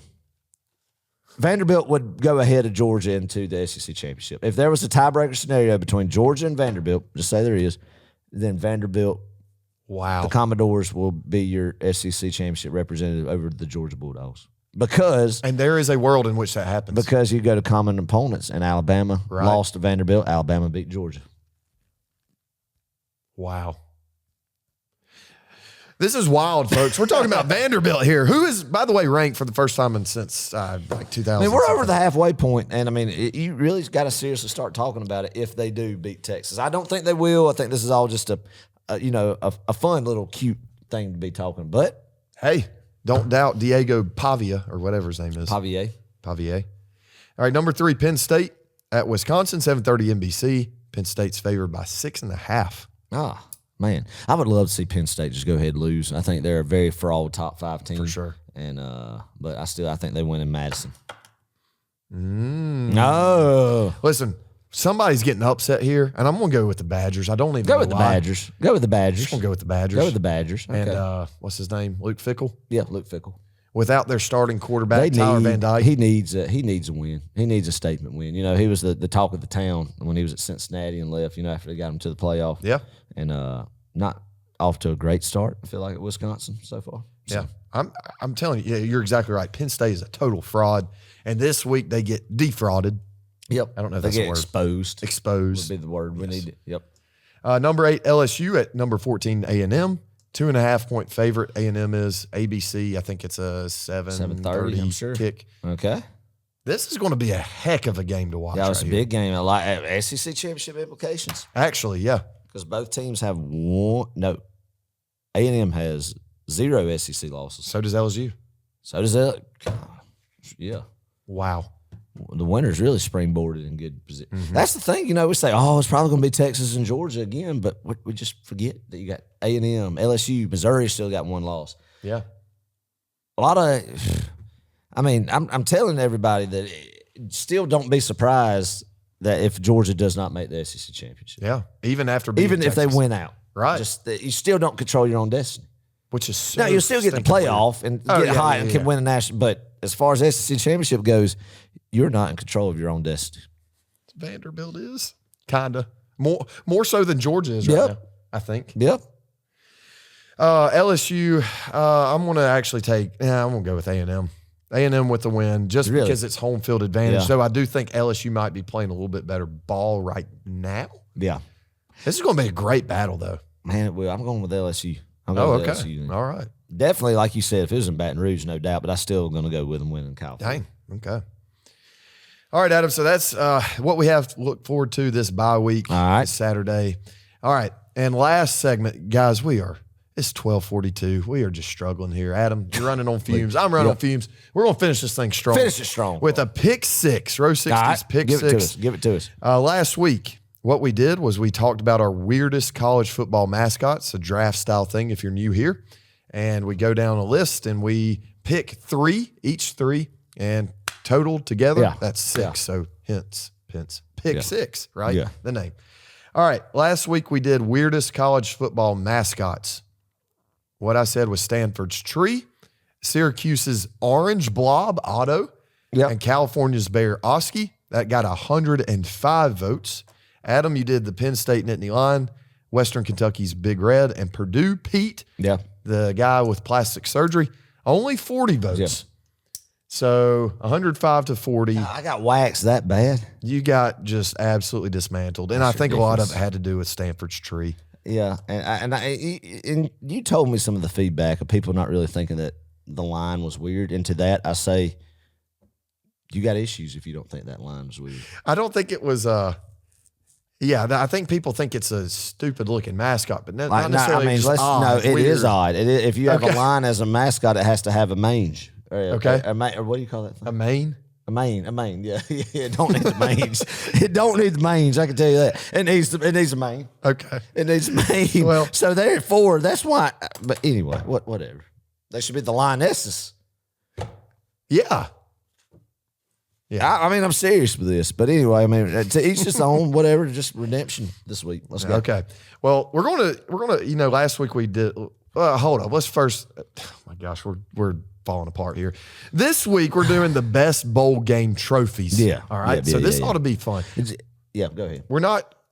Vanderbilt would go ahead of Georgia into the SEC championship. If there was a tiebreaker scenario between Georgia and Vanderbilt, just say there is, then Vanderbilt, the Commodores will be your SEC championship representative over the Georgia Bulldogs.
And there is a world in which that happens.
Because you go to common opponents, and Alabama lost to Vanderbilt. Alabama beat Georgia.
Wow. This is wild, folks. We're talking about Vanderbilt here, who is, by the way, ranked for the first time since 2000.
I mean, we're over the halfway point, and I mean, you really got to seriously start talking about it if they do beat Texas. I don't think they will. I think this is all just a fun little cute thing to be talking. But
hey, don't doubt Diego Pavia or whatever his name is.
Pavier.
All right, number 3, Penn State at Wisconsin, 7:30 NBC. Penn State's favored by 6.5.
Man, I would love to see Penn State just go ahead and lose. I think they're a very fraud top 5 team.
For sure.
And but I think they win in Madison. No.
Listen, somebody's getting upset here, and I'm going to go with the Badgers. I don't even
Go
know
with the
why.
Badgers. Go with the Badgers.
I'm going to go with the Badgers.
Go with the Badgers. Okay.
And what's his name? Luke Fickell.
Yeah, Luke Fickell.
Without their starting quarterback, Tyler Van Dyke.
He needs a win. He needs a statement win. You know, he was the talk of the town when he was at Cincinnati and left, you know, after they got him to the playoff.
Yeah.
And not off to a great start, I feel like, at Wisconsin so far. So.
Yeah. I'm telling you, you're exactly right. Penn State is a total fraud. And this week they get defrauded.
Yep.
I don't know if
they
that's
get
a word.
exposed.
Exposed.
Would be the word we need. Yep.
Number 8, LSU at number 14, A&M. 2.5-point favorite. A&M is ABC. I think it's a 7:30
I'm sure.
kick.
Okay.
This is going to be a heck of a game to watch.
Yeah, it's
right
a big game. I like SEC championship implications
here. Actually, yeah.
because both teams have one. No, A&M has 0 SEC losses.
So does LSU.
So does that. Yeah.
Wow.
The winners really springboarded in good position. That's the thing, you know. We say, "Oh, it's probably going to be Texas and Georgia again," but we just forget that you got A&M, LSU, Missouri still got 1 loss.
Yeah.
A lot of, I mean, I'm telling everybody that still don't be surprised that if Georgia does not make the SEC championship,
Yeah. Even after beating
even if they
Texas.
win out,
Right.
Just that you still don't control your own destiny.
Which is so
Now you'll still get the
stinking weird.
playoff and
Oh,
get
yeah,
hot
yeah,
and
yeah.
can win a national. But as far as SEC championship goes, you're not in control of your own destiny.
Vanderbilt is kinda more so than Georgia is right
Yep.
now. I think.
Yep.
LSU. I'm going to actually take. Yeah, I'm going to go with A&M. A&M with the win, just
Really?
because it's home field advantage.
Yeah.
Though I do think LSU might be playing a little bit better ball right now.
Yeah.
This is going to be a great battle, though.
Man, it will. I'm going with LSU. I'm
Oh,
going with
okay.
LSU.
All right.
Definitely, like you said, if it was in Baton Rouge, no doubt, but I'm still going to go with them winning California.
Dang. Okay. All right, Adam. So that's what we have to look forward to this bye week.
All right.
This Saturday. All right. And last segment, guys, it's 12:42. We are just struggling here. Adam, you're running on fumes. I'm running on fumes. We're going to finish this thing strong.
Finish it strong.
With a pick 6, row 60's
All right,
pick
give
6.
it to us. Give it to us.
Last week, what we did was we talked about our weirdest college football mascots, a draft style thing if you're new here. And we go down a list and we pick 3, each 3, and total together,
Yeah.
that's 6.
Yeah.
So pick 6, right?
Yeah.
The name. All right. Last week we did weirdest college football mascots. What I said was Stanford's tree, Syracuse's orange blob, Otto,
Yep.
and California's bear, Oski. That got 105 votes. Adam, you did the Penn State Nittany Lion, Western Kentucky's Big Red, and Purdue Pete,
Yeah.
the guy with plastic surgery, only 40 votes.
Yeah.
So 105 to 40.
I got waxed that bad.
You got just absolutely dismantled. And
That's
I think a lot of
ridiculous.
it had to do with Stanford's tree.
Yeah, and you told me some of the feedback of people not really thinking that the line was weird. And to that, I say, you got issues if you don't think that line was weird.
I don't think it was I think people think it's a stupid looking mascot, but not
Like, no,
necessarily
I mean,
just odd,
it
weird.
is odd. It is, if you have
Okay.
a line as a mascot, it has to have a mange.
Okay.
Or what do you call that thing?
A mane?
A mane. Yeah, it don't need the mange. It don't need the mange. I can tell you that. It needs a mane.
Okay.
It needs a mane.
Well-
so therefore, that's why. But anyway, whatever. They should be the lionesses.
Yeah.
I mean, I'm serious with this. But anyway, I mean, to each his own. Whatever. Just redemption this week. Let's go.
Okay. Well, we're gonna last week we did hold on. Let's first oh my gosh, we're falling apart here. This week we're doing the best bowl game trophies.
Yeah.
All right.
Yeah,
so
yeah,
this
yeah.
ought to be fun.
Yeah, go ahead.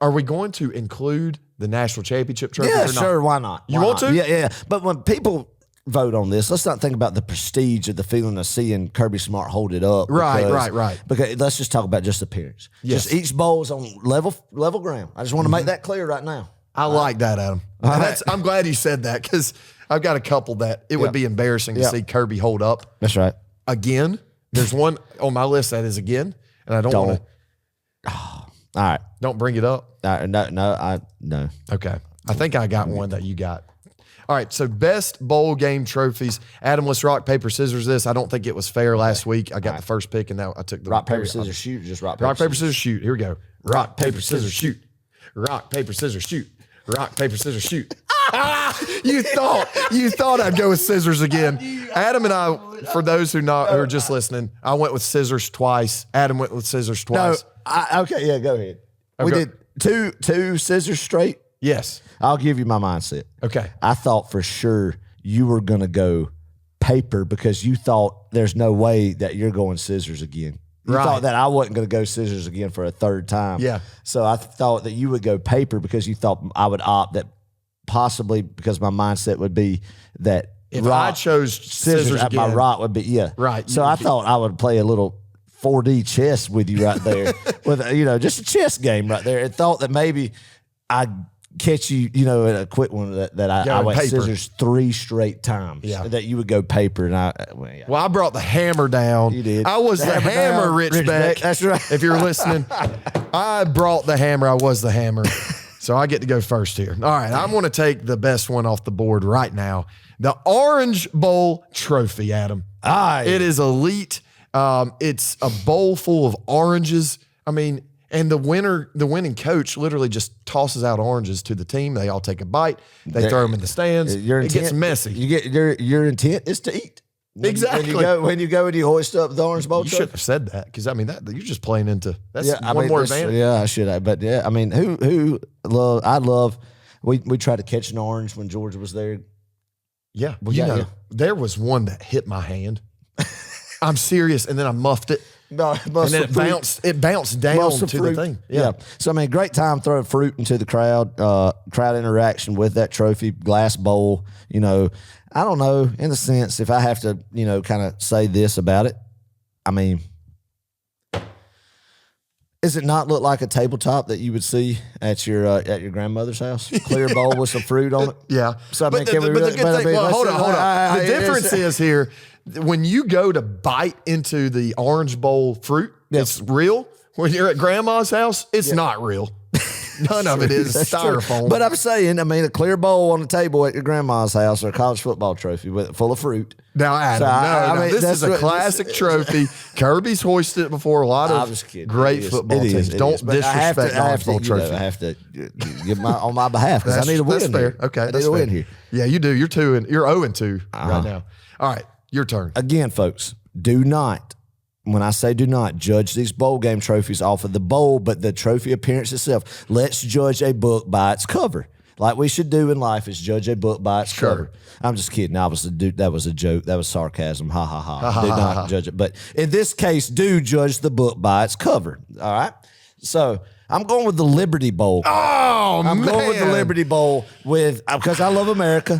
Are we going to include the national championship trophy?
Yeah,
or not?
sure. Why not?
You
Why
want
not?
to?
Yeah. But when people vote on this, let's not think about the prestige of the feeling of seeing Kirby Smart hold it up.
Right,
because-
right.
Because let's just talk about just appearance.
Yes.
Just each bowl is on level ground. I just want to make that clear right now.
I like that, Adam. And I'm glad you said that because I've got a couple that it would be embarrassing to
Yeah.
see Kirby hold up
That's right.
again. There's one on my list that is again, and I don't want to.
All right.
Don't bring it up.
No.
Okay. I think I got one that you got. All right. So best bowl game trophies. Adam, let's rock, paper, scissors this. I don't think it was fair last week. I got the first pick and now I took the
Rock, paper, scissors, shoot. Just rock,
Rock, paper, scissors, shoot. Here we go. Rock, paper, scissors, shoot. Rock, paper, scissors, shoot. Rock, paper, scissors, shoot. You thought I'd go with scissors again. Adam and I, for those who are just listening, I went with scissors twice. Adam went with scissors twice.
Okay, yeah, go ahead. We did two scissors straight.
Yes.
I'll give you my mindset.
Okay.
I thought for sure you were going to go paper because you thought there's no way that you're going scissors again. You thought that I wasn't going to go scissors again for a third time.
Yeah.
So I thought that you would go paper because you thought I would opt that possibly because my mindset would be that
if I chose scissors
at
again,
my rock would be,
Right.
So I thought I would play a little 4D chess with you right there with, just a chess game right there. And thought that maybe I'd catch you, in a quick one that I went
paper.
scissors 3 straight times.
Yeah.
That you would go paper and
Well, I brought the hammer down.
You did.
I was the hammer,
down,
Rich Beck.
That's right.
If you're listening, I brought the hammer. I was the hammer. So I get to go first here. All right, I'm going to take the best one off the board right now. The Orange Bowl trophy, Adam. It is elite. It's a bowl full of oranges. I mean, and the winning coach literally just tosses out oranges to the team. They all take a bite. They throw them in the stands. It gets messy.
You get your intent is to eat.
Exactly.
When you go and you hoist up the Orange Bowl
You
trophy.
shouldn't have said that because I mean that you're just playing into that's more advantage.
Yeah, I should have. But yeah, I mean, I love. We tried to catch an orange when Georgia was there.
Yeah,
There
was one that hit my hand. I'm serious, and then I muffed it.
No,
and then it bounced down to the thing.
Yeah. So I mean, great time throwing fruit into the crowd. Crowd interaction with that trophy, glass bowl. I don't know. In a sense, if I have to, kind of say this about it, I mean, does it not look like a tabletop that you would see at your grandmother's house? Clear bowl with some fruit on it.
Yeah.
So I mean,
hold on. The difference is here when you go to bite into the orange bowl fruit, it's real. When you're at grandma's house, it's not real. None of it is styrofoam.
But I'm saying, a clear bowl on the table at your grandma's house or a college football trophy full of fruit.
Now, Adam, this is a classic trophy. Kirby's hoisted it before. A lot of great football teams. Don't disrespect the orange bowl trophy.
I have to give on my behalf because I need a win. That's
fair. Okay,
I need a win here.
Yeah, you do. You're 0-2 right now. All right, your turn.
Again, folks, do not. When I say do not, judge these bowl game trophies off of the bowl, but the trophy appearance itself. Let's judge a book by its cover. Like we should do in life is judge a book by its cover. I'm just kidding. Obviously, that was a joke. That was sarcasm. Ha, ha, ha. Do not judge it. But in this case, do judge the book by its cover. All right? So I'm going with the Liberty Bowl.
Oh,
I'm going with the Liberty Bowl because I love America.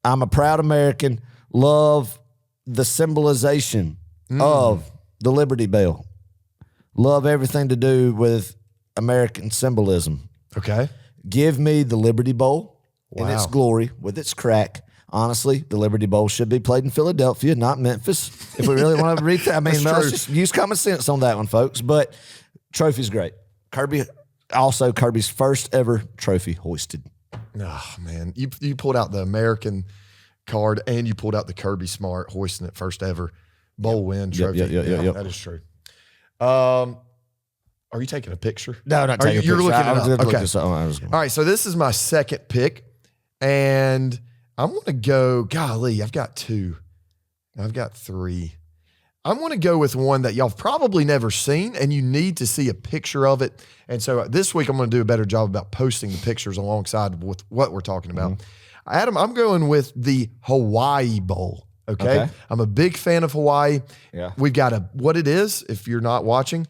I'm a proud American. Love the symbolization of the Liberty Bell. Love everything to do with American symbolism.
Okay.
Give me the Liberty Bowl in its glory with its crack. Honestly, the Liberty Bowl should be played in Philadelphia, not Memphis. If we really want to read that, let's just use common sense on that one, folks. But trophy's great. Kirby's first ever trophy hoisted.
Oh, man. You pulled out the American card and you pulled out the Kirby Smart hoisting it first ever bowl win trophy.
Yep.
That is true. Are you taking a picture?
No, not taking a picture.
You're looking it up. Okay.
All
right, so this is my second pick, and I'm going to go, golly, I've got 2. I've got 3. I'm going to go with one that y'all probably never seen, and you need to see a picture of it. And so this week I'm going to do a better job about posting the pictures alongside with what we're talking about. Adam, I'm going with the Hawaii Bowl. Okay. I'm a big fan of Hawaii.
Yeah.
We've got what it is, if you're not watching,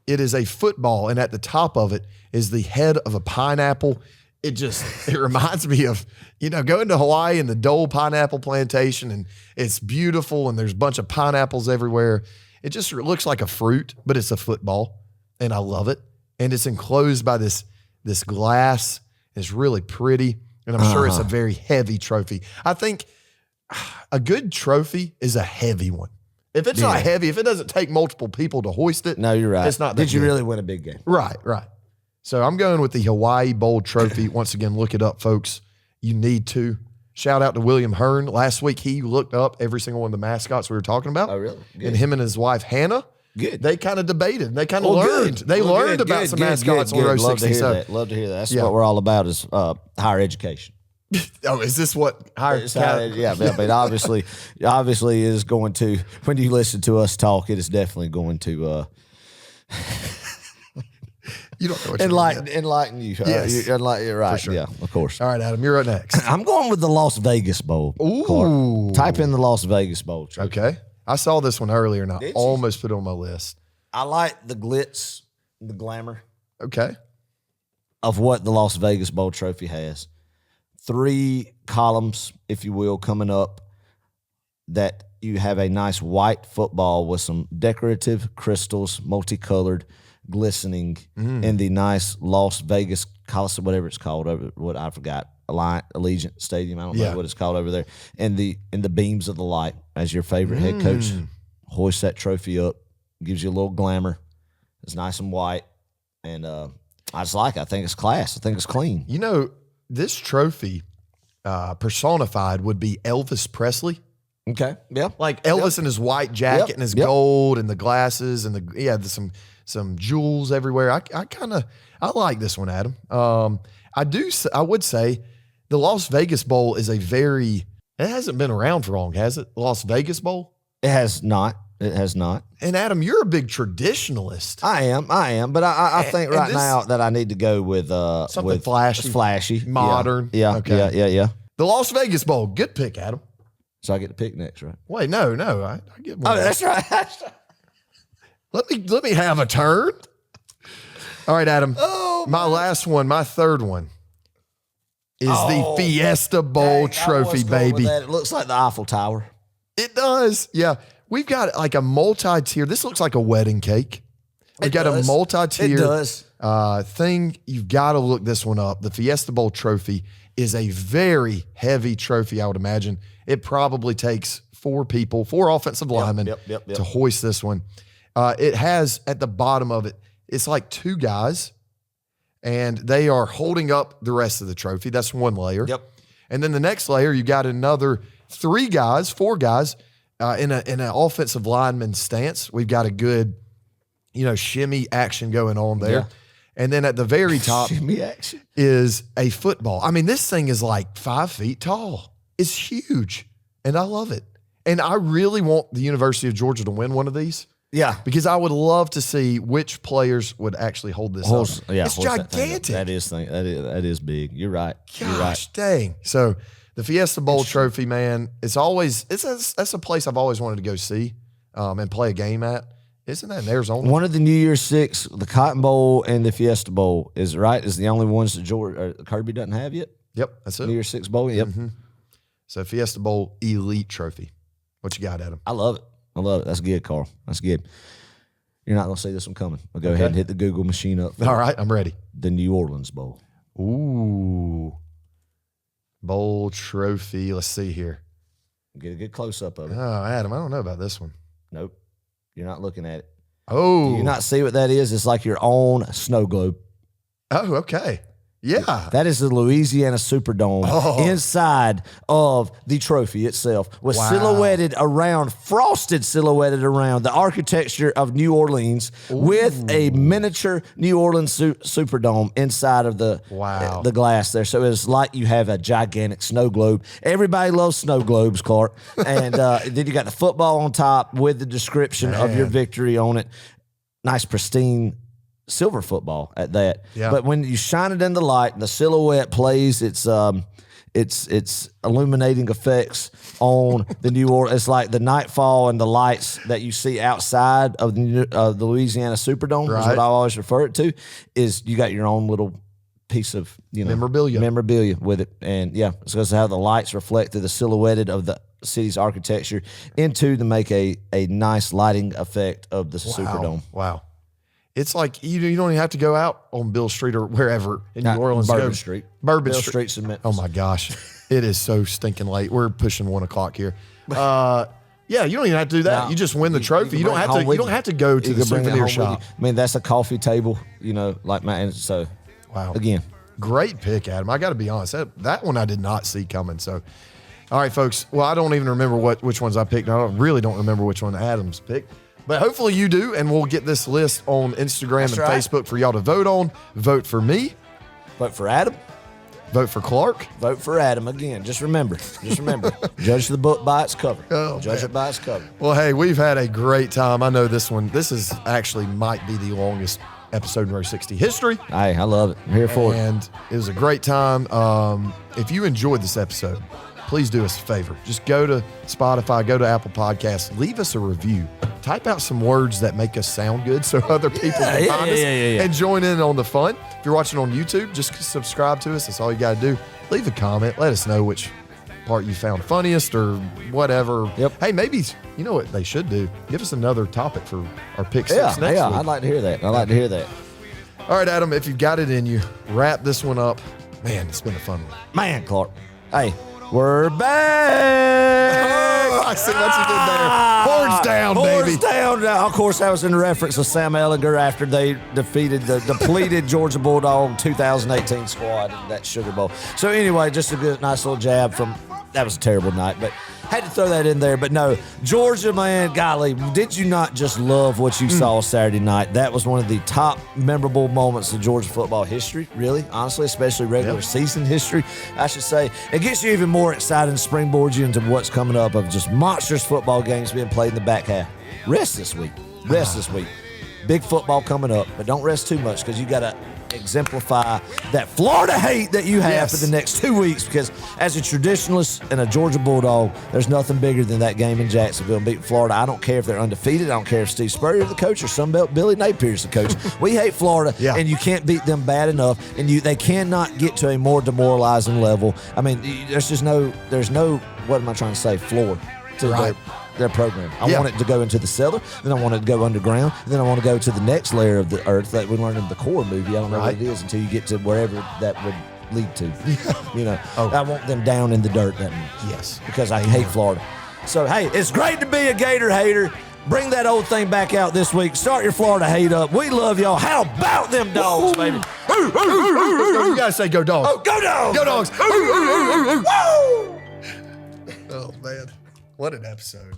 it is a football, and at the top of it is the head of a pineapple. It reminds me of, going to Hawaii and the Dole pineapple plantation, and it's beautiful, and there's a bunch of pineapples everywhere. It just looks like a fruit, but it's a football, and I love it. And it's enclosed by this glass. It's really pretty, and I'm sure it's a very heavy trophy. I think a good trophy is a heavy one. If it's not heavy, if it doesn't take multiple people to hoist it,
no, you're right.
It's not that
Did you
good.
really win a big game?
Right. So I'm going with the Hawaii Bowl trophy. Once again, look it up, folks. You need to. Shout out to William Hearn. Last week, he looked up every single one of the mascots we were talking about.
Oh, really? Good.
And him and his wife, Hannah,
Good.
They kind of debated. They kind of learned.
Good.
They
Well,
learned
good,
about
good,
some
good,
mascots
good,
on Row
good. Love to
60.
hear
So,
that. Love to hear that. That's
Yeah.
what we're all about is higher education.
oh, is this what higher?
Yeah, but obviously is going to, when you listen to us talk, it is definitely going to
You don't know what you're doing yet.
enlighten you.
Yes.
You're right.
sure.
Yeah, of course.
All right, Adam, you're up next.
I'm going with the Las Vegas Bowl.
Ooh.
Clark. Type in the Las Vegas Bowl.
Okay. I saw this one earlier and I
Did you?
almost put it on my list.
I like the glitz, the glamour
Okay.
of what the Las Vegas Bowl trophy has. 3 columns, if you will, coming up that you have a nice white football with some decorative crystals, multicolored, glistening in the nice Las Vegas Coliseum, whatever it's called, what I forgot, Allegiant Stadium. I don't know what it's called over there. And the beams of the light as your favorite head coach hoists that trophy up, gives you a little glamour. It's nice and white, and I just like it. I think it's class. I think it's clean.
You know, this trophy personified would be Elvis Presley.
Okay, yeah,
Like Elvis in his white jacket and his gold and the glasses and there's some jewels everywhere. I like this one, Adam. I would say the Las Vegas Bowl is it hasn't been around for long, has it? The Las Vegas Bowl?
It has not. It has not.
And Adam, you're a big traditionalist.
I am, but I think right
this-
now that I need to go with
Something
with
flashy, modern.
Yeah,
Okay.
yeah.
The Las Vegas Bowl, good pick, Adam.
So I get to pick next, right?
Wait, no, I get one.
Oh, that's right.
Let me have a turn. All right, Adam. My last one, my third one, is the Fiesta Bowl trophy, baby.
It looks like the Eiffel Tower.
It does. Yeah. We've got like a multi-tier. This looks like a wedding cake. We've got a multi-tier
It does.
thing. You've got to look this one up. The Fiesta Bowl trophy is a very heavy trophy, I would imagine. It probably takes 4 offensive linemen to hoist this one. It has at the bottom of it, it's like 2 guys, and they are holding up the rest of the trophy. That's one layer.
Yep.
And then the next layer, you got another 4 guys in an offensive lineman stance. We've got a good, shimmy action going on there.
Yeah.
And then at the very top
Shimmy action.
is a football. I mean, this thing is like 5 feet tall. It's huge, and I love it. And I really want the University of Georgia to win one of these.
Yeah.
Because I would love to see which players would actually hold this up.
Yeah,
it's
that thing up.
gigantic.
That is big. You're right. You're right.
Gosh, dang. So the Fiesta Bowl trophy, man, that's a place I've always wanted to go see and play a game at. Isn't that in Arizona?
One of the New Year's Six, the Cotton Bowl and the Fiesta Bowl is the only ones that Kirby doesn't have yet.
Yep, that's it.
New Year's Six Bowl. Yep.
So Fiesta Bowl Elite Trophy. What you got, Adam?
I love it. That's good, Carl. That's good. You're not going to see this one coming. I'll go ahead and hit the Google machine up.
All right, I'm ready.
The New Orleans Bowl.
Ooh. Bowl trophy. Let's see here.
Get a good close up of it.
Oh, Adam, I don't know about this one.
Nope. You're not looking at it.
Oh.
Do you not see what that is? It's like your own snow globe.
Oh, okay. Yeah.
That is the Louisiana Superdome inside of the trophy itself, with frosted silhouetted around the architecture of New Orleans with a miniature New Orleans Superdome inside of the glass there. So it's like you have a gigantic snow globe. Everybody loves snow globes, Clark. And then you got the football on top with the description of your victory on it. Nice, pristine silver football at that.
Yeah.
But when you shine it in the light and the silhouette plays its illuminating effects on the New Orleans, it's like the nightfall and the lights that you see outside of the Louisiana Superdome, is what I always refer it to, is you got your own little piece of memorabilia with it. And yeah, it's because of how the lights reflect through the silhouetted of the city's architecture to make a nice lighting effect of the Superdome.
Wow. It's like you don't even have to go out on Bill Street or wherever in New Orleans.
Bourbon Street.
Bourbon
Bill
Street.
Street's in Memphis.
Oh my gosh. It is so stinking late. We're pushing 1 o'clock here. Yeah, you don't even have to do that.
No,
you just win the trophy. You don't have to go to the souvenir shop.
I mean, that's a coffee table, like my, and so
Wow.
again.
Great pick, Adam. I got to be honest. That one I did not see coming. So, all right, folks. Well, I don't even remember which ones I picked. I really don't remember which one Adam's picked. But hopefully you do, and we'll get this list on Instagram and
right.
Facebook for y'all to vote on. Vote for me.
Vote for Adam.
Vote for Clark.
Vote for Adam again. Just remember. Judge the book by its cover. Judge it by its cover.
Well, hey, we've had a great time. I know this is actually might be the longest episode in Row 60 history.
Hey, I love it. I'm here for it.
And it was a great time. If you enjoyed this episode, please do us a favor. Just go to Spotify, go to Apple Podcasts, leave us a review. Type out some words that make us sound good so other people can find us and join in on the fun. If you're watching on YouTube, just subscribe to us. That's all you got to do. Leave a comment. Let us know which part you found funniest or whatever.
Yep.
Hey, maybe, you know what they should do? Give us another topic for our pick six next week.
I'd like to hear that.
All right, Adam, if you've got it in you, wrap this one up. Man, it's been a fun one.
Man, Clark. Hey, we're back.
Oh, I see what you did there. Horns down, baby.
Horns down. Now, of course, that was in reference to Sam Ellinger after they defeated the depleted Georgia Bulldog 2018 squad in that Sugar Bowl. So anyway, just a good, nice little jab from, that was a terrible night, but had to throw that in there. But no, Georgia, man, golly, did you not just love what you saw Saturday night? That was one of the top memorable moments of Georgia football history, really, honestly, especially regular season history, I should say. It gets you even more excited and springboards you into what's coming up of just monstrous football games being played in the back half. Rest this week. Big football coming up, but don't rest too much because you got to exemplify that Florida hate that you have for the next 2 weeks, because as a traditionalist and a Georgia Bulldog, there's nothing bigger than that game in Jacksonville beating Florida. I don't care if they're undefeated. I don't care if Steve Spurrier's the coach or Sunbelt Billy Napier's the coach. We hate Florida, and you can't beat them bad enough, and they cannot get to a more demoralizing level. I mean, there's no, what am I trying to say, floor to their program. I want it to go into the cellar, then I want it to go underground, then I want to go to the next layer of the earth that we learned in the core movie. I don't know what it is until you get to wherever that would lead to. I want them down in the dirt. Because I hate Florida. So, hey, it's great to be a Gator hater. Bring that old thing back out this week. Start your Florida hate up. We love y'all. How about them dogs, baby?
You got to say go Dogs.
Oh, go Dogs.
Go Dogs.
Woo!
Oh, man. What an episode.